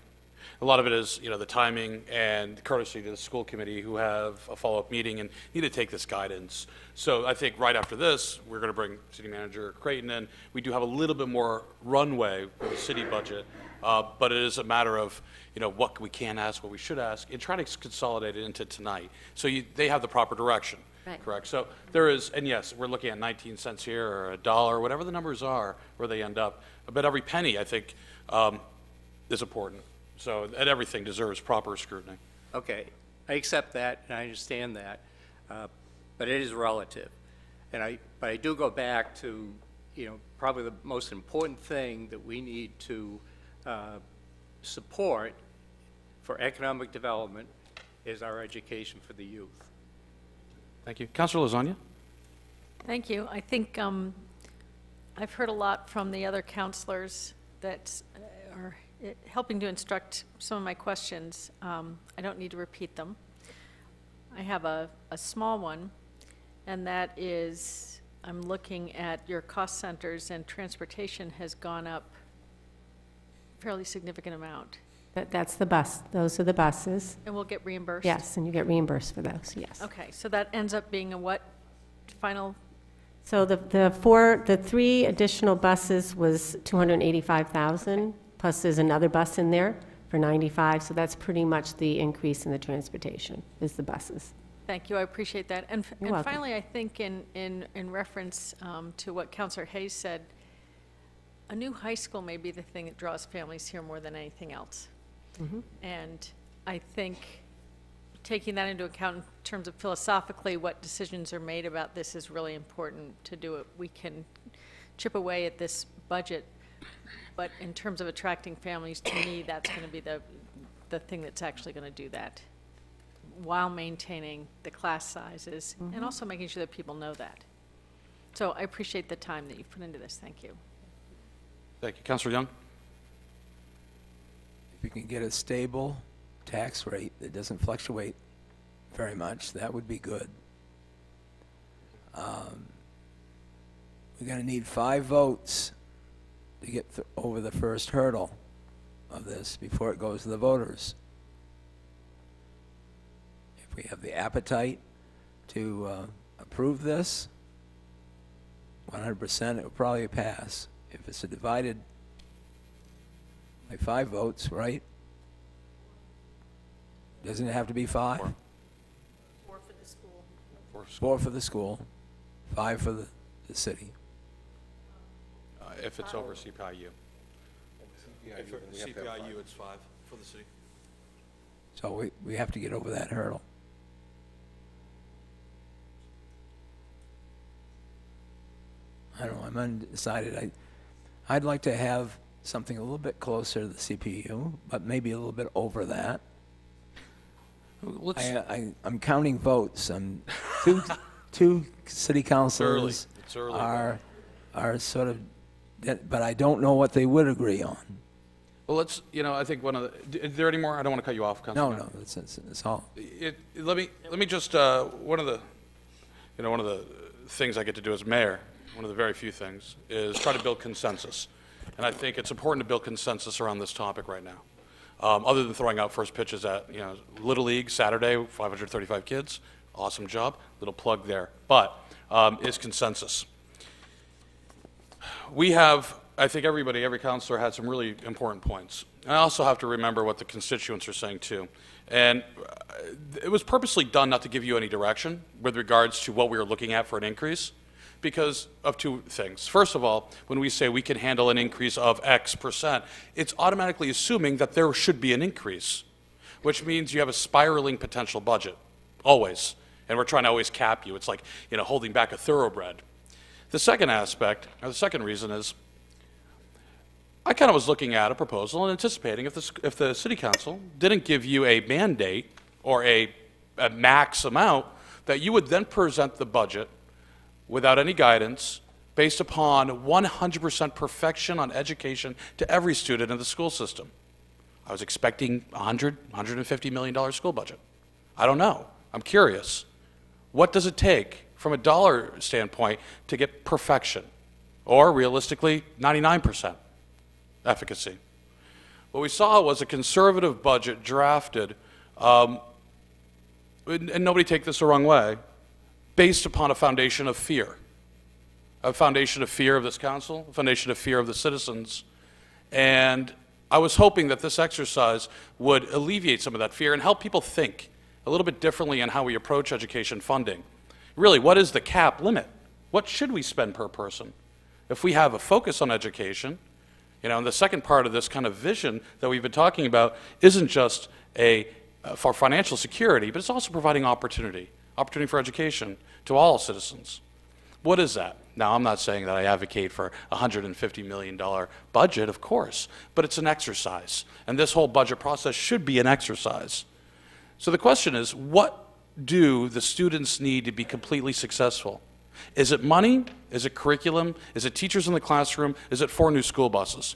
A lot of it is, the timing and courtesy to the school committee who have a follow-up meeting and need to take this guidance. So I think right after this, we're going to bring City Manager Creighton in. We do have a little bit more runway with the city budget, but it is a matter of, what we can ask, what we should ask, and try to consolidate it into tonight. So they have the proper direction, Right. correct? So there is, and yes, we're looking at 19 cents here or $1, whatever the numbers are, where they end up. But every penny, I think, is important. So, and everything deserves proper scrutiny. Okay, I accept that, and I understand that, but it is relative. But I do go back to, probably the most important thing that we need to support for economic development is our education for the youth. Thank you. Councilor Lasagna? Thank you. I think I've heard a lot from the other counselors that are helping to instruct some of my questions. I don't need to repeat them. I have a small one, and that is I'm looking at your cost centers, and transportation has gone up a fairly significant amount. That's the bus. Those are the buses. And we'll get reimbursed? Yes, and you get reimbursed for those, yes. Okay, so that ends up being a what final? So the 3 additional buses was 285,000, plus there's another bus in there for 95, so that's pretty much the increase in the transportation, is the buses. Thank you, I appreciate that. And welcome. finally, I think in reference to what Councilor Hayes said, a new high school may be the thing that draws families here more than anything else. Mm-hmm. And I think taking that into account in terms of philosophically what decisions are made about this is really important to do it. We can chip away at this budget, but in terms of attracting families, to me, that's going to be the thing that's actually going to do that, while maintaining the class sizes and also making sure that people know that. So I appreciate the time that you've put into this. Thank you. Thank you. Councilor Young? If you can get a stable tax rate that doesn't fluctuate very much, that would be good. We're going to need 5 votes to get over the first hurdle of this before it goes to the voters. If we have the appetite to approve this, 100% it will probably pass. If it's divided by 5 votes, right? Doesn't it have to be 5? 4 for the school. 4 for the school, 5 for the city. If it's over CPIU. Yeah, If it's CPIU, it's 5 for the city. So we have to get over that hurdle. I don't know, I'm undecided. I'd like to have something a little bit closer to the CPU, but maybe a little bit over that. I'm counting votes. Two city councilors It's early. are sort of, but I don't know what they would agree on. Well, let's, I think one of the, is there any more? I don't want to cut you off, Councilor. No, it's all. Let me just, one of the things I get to do as mayor, one of the very few things, is try to build consensus. And I think it's important to build consensus around this topic right now. Other than throwing out first pitches at, Little League Saturday, 535 kids, awesome job, little plug there. But is consensus. We have, I think every counselor had some really important points. And I also have to remember what the constituents are saying too. And it was purposely done not to give you any direction with regards to what we were looking at for an increase, because of 2 things. First of all, when we say we can handle an increase of X percent, it's automatically assuming that there should be an increase, which means you have a spiraling potential budget, always. And we're trying to always cap you. It's like, holding back a thoroughbred. The second aspect, or the second reason is, I kind of was looking at a proposal and anticipating if the city council didn't give you a mandate or a max amount, that you would then present the budget without any guidance, based upon 100% perfection on education to every student in the school system. I was expecting $150 million school budget. I don't know. I'm curious. What does it take from a dollar standpoint to get perfection? Or realistically, 99% efficacy? What we saw was a conservative budget drafted, and nobody take this the wrong way, based upon a foundation of fear. A foundation of fear of this council, a foundation of fear of the citizens. And I was hoping that this exercise would alleviate some of that fear and help people think a little bit differently on how we approach education funding. Really, what is the cap limit? What should we spend per person? If we have a focus on education, you know, and the second part of this kind of vision that we've been talking about isn't just for financial security, but it's also providing opportunity for education to all citizens. What is that? Now, I'm not saying that I advocate for a $150 million budget, of course, but it's an exercise, and this whole budget process should be an exercise. So the question is, what do the students need to be completely successful? Is it money? Is it curriculum? Is it teachers in the classroom? Is it 4 new school buses?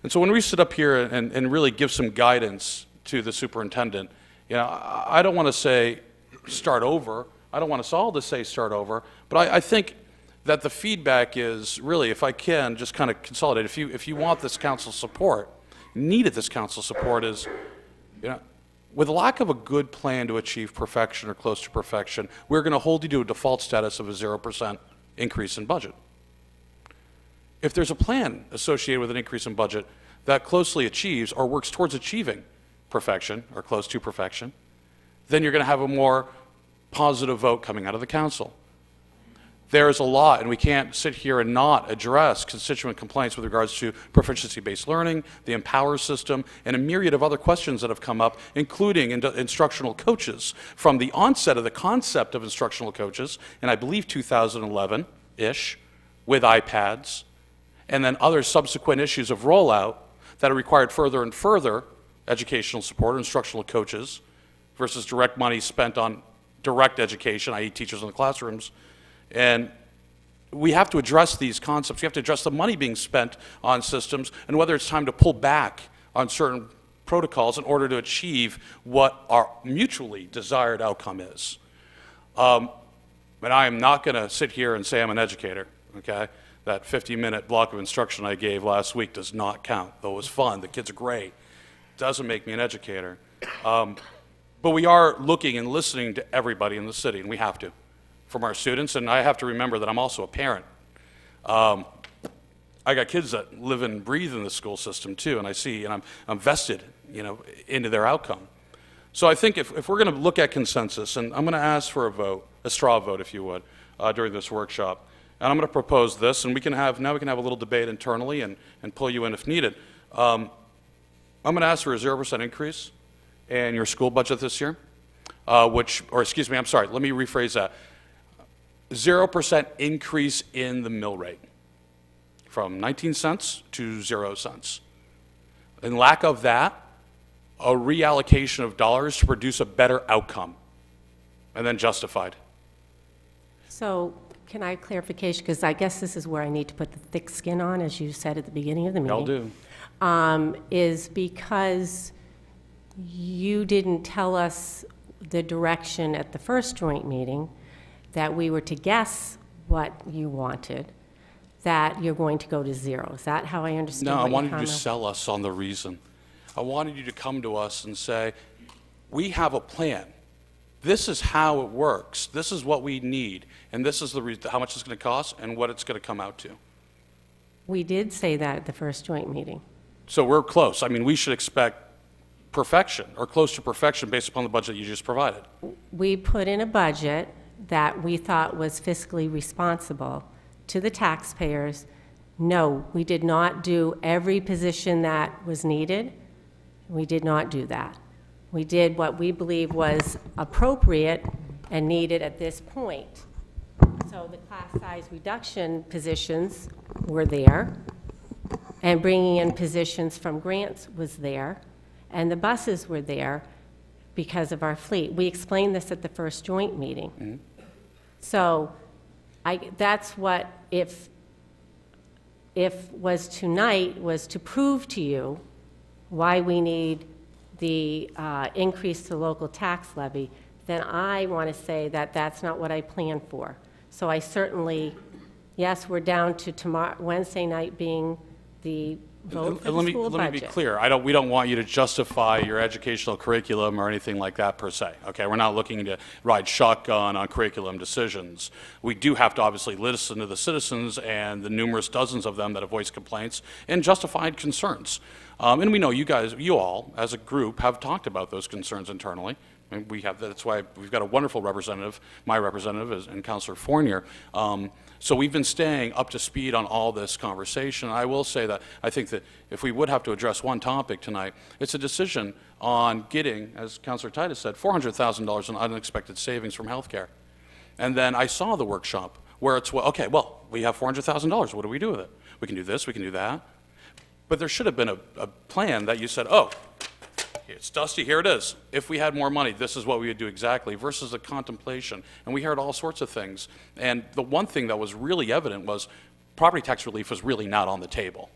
And so when we sit up here and really give some guidance to the superintendent, you know, I don't want to say start over. I don't want us all to say start over, but I think that the feedback is really, if I can just kind of consolidate, if you want this council support, needed this council support is, you know, with a lack of a good plan to achieve perfection or close to perfection, we're going to hold you to a default status of a 0% increase in budget. If there's a plan associated with an increase in budget that closely achieves or works towards achieving perfection or close to perfection, then you're going to have a more positive vote coming out of the council. There is a lot, and we can't sit here and not address constituent complaints with regards to proficiency-based learning, the Empower system, and a myriad of other questions that have come up, including instructional coaches. From the onset of the concept of instructional coaches, in I believe 2011-ish, with iPads, and then other subsequent issues of rollout that required further and further educational support, instructional coaches, versus direct money spent on direct education, i.e. teachers in the classrooms. And we have to address these concepts. We have to address the money being spent on systems and whether it's time to pull back on certain protocols in order to achieve what our mutually desired outcome is. And I am not going to sit here and say I'm an educator, okay? That 50-minute block of instruction I gave last week does not count, though it was fun. The kids are great. Doesn't make me an educator. But we are looking and listening to everybody in the city, and we have to, from our students. And I have to remember that I'm also a parent. I got kids that live and breathe in the school system too, and I see, and I'm vested, you know, into their outcome. So I think if we're going to look at consensus, and I'm going to ask for a vote, a straw vote, if you would, during this workshop, and I'm going to propose this, and we can have a little debate internally and pull you in if needed. I'm going to ask for a 0% increase in your school budget this year, let me rephrase that. 0% increase in the mill rate from 19 cents to 0 cents. In lack of that, a reallocation of dollars to produce a better outcome, and then justified. So can I have clarification? Because I guess this is where I need to put the thick skin on, as you said at the beginning of the meeting. Y'all do. Is because you didn't tell us the direction at the first joint meeting, that we were to guess what you wanted, that you're going to go to 0. Is that how I understand? No, I wanted you to sell us on the reason. I wanted you to come to us and say, we have a plan. This is how it works. This is what we need. And this is how much it's going to cost and what it's going to come out to. We did say that at the first joint meeting. So we're close. I mean, we should expect perfection or close to perfection based upon the budget you just provided. We put in a budget that we thought was fiscally responsible to the taxpayers. No, we did not do every position that was needed. We did not do that. We did what we believe was appropriate and needed at this point. So the class size reduction positions were there, and bringing in positions from grants was there, and the buses were there because of our fleet. We explained this at the first joint meeting. Mm-hmm. So that's what, if was tonight, was to prove to you why we need the increase to local tax levy, then I want to say that that's not what I planned for. So I certainly, yes, we're down to tomorrow, Wednesday night being the vote for the Let school me budget. be clear. We don't want you to justify your educational curriculum or anything like that per se. Okay, we're not looking to ride shotgun on curriculum decisions. We do have to obviously listen to the citizens and the numerous dozens of them that have voiced complaints and justified concerns. And we know you all, as a group, have talked about those concerns internally. And that's why we've got a wonderful representative. My representative is Councilor Fournier. So we've been staying up to speed on all this conversation. I will say that I think that if we would have to address one topic tonight, it's a decision on getting, as Councilor Titus said, $400,000 in unexpected savings from healthcare. And then I saw the workshop where it's, well, okay, well, we have $400,000. What do we do with it? We can do this, we can do that. But there should have been a plan that you said, oh, it's Dusty, here it is. If we had more money, this is what we would do exactly, versus a contemplation. And we heard all sorts of things. And the one thing that was really evident was property tax relief was really not on the table.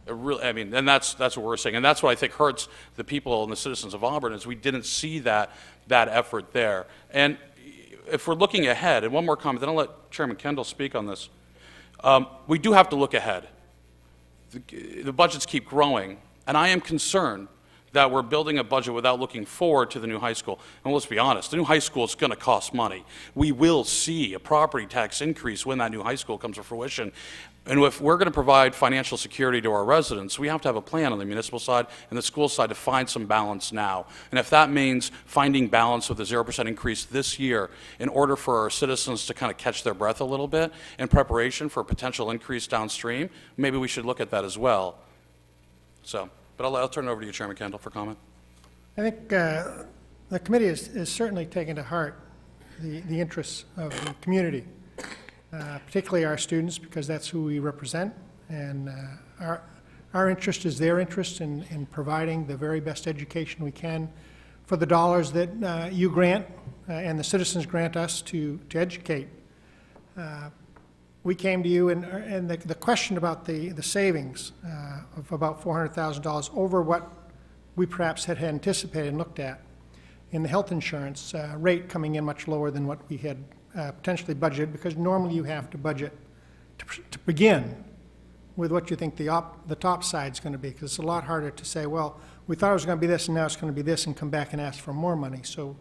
And that's what we're saying. And that's what I think hurts the people and the citizens of Auburn, is we didn't see that effort there. And if we're looking ahead, and one more comment, then I'll let Chairman Kendall speak on this. We do have to look ahead. The budgets keep growing, and I am concerned that we're building a budget without looking forward to the new high school. And let's be honest, the new high school is going to cost money. We will see a property tax increase when that new high school comes to fruition. And if we're going to provide financial security to our residents, we have to have a plan on the municipal side and the school side to find some balance now. And if that means finding balance with a 0% increase this year in order for our citizens to kind of catch their breath a little bit in preparation for a potential increase downstream, maybe we should look at that as well. But I'll turn it over to you, Chairman Kendall, for comment. I think the committee is certainly taking to heart the interests of the community, particularly our students, because that's who we represent. And our interest is their interest in providing the very best education we can for the dollars that you grant and the citizens grant us to educate. We came to you, and the question about the savings of about $400,000 over what we perhaps had anticipated and looked at in the health insurance rate coming in much lower than what we had potentially budgeted, because normally you have to budget to begin with what you think the top side is going to be, because it's a lot harder to say, well, we thought it was going to be this and now it's going to be this, and come back and ask for more money. So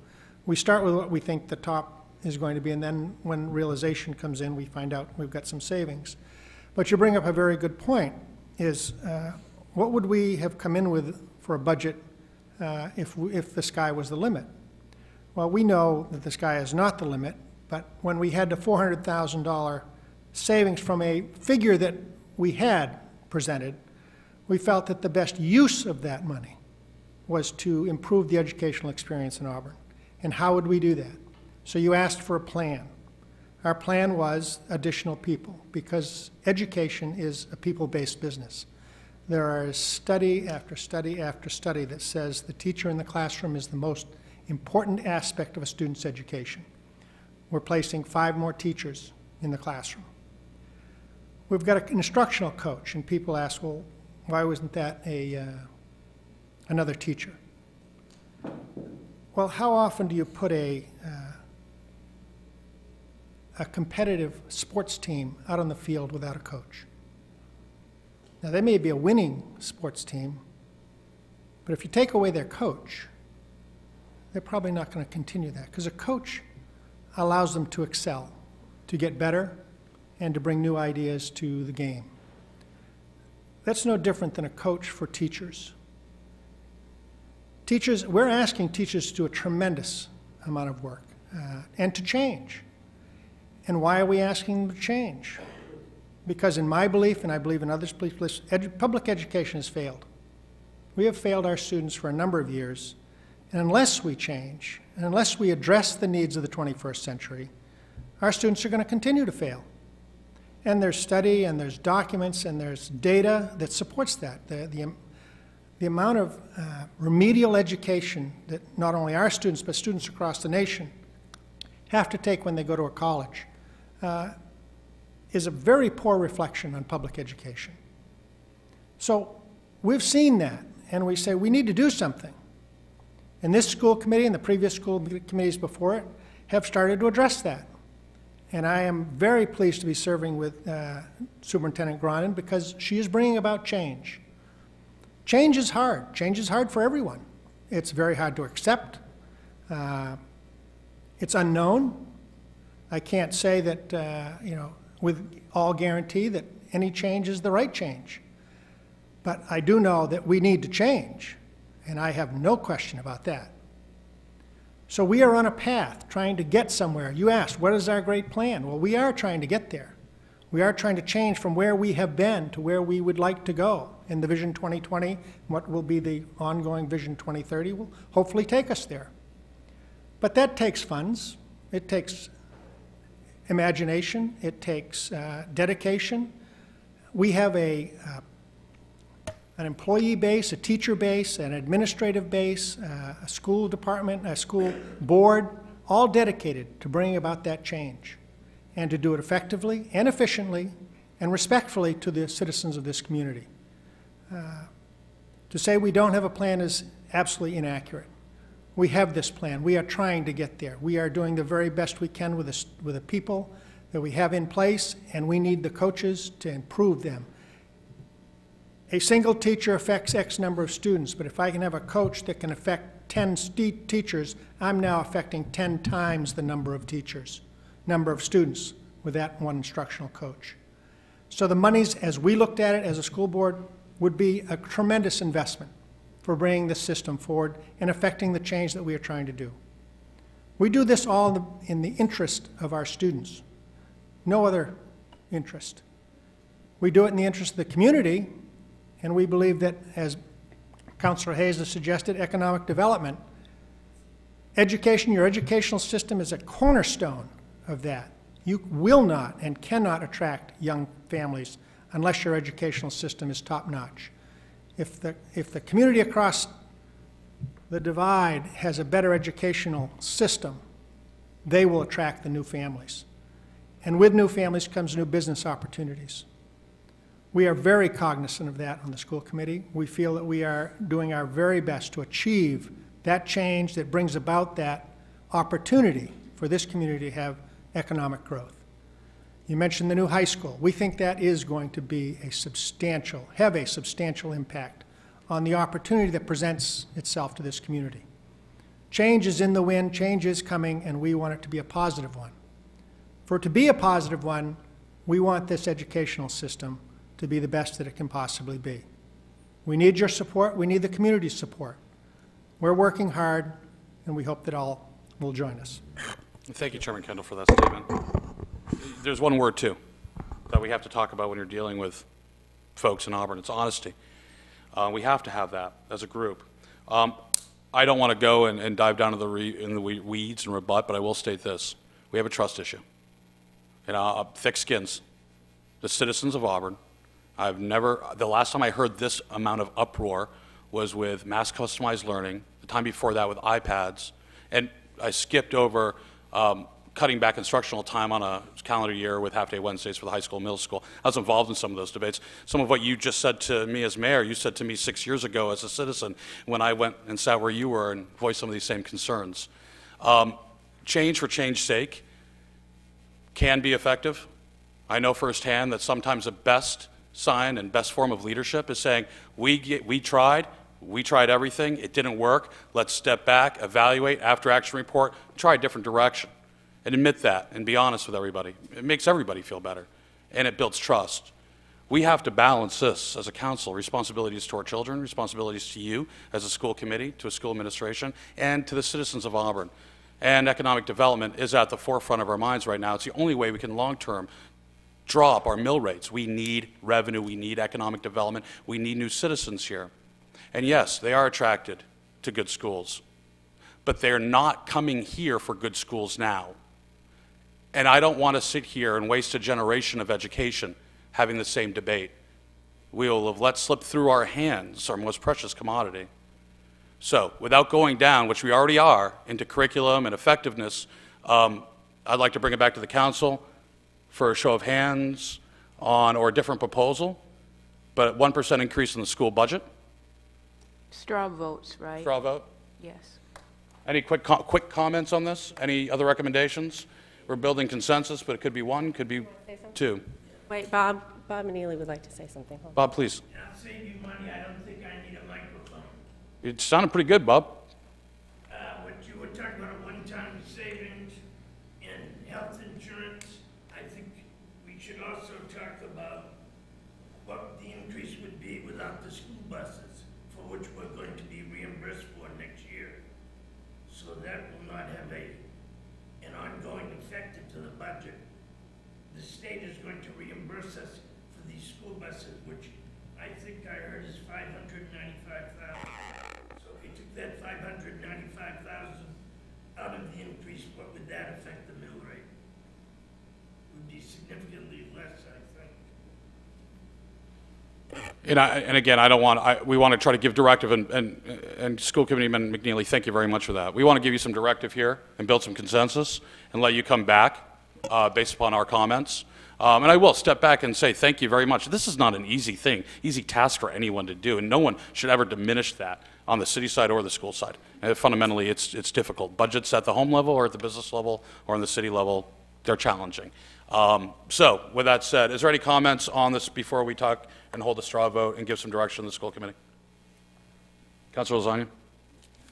we start with what we think the top is going to be, and then when realization comes in, we find out we've got some savings. But you bring up a very good point, is what would we have come in with for a budget if the sky was the limit? Well, we know that the sky is not the limit, but when we had the $400,000 savings from a figure that we had presented, we felt that the best use of that money was to improve the educational experience in Auburn. And how would we do that? So you asked for a plan. Our plan was additional people, because education is a people-based business. There are study after study after study that says the teacher in the classroom is the most important aspect of a student's education. We're placing 5 more teachers in the classroom. We've got an instructional coach, and people ask, well, why wasn't that another teacher? Well, how often do you put a competitive sports team out on the field without a coach? Now, they may be a winning sports team, but if you take away their coach, they're probably not going to continue that, because a coach allows them to excel, to get better, and to bring new ideas to the game. That's no different than a coach for teachers. Teachers, we're asking teachers to do a tremendous amount of work and to change. And why are we asking them to change? Because in my belief, and I believe in others' beliefs, public education has failed. We have failed our students for a number of years, and unless we change, and unless we address the needs of the 21st century, our students are going to continue to fail. And there's study, and there's documents, and there's data that supports that. The amount of remedial education that not only our students, but students across the nation have to take when they go to a college is a very poor reflection on public education. So we've seen that, and we say we need to do something. And this school committee and the previous school committees before it have started to address that. And I am very pleased to be serving with Superintendent Gronin because she is bringing about change. Change is hard. Change is hard for everyone. It's very hard to accept. It's unknown. I can't say that, with all guarantee that any change is the right change. But I do know that we need to change, and I have no question about that. So we are on a path trying to get somewhere. You asked, what is our great plan? Well, we are trying to get there. We are trying to change from where we have been to where we would like to go in the Vision 2020. What will be the ongoing Vision 2030 will hopefully take us there. But that takes funds. It takes imagination. It takes dedication. We have an employee base, a teacher base, an administrative base, a school department, a school board, all dedicated to bringing about that change and to do it effectively and efficiently and respectfully to the citizens of this community. To say we don't have a plan is absolutely inaccurate. We have this plan. We are trying to get there. We are doing the very best we can with the people that we have in place, and we need the coaches to improve them. A single teacher affects X number of students, but if I can have a coach that can affect 10 teachers, I'm now affecting 10 times the number of teachers, number of students with that one instructional coach. So the monies, as we looked at it as a school board, would be a tremendous investment for bringing this system forward and affecting the change that we are trying to do. We do this all in the interest of our students, no other interest. We do it in the interest of the community, and we believe that, as Councilor Hayes has suggested, economic development, education, your educational system is a cornerstone of that. You will not and cannot attract young families unless your educational system is top-notch. If the community across the divide has a better educational system, they will attract the new families. And with new families comes new business opportunities. We are very cognizant of that on the school committee. We feel that we are doing our very best to achieve that change that brings about that opportunity for this community to have economic growth. You mentioned the new high school. We think that is going to be have a substantial impact on the opportunity that presents itself to this community. Change is in the wind, change is coming, and we want it to be a positive one. For it to be a positive one, we want this educational system to be the best that it can possibly be. We need your support, we need the community's support. We're working hard, and we hope that all will join us. Thank you, Chairman Kendall, for that statement. There's one word, too, that we have to talk about when you're dealing with folks in Auburn. It's honesty. We have to have that as a group. I don't want to go and dive down in the weeds and rebut, but I will state this. We have a trust issue. Thick skins. The citizens of Auburn, the last time I heard this amount of uproar was with mass customized learning, the time before that with iPads, and I skipped over cutting back instructional time on a calendar year with half-day Wednesdays for the high school and middle school. I was involved in some of those debates. Some of what you just said to me as mayor, you said to me 6 years ago as a citizen when I went and sat where you were and voiced some of these same concerns. Change for change's sake can be effective. I know firsthand that sometimes the best sign and best form of leadership is saying, we tried everything, it didn't work, let's step back, evaluate, after action report, try a different direction. And admit that and be honest with everybody. It makes everybody feel better, and it builds trust. We have to balance this as a council, responsibilities to our children, responsibilities to you as a school committee, to a school administration, and to the citizens of Auburn. And economic development is at the forefront of our minds right now. It's the only way we can long-term drop our mill rates. We need revenue, we need economic development, we need new citizens here. And yes, they are attracted to good schools, but they're not coming here for good schools now. And I don't want to sit here and waste a generation of education having the same debate. We will have let slip through our hands our most precious commodity. So, without going down, which we already are, into curriculum and effectiveness, I'd like to bring it back to the council for a show of hands or a different proposal, but 1% increase in the school budget. Straw votes, right? Straw vote? Yes. Any quick comments on this? Any other recommendations? we're building consensus, but it could be one, could be two. Wait, Bob Manili would like to say something. Hold on. Bob, please. I'll save you money, I don't think I need a microphone. It sounded pretty good, Bob. What you were talking about, a one-time savings in health insurance, I think we should also talk about what the increase would be without the school buses, for which we're going to be reimbursed for next year. So that will not have an ongoing effect into the budget. The state is going to reimburse us for these school buses, which I think I heard is $595,000. So if we took that $595,000 out of the increase, what would that affect the mill rate? It would be significantly less, I think. And again, I don't want, we want to try to give directive, and School Committeeman McNeely, thank you very much for that. We want to give you some directive here and build some consensus and let you come back based upon our comments. And I will step back and say thank you very much. This is not an easy thing, easy task for anyone to do, and no one should ever diminish that on the city side or the school side. And fundamentally, it's difficult. Budgets at the home level or at the business level or on the city level, they're challenging. So with that said, is there any comments on this before we talk and hold a straw vote and give some direction to the school committee? Councilor Lasagna?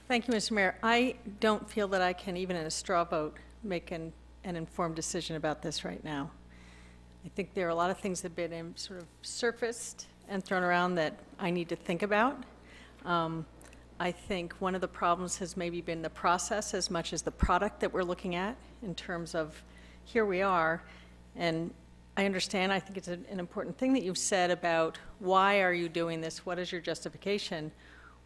Thank you, Mr. Mayor. I don't feel that I can, even in a straw vote, make an informed decision about this right now. I think there are a lot of things that have been sort of surfaced and thrown around that I need to think about. I think one of the problems has maybe been the process as much as the product that we're looking at in terms of here we are, and I understand, I think it's an important thing that you've said about why are you doing this, what is your justification?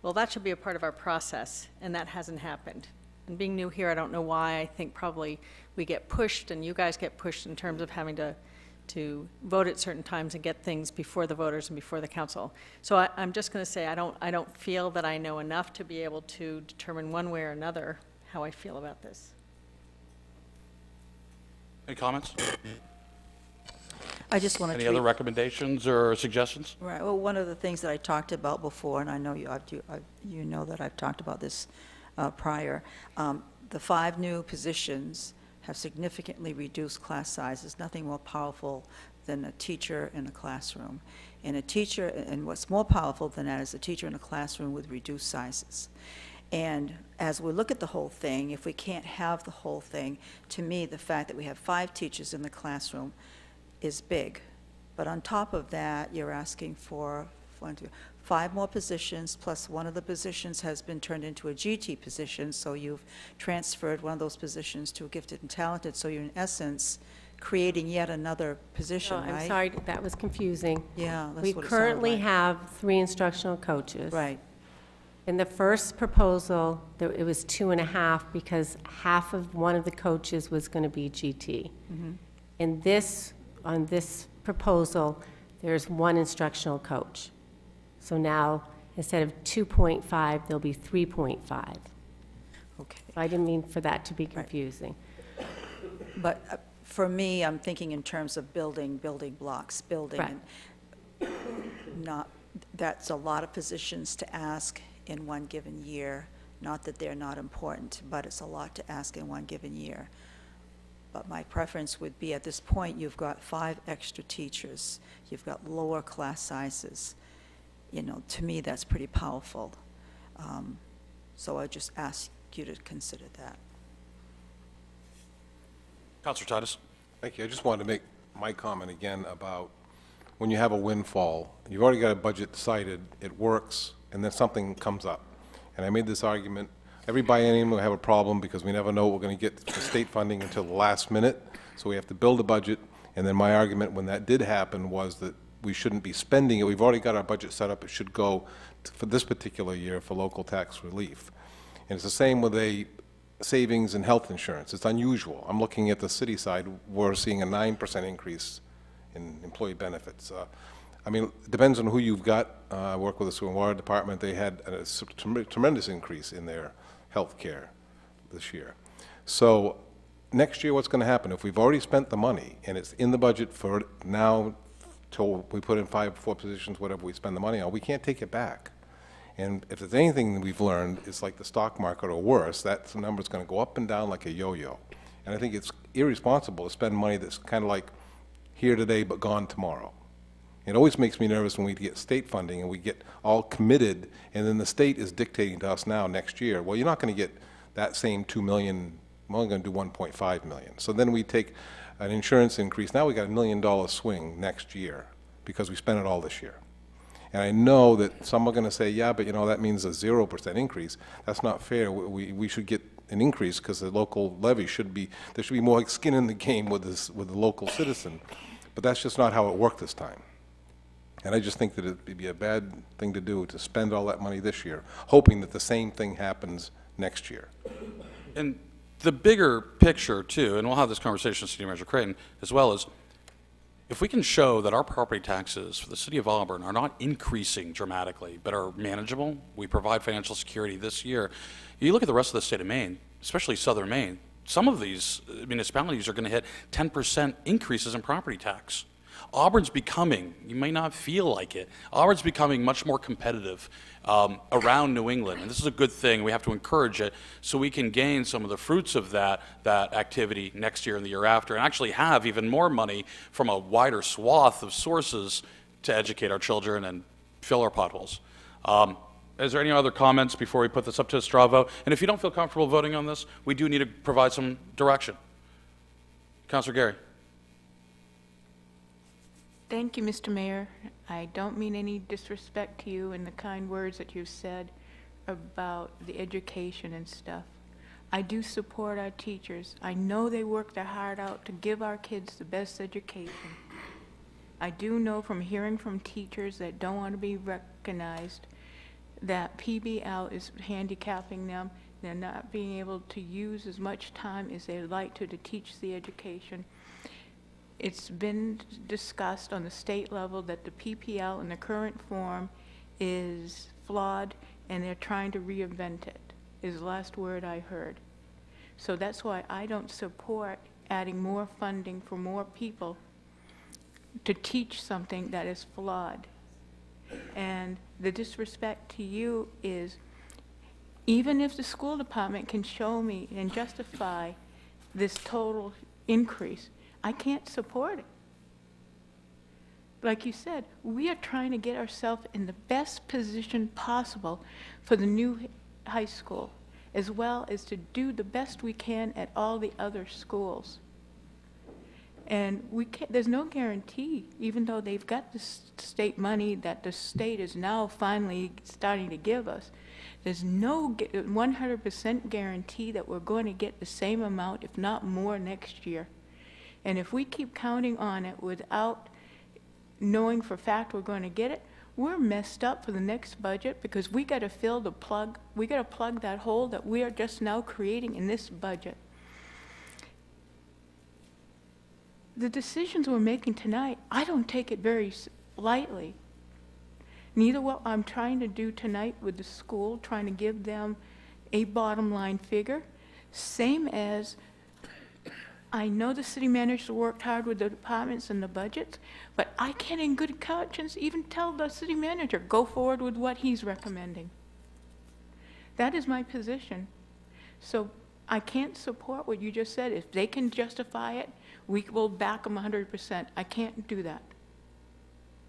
Well, that should be a part of our process, and that hasn't happened. And being new here, I don't know why. I think probably we get pushed, and you guys get pushed in terms of having to vote at certain times and get things before the voters and before the council. So I'm just going to say I don't feel that I know enough to be able to determine one way or another how I feel about this. Any comments? I just want to Any other recommendations or suggestions? Right. Well, one of the things that I talked about before, and I know you know that I've talked about this prior, the 5 new positions have significantly reduced class sizes. Nothing more powerful than a teacher in a classroom. And a teacher, and what's more powerful than that is a teacher in a classroom with reduced sizes. And as we look at the whole thing, if we can't have the whole thing, to me, the fact that we have 5 teachers in the classroom is big. But on top of that, you're asking for 5 more positions, plus one of the positions has been turned into a GT position, so you've transferred one of those positions to a gifted and talented, so you're in essence creating yet another position, right? I'm sorry, that was confusing. Yeah, that's We what it sounded currently like. have 3 instructional coaches. Right. In the first proposal, it was 2.5 because half of one of the coaches was going to be GT. On this proposal, there's 1 instructional coach. So now, instead of 2.5, there'll be 3.5. Okay. I didn't mean for that to be confusing. But for me, I'm thinking in terms of building blocks, Right. and not, that's a lot of positions to ask in one given year. Not that they're not important, but it's a lot to ask in one given year. But my preference would be, at this point, you've got 5 extra teachers. You've got lower class sizes. You know, to me, that's pretty powerful. So I just ask you to consider that. Councilor Titus? Thank you. I just wanted to make my comment again about when you have a windfall, you've already got a budget decided, it works, and then something comes up. And I made this argument, every biennium will have a problem because we never know what we're going to get for state funding until the last minute, so we have to build a budget. And then my argument when that did happen was that we shouldn't be spending it. We've already got our budget set up. It should go for this particular year for local tax relief. And it's the same with a savings in health insurance. It's unusual. I'm looking at the city side. We're seeing a 9% increase in employee benefits. I mean, it depends on who you've got. I work with the sewer and water department. They had a tremendous increase in their health care this year. So next year, what's going to happen? If we've already spent the money and it's in the budget for now till we put in 5 or 4 positions, whatever we spend the money on, we can't take it back. And if there's anything that we've learned, it's like the stock market or worse, that number's going to go up and down like a yo-yo. And I think irresponsible to spend money that's kind of like here today but gone tomorrow. It always makes me nervous when we get state funding and we get all committed, and then the state is dictating to us now next year, well, you're not going to get that same 2 million, we're only going to do 1.5 million. So then we take an insurance increase. Now we got $1 million swing next year because we spent it all this year. And I know that some are going to say, yeah, but you know, that means a 0% increase. That's not fair. We should get an increase because the local levy should be, there should be more skin in the game with the local citizen. But that's just not how it worked this time. And I just think that it would be a bad thing to do, to spend all that money this year, hoping that the same thing happens next year. And the bigger picture, too, and we'll have this conversation with City Manager Creighton, as well as if we can show that our property taxes for the city of Auburn are not increasing dramatically, but are manageable, we provide financial security this year. You look at the rest of the state of Maine, especially southern Maine, some of these municipalities are going to hit 10% increases in property tax. Auburn's becoming, you may not feel like it, Auburn's becoming much more competitive around New England, and this is a good thing. We have to encourage it so we can gain some of the fruits of that activity next year and the year after, and actually have even more money from a wider swath of sources to educate our children and fill our potholes. Is there any other comments before we put this up to a straw vote? And if you don't feel comfortable voting on this, we do need to provide some direction. Councilor Gary. Thank you, Mr. Mayor. I don't mean any disrespect to you and the kind words that you've said about the education and stuff. I do support our teachers. I know they work their heart out to give our kids the best education. I do know from hearing from teachers that don't want to be recognized that PBL is handicapping them. They're not being able to use as much time as they'd like to teach the education. It's been discussed on the state level that the PPL in the current form is flawed, and they're trying to reinvent it, is the last word I heard. So that's why I don't support adding more funding for more people to teach something that is flawed. And the disrespect to you is, even if the school department can show me and justify this total increase, I can't support it. Like you said, we are trying to get ourselves in the best position possible for the new high school, as well as to do the best we can at all the other schools. And we can't, there's no guarantee, even though they've got the state money that the state is now finally starting to give us, there's no 100% guarantee that we're going to get the same amount, if not more, next year. And if we keep counting on it without knowing for a fact we're going to get it, we're messed up for the next budget, because we got to fill the plug, we got to plug that hole that we are just now creating in this budget. The decisions we're making tonight, I don't take it very lightly. Neither what I'm trying to do tonight with the school, trying to give them a bottom line figure, same as I know the city manager worked hard with the departments and the budgets, but I can't in good conscience even tell the city manager, go forward with what he's recommending. That is my position. So I can't support what you just said. If they can justify it, we will back them 100%. I can't do that.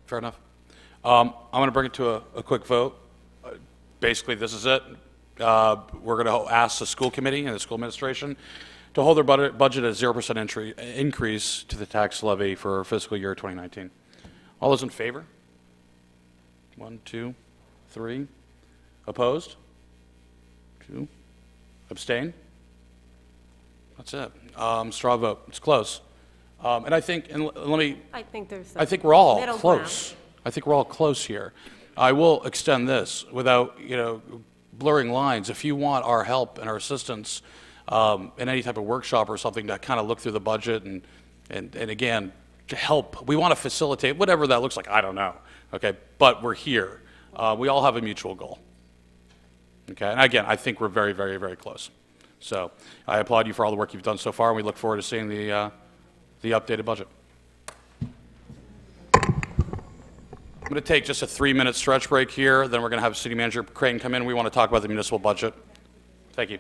Fair enough. I'm going to bring it to a quick vote. Basically, this is it. We're going to ask the school committee and the school administration to hold their budget at 0% increase to the tax levy for fiscal year 2019. All those in favor? 1, 2, 3. Opposed? 2. Abstain? That's it. Straw vote. It's close. And I think, and let me, I think there's I think we're all middle close. I think we're all close here. I will extend this without, blurring lines. If you want our help and our assistance in any type of workshop or something to kind of look through the budget and again, to help, we want to facilitate whatever that looks like. I don't know. Okay, but we're here. We all have a mutual goal. Okay, and again, I think we're very, very, very close. So I applaud you for all the work you've done so far, and we look forward to seeing the updated budget. I'm going to take just a 3-minute stretch break here. Then we're going to have City Manager Creighton come in. We want to talk about the municipal budget. Thank you.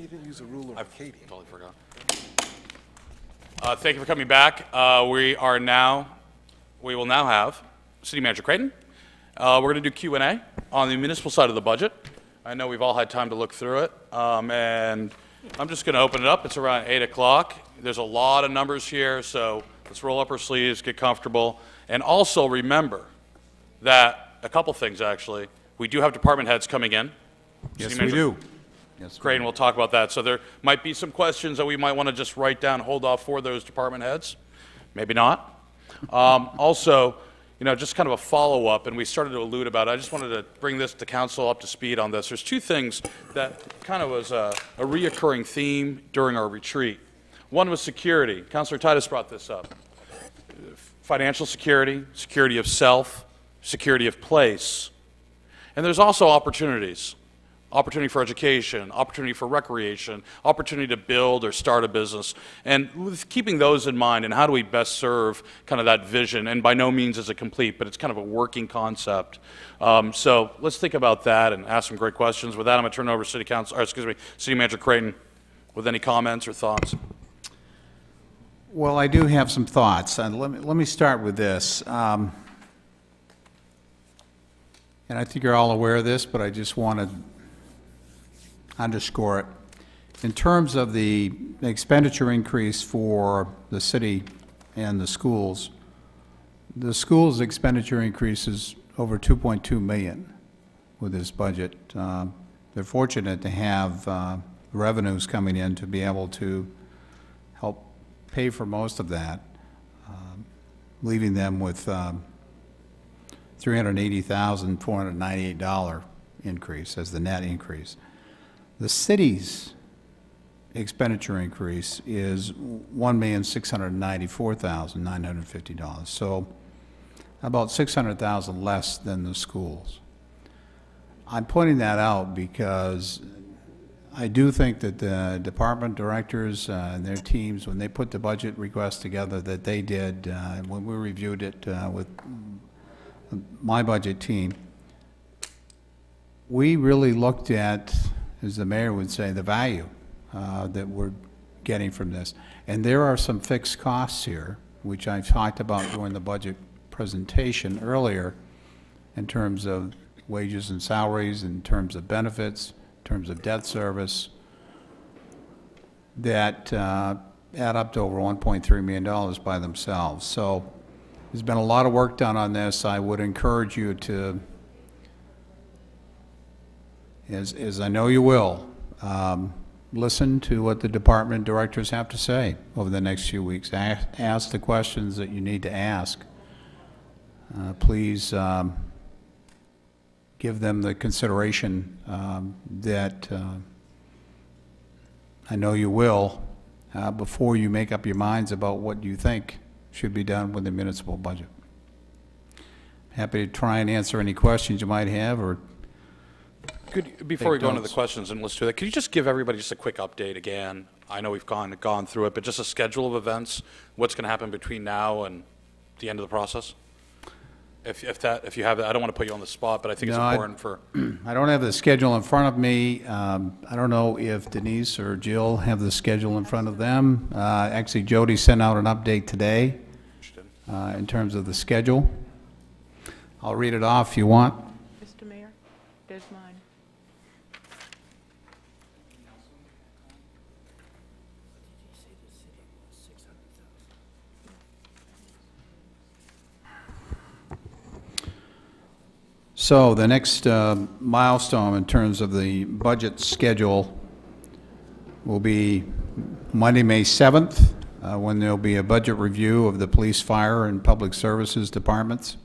you didn't use a ruler I for Katie? totally forgot. Thank you for coming back. We will now have City Manager Creighton. We're going to do Q&A on the municipal side of the budget. I know we've all had time to look through it, and I'm just going to open it up. It's around 8 o'clock. There's a lot of numbers here, so let's roll up our sleeves, get comfortable, and also remember that a couple things, actually. We do have department heads coming in. Yes, City we Manager do. Yes, we Creighton will talk about that. So there might be some questions that we might want to just write down, hold off for those department heads. Maybe not. Also, just kind of a follow-up, and we started to allude about it. I just wanted to bring this to council up to speed on this. There's two things that kind of was a reoccurring theme during our retreat. One was security. Councilor Titus brought this up. Financial security, security of self, security of place. And there's also opportunities. Opportunity for education, opportunity for recreation, opportunity to build or start a business. And with keeping those in mind, and how do we best serve kind of that vision, and by no means is it complete, but it's kind of a working concept. So let's think about that and ask some great questions. With that, I'm going to turn it over to City Manager Creighton with any comments or thoughts. Well, I do have some thoughts, and let me start with this. And I think you're all aware of this, but I just want to underscore it. In terms of the expenditure increase for the city and the schools expenditure increase is over $2.2 million with this budget. They're fortunate to have revenues coming in to be able to help pay for most of that, leaving them with $380,498 increase as the net increase. The city's expenditure increase is $1,694,950, so about $600,000 less than the schools. I'm pointing that out because I do think that the department directors and their teams, when they put the budget request together that they did, when we reviewed it with my budget team, we really looked at, as the mayor would say, the value that we're getting from this. And there are some fixed costs here, which I talked about during the budget presentation earlier, in terms of wages and salaries, in terms of benefits, in terms of debt service, that add up to over $1.3 million by themselves. So there's been a lot of work done on this. I would encourage you to, as I know you will, listen to what the department directors have to say over the next few weeks. Ask the questions that you need to ask. Please give them the consideration that I know you will before you make up your minds about what you think should be done with the municipal budget. Happy to try and answer any questions you might have, or Before we go into the questions, and let's do that, could you just give everybody just a quick update again? I know we've gone through it, but just a schedule of events, what's going to happen between now and the end of the process? If you have that, I don't want to put you on the spot, but I think it's important for. I don't have the schedule in front of me. I don't know if Denise or Jill have the schedule in front of them. Actually, Jody sent out an update today in terms of the schedule. I'll read it off if you want. Mr. Mayor, there's mine. So the next milestone in terms of the budget schedule will be Monday, May 7th, when there'll be a budget review of the police, fire, and public services departments.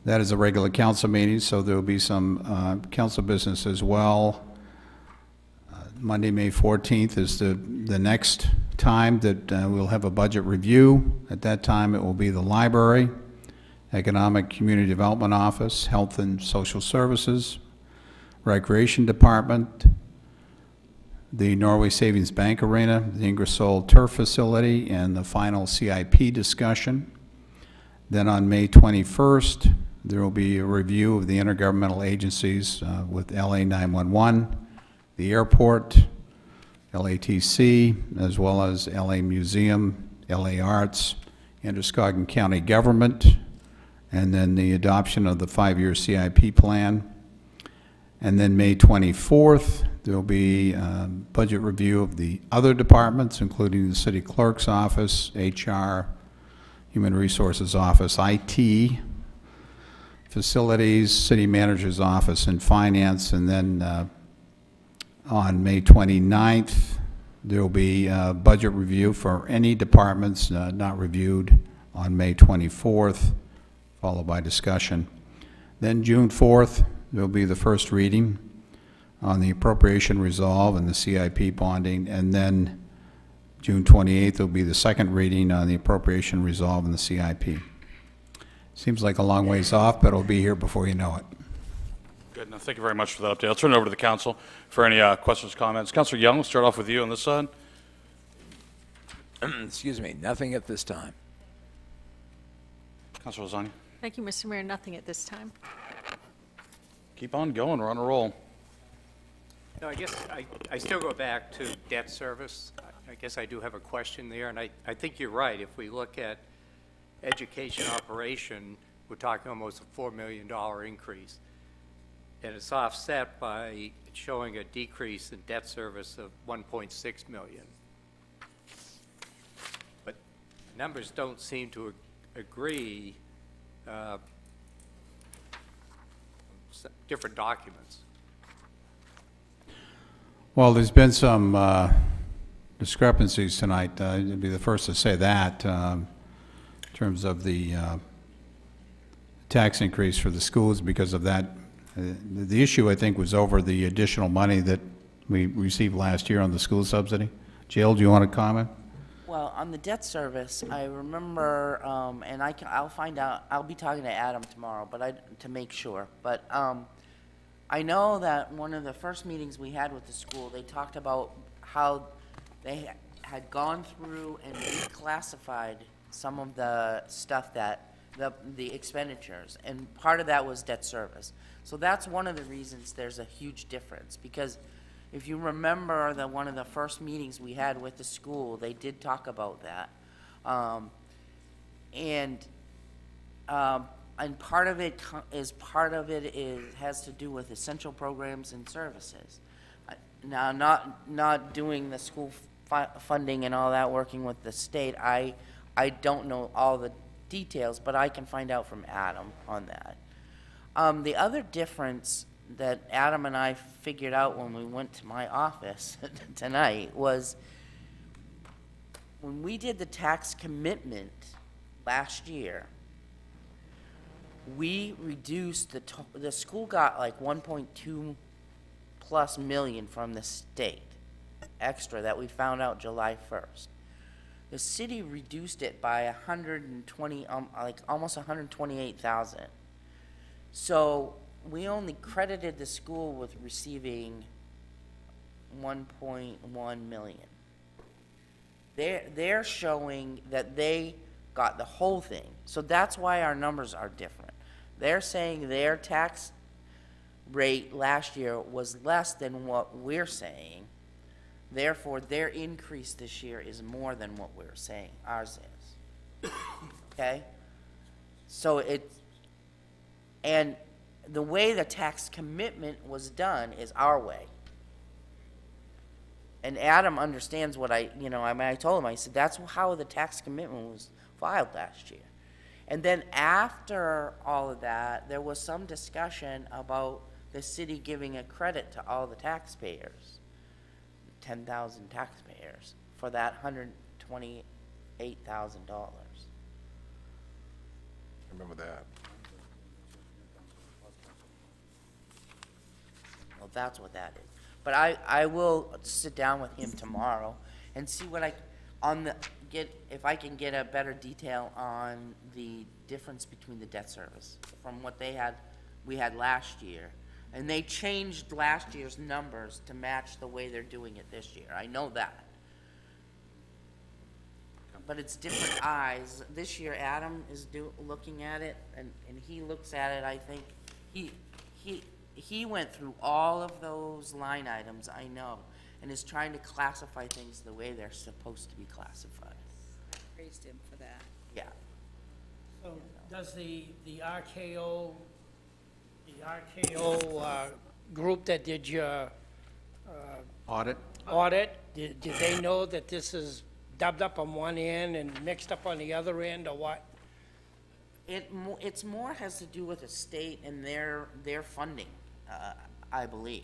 That is a regular council meeting, so there'll be some council business as well. Monday, May 14th is the next time that we'll have a budget review. At that time, it will be the library, Economic Community Development Office, Health and Social Services, Recreation Department, the Norway Savings Bank Arena, the Ingersoll Turf Facility, and the final CIP discussion. Then on May 21st, there will be a review of the intergovernmental agencies with LA 911, the airport, LATC, as well as LA Museum, LA Arts, Androscoggin County Government, and then the adoption of the 5-year CIP plan. And then May 24th, there'll be a budget review of the other departments, including the city clerk's office, HR, Human Resources Office, IT, facilities, city manager's office, and finance. And then on May 29th, there'll be a budget review for any departments not reviewed on May 24th, followed by discussion. Then June 4th, there'll be the first reading on the appropriation resolve and the CIP bonding, and then June 28th will be the second reading on the appropriation resolve and the CIP. Seems like a long ways off, but it'll be here before you know it. Good. Now, thank you very much for that update. I'll turn it over to the council for any questions, comments. Councilor Young, we'll start off with you on this side. Excuse me, nothing at this time. Councilor Lasagna. Thank you, Mr. Mayor. Nothing at this time. Keep on going. We're on a roll. No, I guess I still go back to debt service. I guess I do have a question there, and I think you're right. If we look at education operation, we're talking almost a $4 million increase. And it's offset by showing a decrease in debt service of 1.6 million. But numbers don't seem to agree, different documents. Well, there's been some discrepancies tonight. I'd be the first to say that in terms of the tax increase for the schools because of that. The issue, I think, was over the additional money that we received last year on the school subsidy. Jill, do you want to comment? Well, on the debt service, I remember, and I'll find out. I'll be talking to Adam tomorrow, but to make sure. But I know that one of the first meetings we had with the school, they talked about how they had gone through and reclassified some of the stuff that the expenditures, and part of that was debt service. So that's one of the reasons there's a huge difference, because if you remember one of the first meetings we had with the school, they did talk about that. And part of it has to do with essential programs and services. Now, not doing the school funding and all that, working with the state, I don't know all the details, but I can find out from Adam on that. The other difference that Adam and I figured out when we went to my office tonight was when we did the tax commitment last year, we reduced the school got like 1.2 plus million from the state extra that we found out July 1st. The city reduced it by 120, like almost 128,000. So we only credited the school with receiving 1.1 million. They're showing that they got the whole thing. So that's why our numbers are different. They're saying their tax rate last year was less than what we're saying. Therefore, their increase this year is more than what we're saying ours is. Okay? So and the way the tax commitment was done is our way. And Adam understands what I told him, I said, that's how the tax commitment was filed last year. And then after all of that, there was some discussion about the city giving a credit to all the taxpayers, 10,000 taxpayers, for that $128,000. Remember that. Well, that's what that is. But I will sit down with him tomorrow and see what if I can get a better detail on the difference between the debt service from what we had last year. And they changed last year's numbers to match the way they're doing it this year. I know that. But it's different eyes. This year, Adam is looking at it, and he looks at it, I think, he went through all of those line items, I know, and is trying to classify things the way they're supposed to be classified. Praised him for that. Yeah. So does the RKO, group that did your Audit? audit, did they know that this is dubbed up on one end and mixed up on the other end, or what? It's more has to do with the state and their funding, I believe.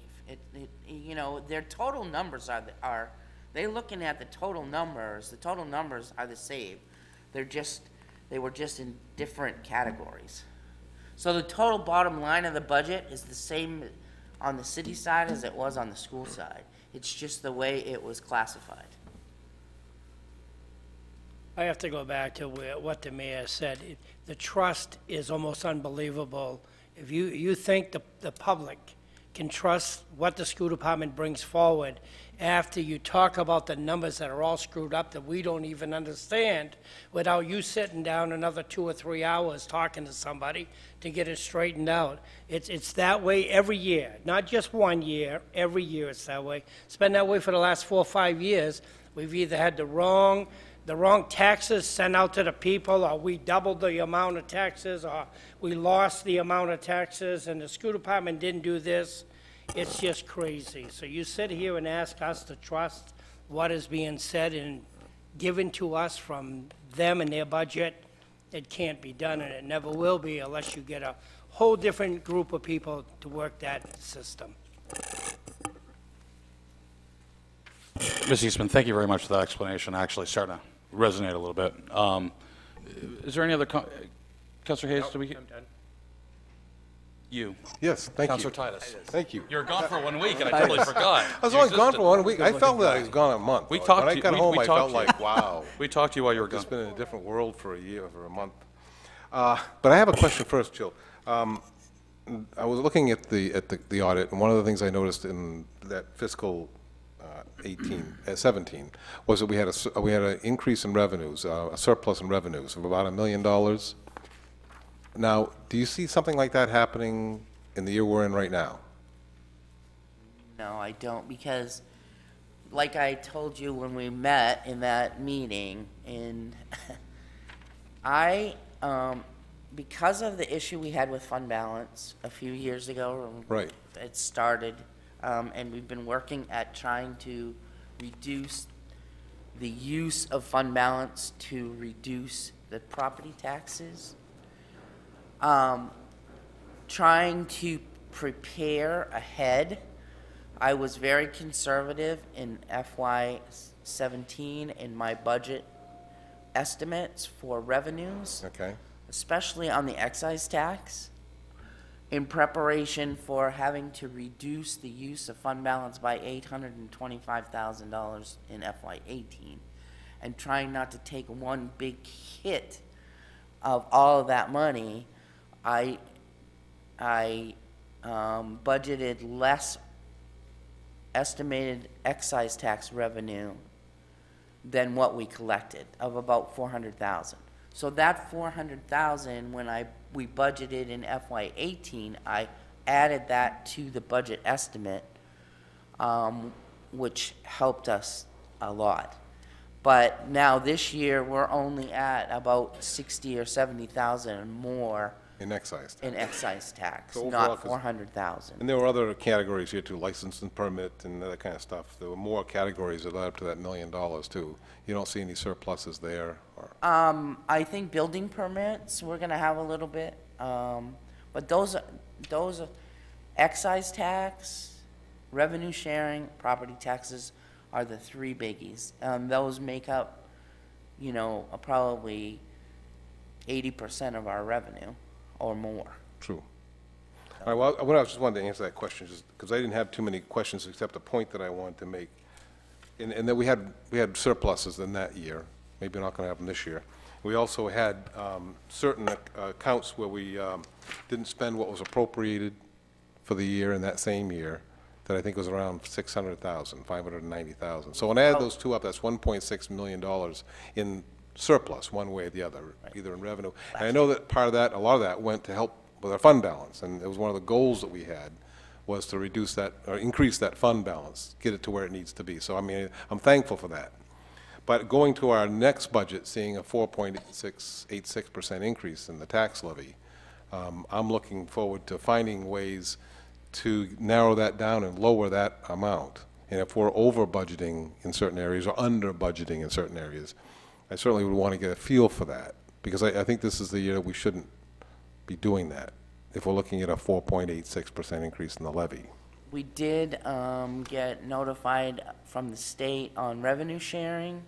You know, their total numbers are they're looking at the total numbers. The total numbers are the same. They were just in different categories. So the total bottom line of the budget is the same on the city side as it was on the school side. It's just the way it was classified. I have to go back to what the mayor said. The trust is almost unbelievable. If you think the public can trust what the school department brings forward after you talk about the numbers that are all screwed up that we don't even understand, without you sitting down another 2 or 3 hours talking to somebody to get it straightened out. It's that way every year, not just 1 year, every year it's that way. It's been that way for the last 4 or 5 years. We've either had the wrong taxes sent out to the people, or we doubled the amount of taxes, or we lost the amount of taxes, and the school department didn't do this. It's just crazy. So you sit here and ask us to trust what is being said and given to us from them and their budget. It can't be done, and it never will be unless you get a whole different group of people to work that system. Ms. Eastman, thank you very much for that explanation. Actually starting to resonate a little bit. Is there any other, Councilor Hayes, I'm done. You. Yes, thank you. Councilor Titus. Thank you. You were gone for 1 week, and I totally forgot. I was You only gone existed. for 1 week. I felt that I was gone a month. We When talked I to- got we- home, we I talked felt to you. like, wow. We talked to you while you were gone. Just been in a different world for a month. But I have a question first, Jill. I was looking at the audit, and one of the things I noticed in that fiscal 17 was that we had an increase in revenues, a surplus in revenues of about $1 million. Now, do you see something like that happening in the year we're in right now? No, I don't, because like I told you when we met in that meeting, and because of the issue we had with fund balance a few years ago, Right. it started, and we've been working at trying to reduce the use of fund balance to reduce the property taxes. Trying to prepare ahead. I was very conservative in FY17 in my budget estimates for revenues, Okay. especially on the excise tax, in preparation for having to reduce the use of fund balance by $825,000 in FY18, and trying not to take one big hit of all of that money. I budgeted less estimated excise tax revenue than what we collected, of about $400,000. So that $400,000, when we budgeted in FY18, I added that to the budget estimate, which helped us a lot. But now this year, we're only at about 60 or 70,000 more In excise tax. in excise tax, So overall, not 'cause- 400,000. And there were other categories here too, license and permit and that kind of stuff. There were more categories that led up to that $1 million too. You don't see any surpluses there, or? I think building permits, we're gonna have a little bit, but those excise tax, revenue sharing, property taxes are the three biggies. Those make up, probably 80% of our revenue or more. True. All right, well, what I just wanted to answer that question, just because I didn't have too many questions except a point that I wanted to make. And that we had surpluses in that year, maybe not going to happen this year. We also had certain accounts where we didn't spend what was appropriated for the year in that same year, that I think was around 600,000, 590,000. So when I add those two up, that's $1.6 million in surplus, one way or the other, either in revenue. And I know that part of that, a lot of that went to help with our fund balance, and it was one of the goals that we had, was to reduce that, or increase that fund balance, get it to where it needs to be. So, I mean, I'm thankful for that. But going to our next budget, seeing a 4.86% increase in the tax levy, I'm looking forward to finding ways to narrow that down and lower that amount. And if we're over budgeting in certain areas or under budgeting in certain areas, I certainly would want to get a feel for that, because I think this is the year we shouldn't be doing that if we're looking at a 4.86% increase in the levy. We did get notified from the state on revenue sharing,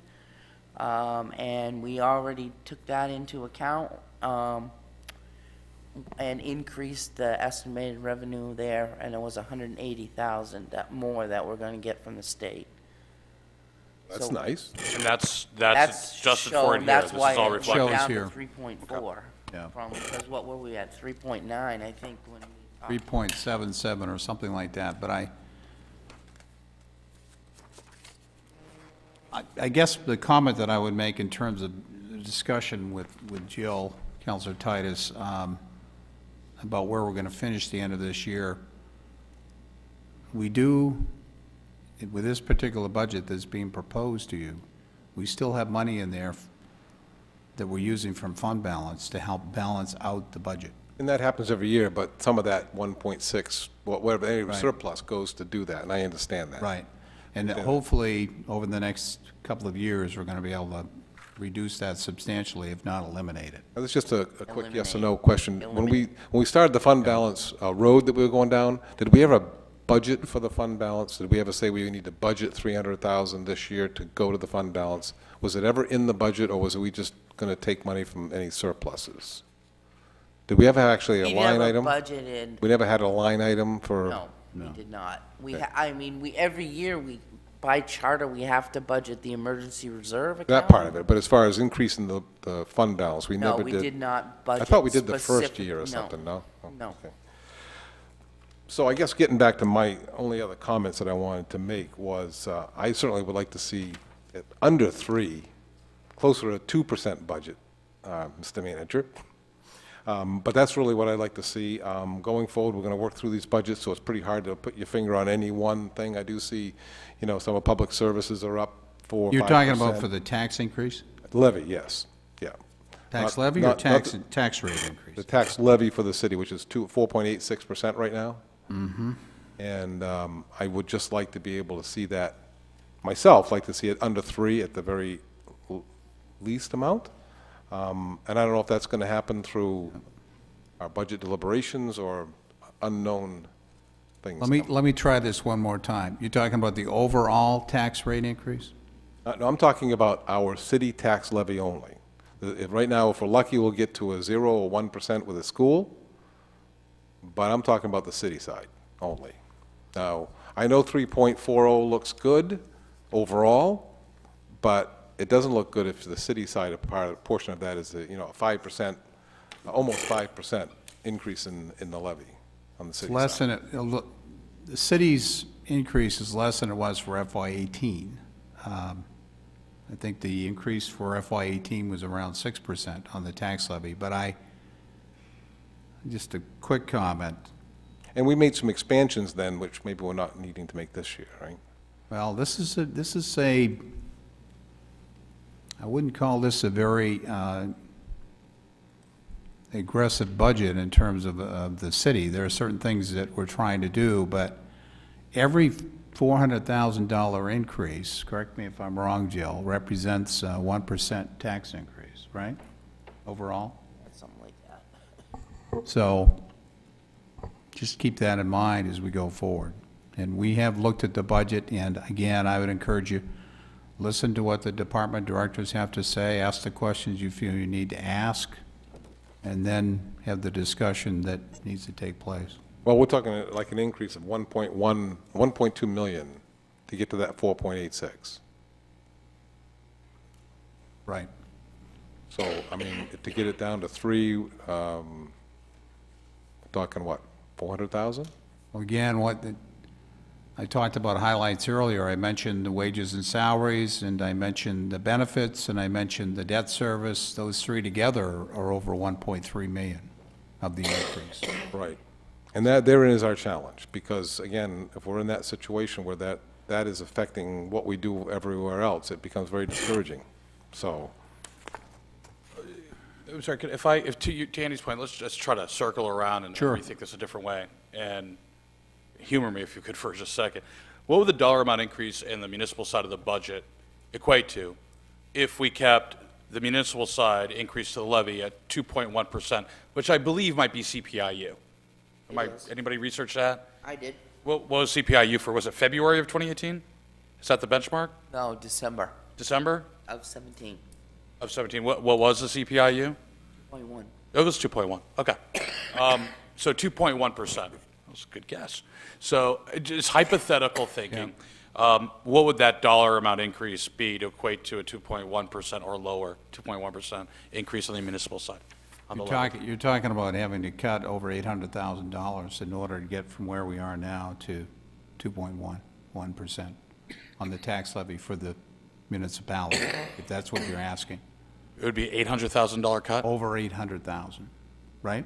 and we already took that into account and increased the estimated revenue there, and it was 180,000 more that we're going to get from the state. That's So nice. And that's adjusted for in here. That's This why is all it reflected. went down here. to 3.4. Yeah. From, because what were we at, 3.9, I think, when we talked. 3.77 or something like that, but I guess the comment that I would make in terms of discussion with Jill, Councilor Titus, about where we're going to finish the end of this year, we do, with this particular budget that's being proposed to you, we still have money in there that we're using from fund balance to help balance out the budget. And that happens every year, but some of that 1.6, whatever, any Right. surplus goes to do that, and I understand that. Right. And Yeah. hopefully, over the next couple of years, we're going to be able to reduce that substantially, if not eliminate it. That's just a quick yes or no Eliminate. question. When we started the fund balance road that we were going down, did we ever budget for the fund balance? Did we ever say we need to budget 300,000 this year to go to the fund balance? Was it ever in the budget, or was we just going to take money from any surpluses? Did we ever have actually a We line never item? budgeted. We never had a line item for? No, we did not. We, Okay. I mean, every year, by charter, we have to budget the emergency reserve account. That part of it, but as far as increasing the fund balance, we No, never we did. did not budget. I thought we did the first specific- year or no, something, no? Oh, No. okay. So I guess getting back to my only other comments that I wanted to make was, I certainly would like to see it under 3, closer to 2% budget, Mr. Manager. But that's really what I'd like to see. Going forward, we're going to work through these budgets, so it's pretty hard to put your finger on any one thing. I do see, some of public services are up 4 or 5%. You're talking about for the tax increase? Levy, yes, yeah. Tax Not- levy or not tax rate increase? The tax levy for the city, which is 4.86% right now. Mm-hmm. And I would just like to be able to see that, myself, like to see it under 3 at the very least amount. And I don't know if that's going to happen through our budget deliberations or unknown things. Let me try this one more time. You're talking about the overall tax rate increase? No, I'm talking about our city tax levy only. Right now, if we're lucky, we'll get to a 0 or 1% with a school, but I'm talking about the city side only. Now, I know 3.40 looks good overall, but it doesn't look good if the city side, a portion of that is, a 5%, almost 5% increase in the levy on the city Less side. than, the city's increase is less than it was for FY18. I think the increase for FY18 was around 6% on the tax levy, but just a quick comment. And we made some expansions then, which maybe we're not needing to make this year, right? Well, I wouldn't call this a very aggressive budget in terms of the city. There are certain things that we're trying to do, but every $400,000 increase, correct me if I'm wrong, Jill, represents a 1% tax increase, right, overall? Something like that. So just keep that in mind as we go forward. And we have looked at the budget, and again, I would encourage you, listen to what the department directors have to say, ask the questions you feel you need to ask, and then have the discussion that needs to take place. Well, we're talking like an increase of 1.2 million to get to that 4.86. Right. So, I mean, to get it down to 3, talking what, 400,000? Well, again, I talked about highlights earlier. I mentioned the wages and salaries, and I mentioned the benefits, and I mentioned the debt service. Those 3 together are over 1.3 million of the increase. Right. And that, therein is our challenge, because again, if we're in that situation where that is affecting what we do everywhere else, it becomes very discouraging. So, I'm sorry, if to Andy's point, let's just try to circle around and rethink this a different way, and humor me if you could for just a second. What would the dollar amount increase in the municipal side of the budget equate to if we kept the municipal side increase to the levy at 2.1%, which I believe might be CPIU? Anybody research that? I did. What was CPIU for? Was it February of 2018? Is that the benchmark? No, December December of 17. of 17. What was the CPIU? 0.1. It was 2.1. Okay. So 2.1%. That was a good guess. So just hypothetical thinking. What would that dollar amount increase be to equate to a 2.1% or lower, 2.1% increase on the municipal side? You're talking about having to cut over $800,000 in order to get from where we are now to 2.1% on the tax levy for the municipality, if that's what you're asking. It would be $800,000 cut? Over 800,000, right?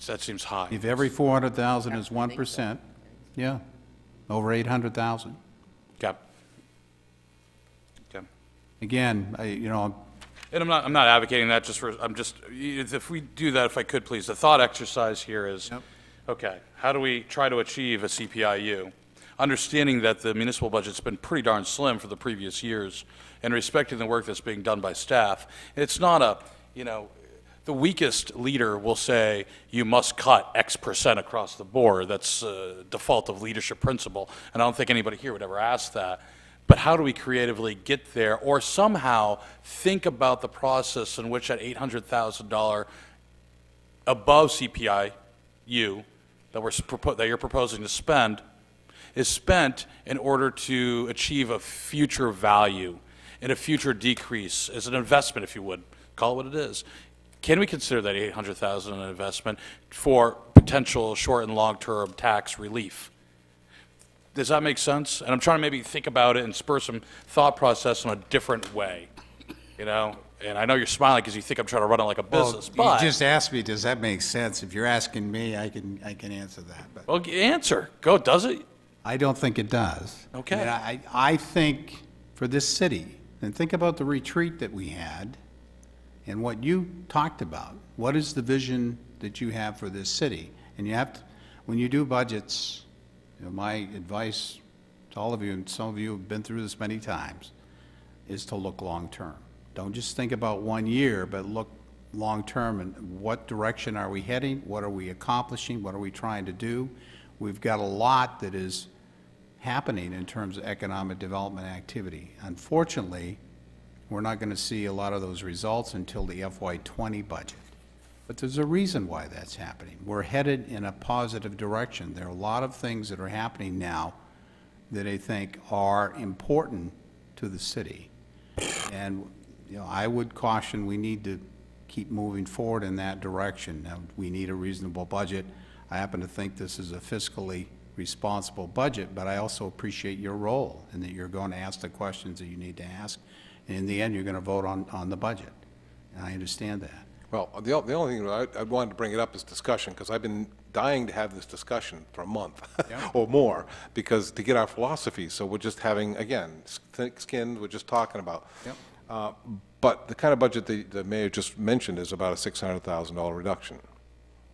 That seems high. If every 400,000 is 1%, yeah, over 800,000. Okay. Okay. Again, and I'm not advocating that if we do that, if I could please, the thought exercise here is, okay, how do we try to achieve a CPIU? Understanding that the municipal budget's been pretty darn slim for the previous years and respecting the work that's being done by staff. It's not the weakest leader will say you must cut X percent across the board. That's a default of leadership principle. And I don't think anybody here would ever ask that. But how do we creatively get there, or somehow think about the process in which that $800,000 above CPIU that you're proposing to spend is spent in order to achieve a future value and a future decrease as an investment, if you would, call it what it is. Can we consider that $800,000 an investment for potential short and long-term tax relief? Does that make sense? And I'm trying to maybe think about it and spur some thought process in a different way, And I know you're smiling because you think I'm trying to run it like a business, but... You just asked me, does that make sense? If you're asking me, I can answer that. But well, answer. Go, does it? I don't think it does. Okay. I think for this city, and think about the retreat that we had and what you talked about. What is the vision that you have for this city? And you have to, when you do budgets... my advice to all of you, and some of you have been through this many times, is to look long-term. Don't just think about 1 year, but look long-term and what direction are we heading, what are we accomplishing, what are we trying to do. We've got a lot that is happening in terms of economic development activity. Unfortunately, we're not going to see a lot of those results until the FY20 budget. But there's a reason why that's happening. We're headed in a positive direction. There are a lot of things that are happening now that I think are important to the city. And I would caution we need to keep moving forward in that direction. Now, we need a reasonable budget. I happen to think this is a fiscally responsible budget, but I also appreciate your role and that you're going to ask the questions that you need to ask. And in the end, you're going to vote on the budget. And I understand that. Well, the only thing I wanted to bring it up is discussion, because I've been dying to have this discussion for a month or more, because to get our philosophy. So we're just having, again, thick-skinned, we're just talking about. Yep. But the kind of budget the mayor just mentioned is about a $600,000 reduction.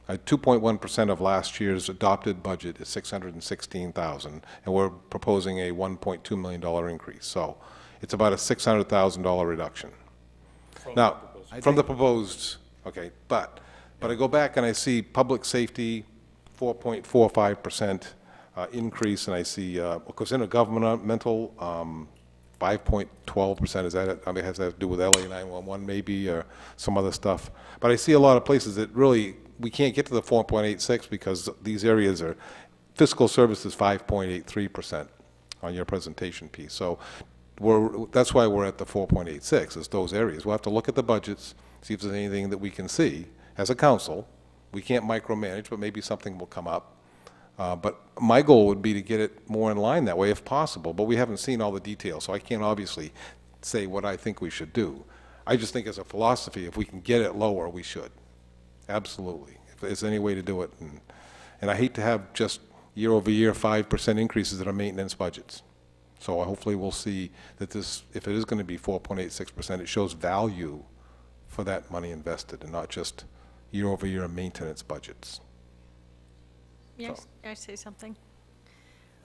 2.1% of last year's adopted budget is $616,000, and we're proposing a $1.2 million increase. So it's about a $600,000 reduction. From the proposed. Okay, but I go back and I see public safety, 4.45% increase, and I see, because intergovernmental, 5.12%. Is that it? I mean, has that to do with LA 911 maybe, or some other stuff? But I see a lot of places that really, we can't get to the 4.86 because these areas are, fiscal services 5.83% on your presentation piece. So that's why we're at the 4.86, is those areas. We'll have to look at the budgets, see if there's anything that we can see as a council. We can't micromanage, but maybe something will come up. But my goal would be to get it more in line that way if possible, but we haven't seen all the details, so I can't obviously say what I think we should do. I just think as a philosophy, if we can get it lower, we should. Absolutely. there's any way to do it. And I hate to have just year-over-year 5% increases in our maintenance budgets. So hopefully we'll see that this, if it is going to be 4.86%, it shows value for that money invested and not just year-over-year maintenance budgets. Yes, I say something?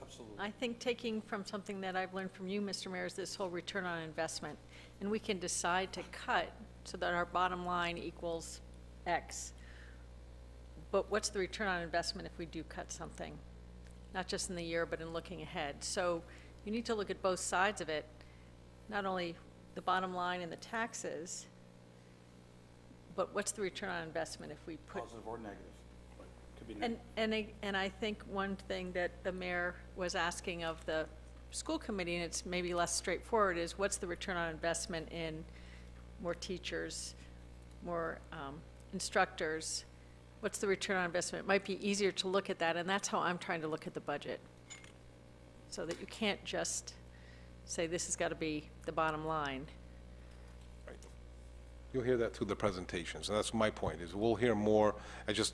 Absolutely. I think taking from something that I've learned from you, Mr. Mayor, is this whole return on investment. And we can decide to cut so that our bottom line equals X. But what's the return on investment if we do cut something? Not just in the year, but in looking ahead. So you need to look at both sides of it, not only the bottom line and the taxes, but what's the return on investment if we put... Positive or negative. Could be negative. And I think one thing that the mayor was asking of the school committee, and it's maybe less straightforward, is what's the return on investment in more teachers, more instructors? What's the return on investment? It might be easier to look at that, and that's how I'm trying to look at the budget. So that you can't just say this has got to be the bottom line. Right. You'll hear that through the presentations, and that's my point, is we'll hear more.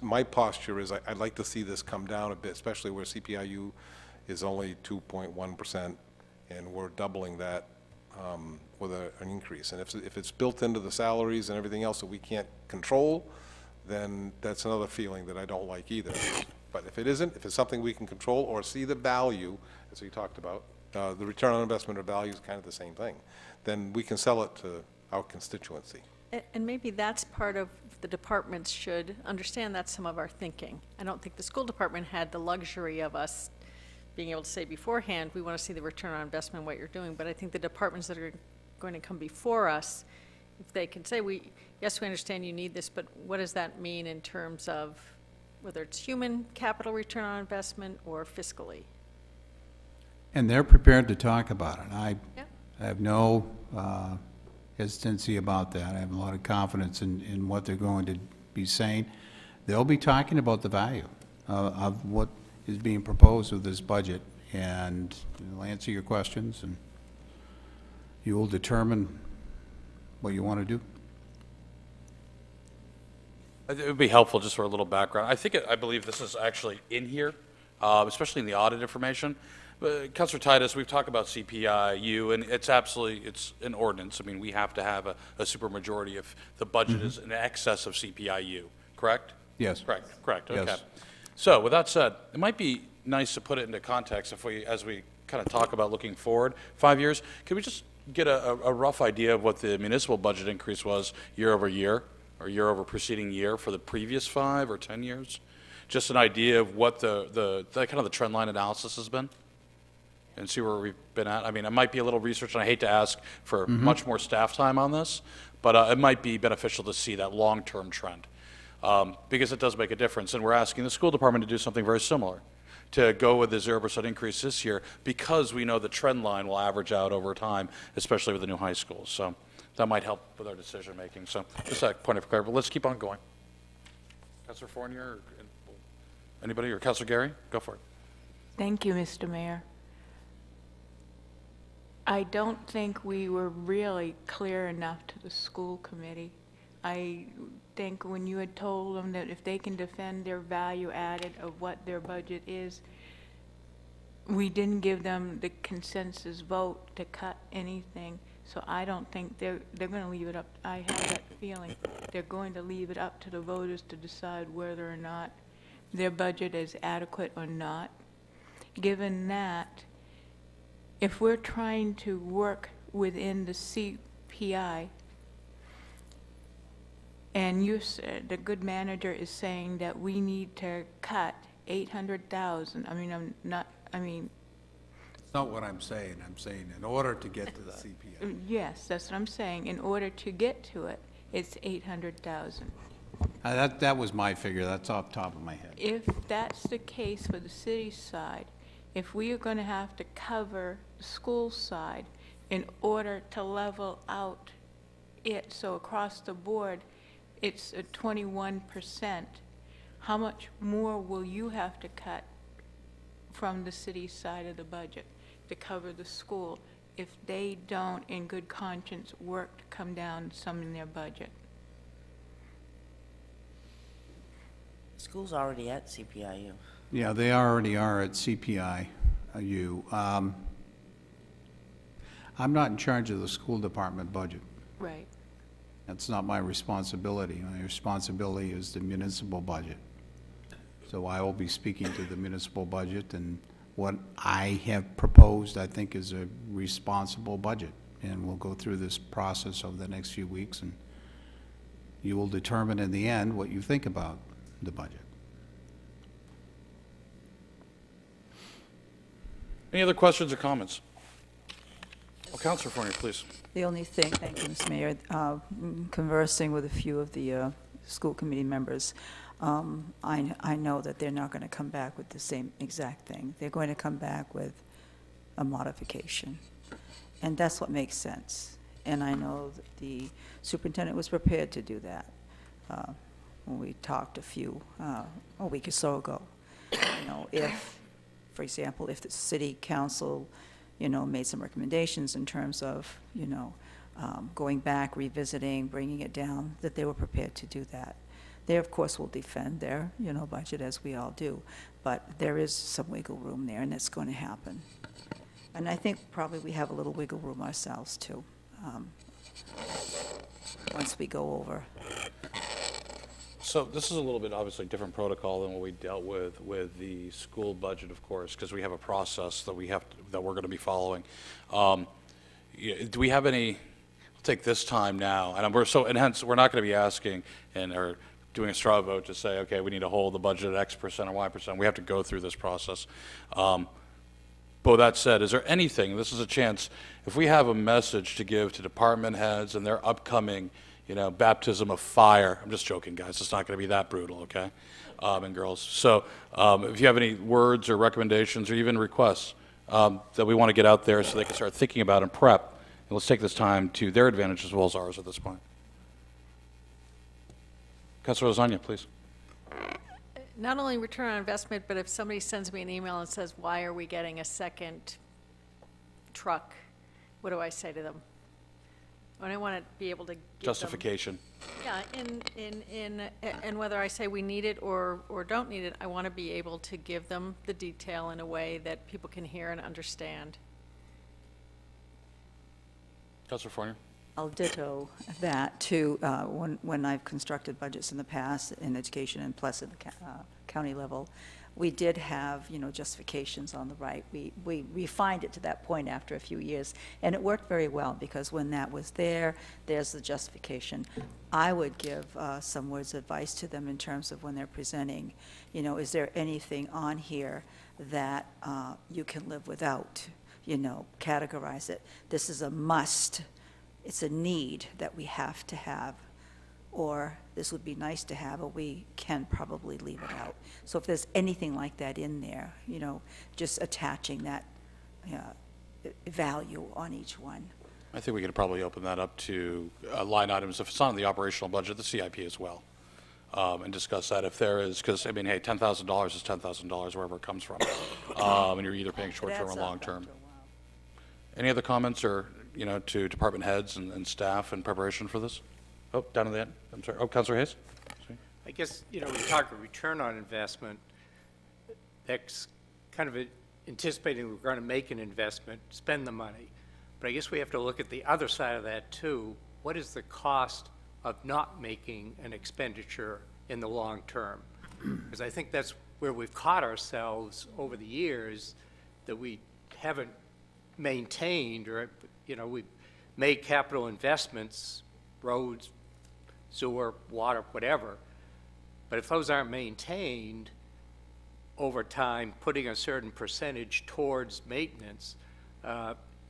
My posture is I'd like to see this come down a bit, especially where CPIU is only 2.1%, and we're doubling that with an increase. And if it's built into the salaries and everything else that we can't control, then that's another feeling that I don't like either. But if it isn't, if it's something we can control or see the value, as we talked about, the return on investment or value is kind of the same thing, then we can sell it to our constituency. And maybe that's part of the departments should understand that's some of our thinking. I don't think the school department had the luxury of us being able to say beforehand, we want to see the return on investment in what you're doing, but I think the departments that are going to come before us, if they can say, yes, we understand you need this, but what does that mean in terms of whether it's human capital return on investment or fiscally? And they're prepared to talk about it. I have no hesitancy about that. I have a lot of confidence in what they're going to be saying. They'll be talking about the value of what is being proposed with this budget, and they'll answer your questions, and you will determine what you want to do. It would be helpful just for a little background. I believe this is actually in here, especially in the audit information. Councilor Titus, we've talked about CPIU, and it's an ordinance. I mean, we have to have a supermajority if the budget is in excess of CPIU, correct? Yes. Correct, okay. Yes. So with that said, it might be nice to put it into context as we kind of talk about looking forward 5 years. Could we just get a rough idea of what the municipal budget increase was year over year, or year over preceding year for the previous 5 or 10 years? Just an idea of what the kind of the trend line analysis has been, and see where we've been at. I mean, it might be a little research, and I hate to ask for much more staff time on this, but it might be beneficial to see that long-term trend, because it does make a difference. And we're asking the school department to do something very similar, to go with the 0% increase this year, because we know the trend line will average out over time, especially with the new high schools. So that might help with our decision making. So just that point of clarity. But let's keep on going. Councilor Fournier, or anybody, or Councilor Gary, go for it. Thank you, Mr. Mayor. I don't think we were really clear enough to the school committee. I think when you had told them that if they can defend their value added of what their budget is, we didn't give them the consensus vote to cut anything. So I don't think they're going to leave it up. I have that feeling they're going to leave it up to the voters to decide whether or not their budget is adequate or not. Given that, if we're trying to work within the CPI, and you said the good manager is saying that we need to cut 800,000. I mean, It's not what I'm saying. I'm saying in order to get to the CPI. Yes, that's what I'm saying. In order to get to it, it's 800,000. That was my figure. That's off the top of my head. If that's the case for the city side, if we are going to have to cover the school side in order to level out it, so across the board, it's a 21%, how much more will you have to cut from the city side of the budget to cover the school if they don't, in good conscience, work to come down some in their budget? school's already at CPIU. Yeah, they already are at CPIU. I'm not in charge of the school department budget. Right. That's not my responsibility. My responsibility is the municipal budget. So I will be speaking to the municipal budget, and what I have proposed, I think, is a responsible budget. And we'll go through this process over the next few weeks, and you will determine in the end what you think about the budget. Any other questions or comments? Oh, Councilor Fournier, please. The only thing, thank you, Mr. Mayor, conversing with a few of the school committee members, I know that they're not going to come back with the same exact thing. They're going to come back with a modification. And that's what makes sense. And I know that the superintendent was prepared to do that when we talked a week or so ago. You know, if, for example, if the city council, you know, made some recommendations in terms of, you know, going back, revisiting, bringing it down, that they were prepared to do that. They, of course, will defend their, you know, budget, as we all do, but there is some wiggle room there, and it's going to happen. And I think probably we have a little wiggle room ourselves, too, once we go over. So this is a little bit obviously different protocol than what we dealt with the school budget, of course, because we have a process that that we're going to be following. Do we have any? We'll take this time now, and hence we're not going to be asking or doing a straw vote to say, okay, we need to hold the budget at X percent or Y percent. We have to go through this process. But with that said, is there anything? This is a chance. If we have a message to give to department heads and their upcoming, you know, baptism of fire. I'm just joking, guys. It's not going to be that brutal, okay, and girls. So if you have any words or recommendations or even requests that we want to get out there so they can start thinking about and prep, and let's take this time to their advantage as well as ours at this point. Councilor Lasagna, please. Not only return on investment, but if somebody sends me an email and says, why are we getting a second truck? What do I say to them? And I want to be able to give justification. Them, yeah, and whether I say we need it or don't need it, I want to be able to give them the detail in a way that people can hear and understand. Councilor Fournier. I'll ditto that too. When I've constructed budgets in the past in education and plus at the county level, we did have, you know, justifications on the right. We refined it to that point after a few years, and it worked very well because when that was there, there's the justification. I would give some words of advice to them in terms of when they're presenting, you know, is there anything on here that you can live without? You know, categorize it. This is a must. It's a need that we have to have, or this would be nice to have, or we can probably leave it out. So if there's anything like that in there, you know, just attaching that value on each one. I think we could probably open that up to line items, if it's not in the operational budget, the CIP as well, and discuss that if there is, because, I mean, hey, $10,000 is $10,000 wherever it comes from, and you're either paying short-term or long-term. Any other comments or, you know, to department heads and staff in preparation for this? Oh, down at the end. I'm sorry. Oh, Councilor Hayes? Sorry. I guess, you know, we talk of return on investment. That's kind of anticipating we're going to make an investment, spend the money. But I guess we have to look at the other side of that too. What is the cost of not making an expenditure in the long term? Because I think that's where we've caught ourselves over the years, that we haven't maintained, or, you know, we've made capital investments, roads, sewer, water, whatever. But if those aren't maintained over time, putting a certain percentage towards maintenance,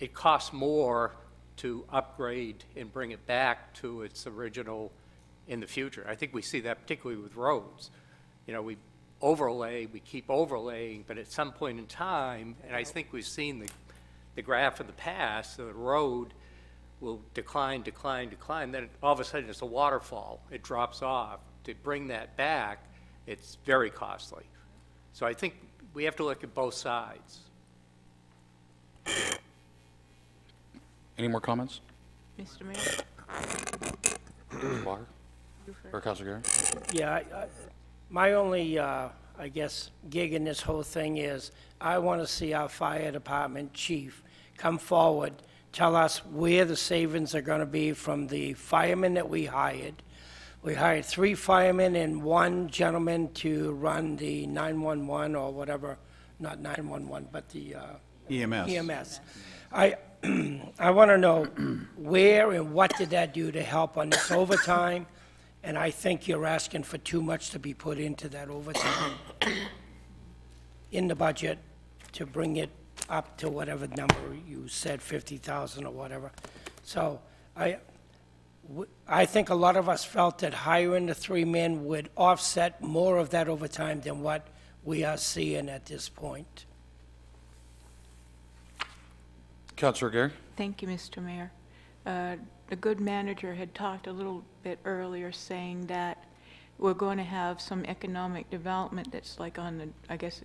it costs more to upgrade and bring it back to its original in the future. I think we see that particularly with roads. You know, we overlay, we keep overlaying, but at some point in time, and I think we've seen the graph in the past, the road will decline, then all of a sudden it's a waterfall. It drops off. To bring that back, it's very costly. So I think we have to look at both sides. Any more comments? Mr. Mayor? Walker? Or Councilor Gary? Yeah, My only, I guess, gig in this whole thing is I want to see our fire department chief come forward, tell us where the savings are going to be from the firemen that we hired. We hired 3 firemen and 1 gentleman to run the 911 or whatever, not 911, but the EMS. EMS. I want to know where and what did that do to help on this overtime? And I think you're asking for too much to be put into that overtime in the budget to bring it up to whatever number you said, 50,000 or whatever. So I think a lot of us felt that hiring the 3 men would offset more of that overtime than what we are seeing at this point. Councilor Gary? Thank you, Mr. Mayor. The good manager had talked a little bit earlier saying that we're going to have some economic development that's like on the, I guess,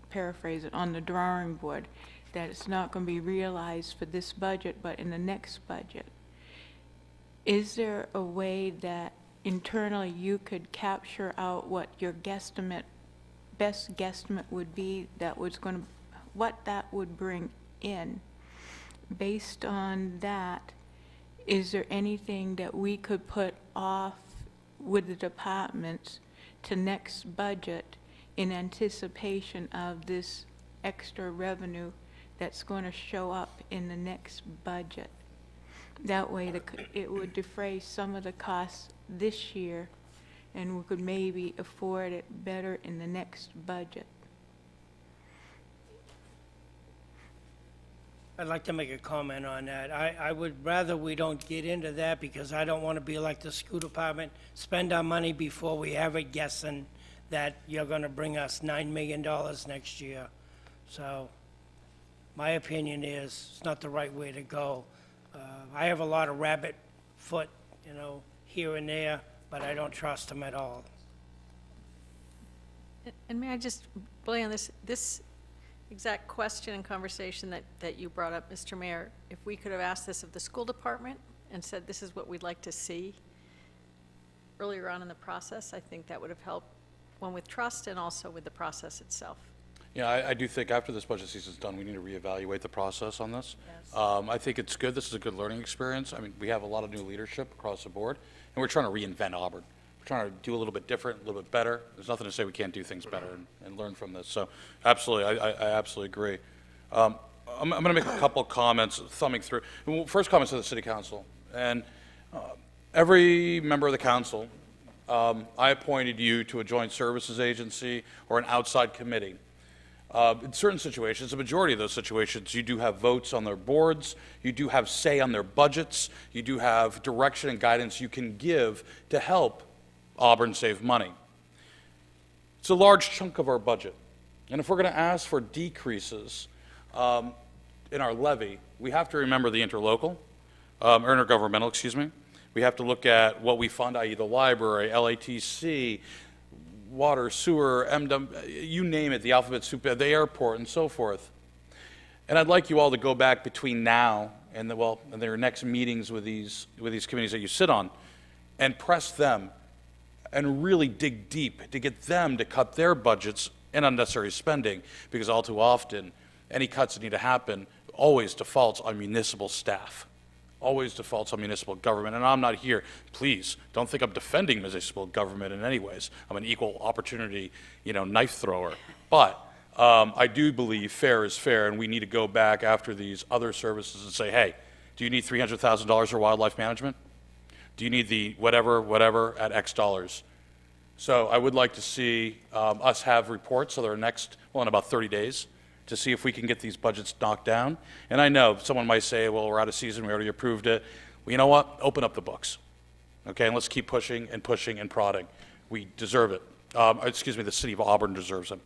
paraphrase it, on the drawing board, that it's not going to be realized for this budget, but in the next budget. Is there a way that internally you could capture out what your guesstimate, best guesstimate would be, that was going to, what that would bring in? Based on that, is there anything that we could put off with the departments to next budget in anticipation of this extra revenue that's going to show up in the next budget? That way it would defray some of the costs this year, and we could maybe afford it better in the next budget. I'd like to make a comment on that. I would rather we don't get into that because I don't want to be like the school department, spend our money before we have it guessing that you're going to bring us $9 million next year. So my opinion is it's not the right way to go. I have a lot of rabbit foot, you know, here and there, but I don't trust them at all. And may I just play on this exact question and conversation that you brought up, Mr. Mayor? If we could have asked this of the school department and said this is what we'd like to see earlier on in the process, I think that would have helped, one, with trust and also with the process itself. Yeah, I do think after this budget season's done, we need to reevaluate the process on this. Yes. I think it's good. This is a good learning experience. I mean, we have a lot of new leadership across the board, and we're trying to reinvent Auburn. We're trying to do a little bit different, a little bit better. There's nothing to say we can't do things better and learn from this. So absolutely, I absolutely agree. I'm going to make a couple comments, thumbing through. First, comments to the City Council. And every member of the council, I appointed you to a joint services agency or an outside committee. In certain situations, the majority of those situations, you do have votes on their boards, you do have say on their budgets, you do have direction and guidance you can give to help Auburn save money. It's a large chunk of our budget. And if we're going to ask for decreases in our levy, we have to remember the interlocal, intergovernmental, excuse me. We have to look at what we fund, i.e. the library, LATC, water, sewer, you name it, the alphabet soup, the airport, and so forth. And I'd like you all to go back between now and their next meetings with these committees that you sit on, and press them, and really dig deep to get them to cut their budgets and unnecessary spending, because all too often, any cuts that need to happen always defaults on municipal staff. Always defaults on municipal government, and I'm not here, please, don't think I'm defending municipal government in any ways. I'm an equal opportunity, knife thrower. But I do believe fair is fair, and we need to go back after these other services and say, hey, do you need $300,000 for wildlife management? Do you need the whatever at X dollars? So I would like to see us have reports so they're next, in about 30 days, to see if we can get these budgets knocked down. And I know someone might say, well, we're out of season, we already approved it. Well, you know what? Open up the books, okay? And let's keep pushing and pushing and prodding. We deserve it. The city of Auburn deserves it.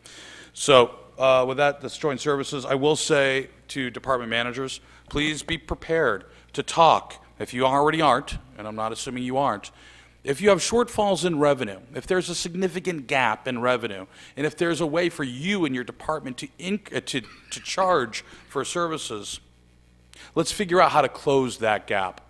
So with that, that's joint services. I will say to department managers, please be prepared to talk. If you already aren't, and I'm not assuming you aren't, if you have shortfalls in revenue, if there's a significant gap in revenue, and if there's a way for you and your department to charge for services, let's figure out how to close that gap.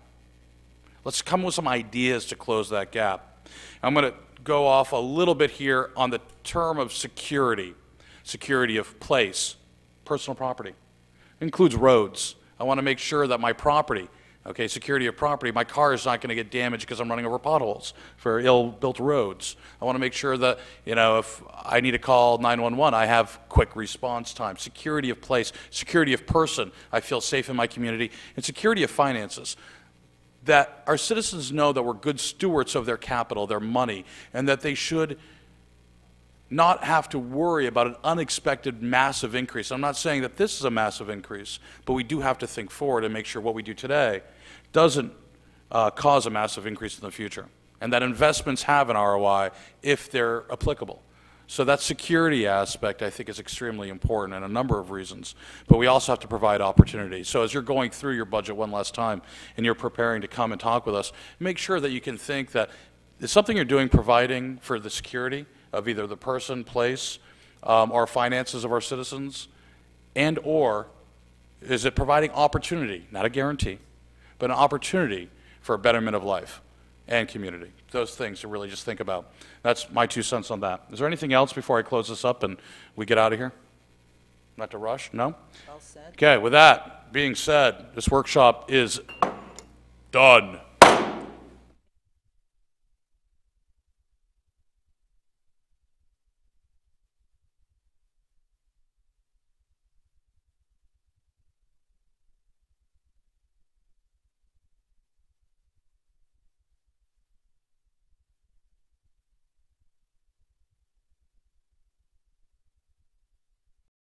Let's come with some ideas to close that gap. I'm going to go off a little bit here on the term of security, security of place, personal property. Includes roads. I want to make sure that my property, okay, security of property, my car is not going to get damaged because I'm running over potholes for ill-built roads. I want to make sure that, you know, if I need to call 911, I have quick response time. Security of place, security of person, I feel safe in my community, and security of finances. That our citizens know that we're good stewards of their capital, their money, and that they should not have to worry about an unexpected massive increase. I'm not saying that this is a massive increase, but we do have to think forward and make sure what we do today doesn't cause a massive increase in the future, and that investments have an ROI if they're applicable. So that security aspect, I think, is extremely important in a number of reasons, but we also have to provide opportunities. So as you're going through your budget one last time and you're preparing to come and talk with us, make sure that you can think that is something you're doing providing for the security of either the person, place, or finances of our citizens, and or is it providing opportunity, not a guarantee, but an opportunity for a betterment of life and community. Those things to really just think about. That's my 2 cents on that. Is there anything else before I close this up and we get out of here? Not to rush? No? Well said. Okay, with that being said, this workshop is done.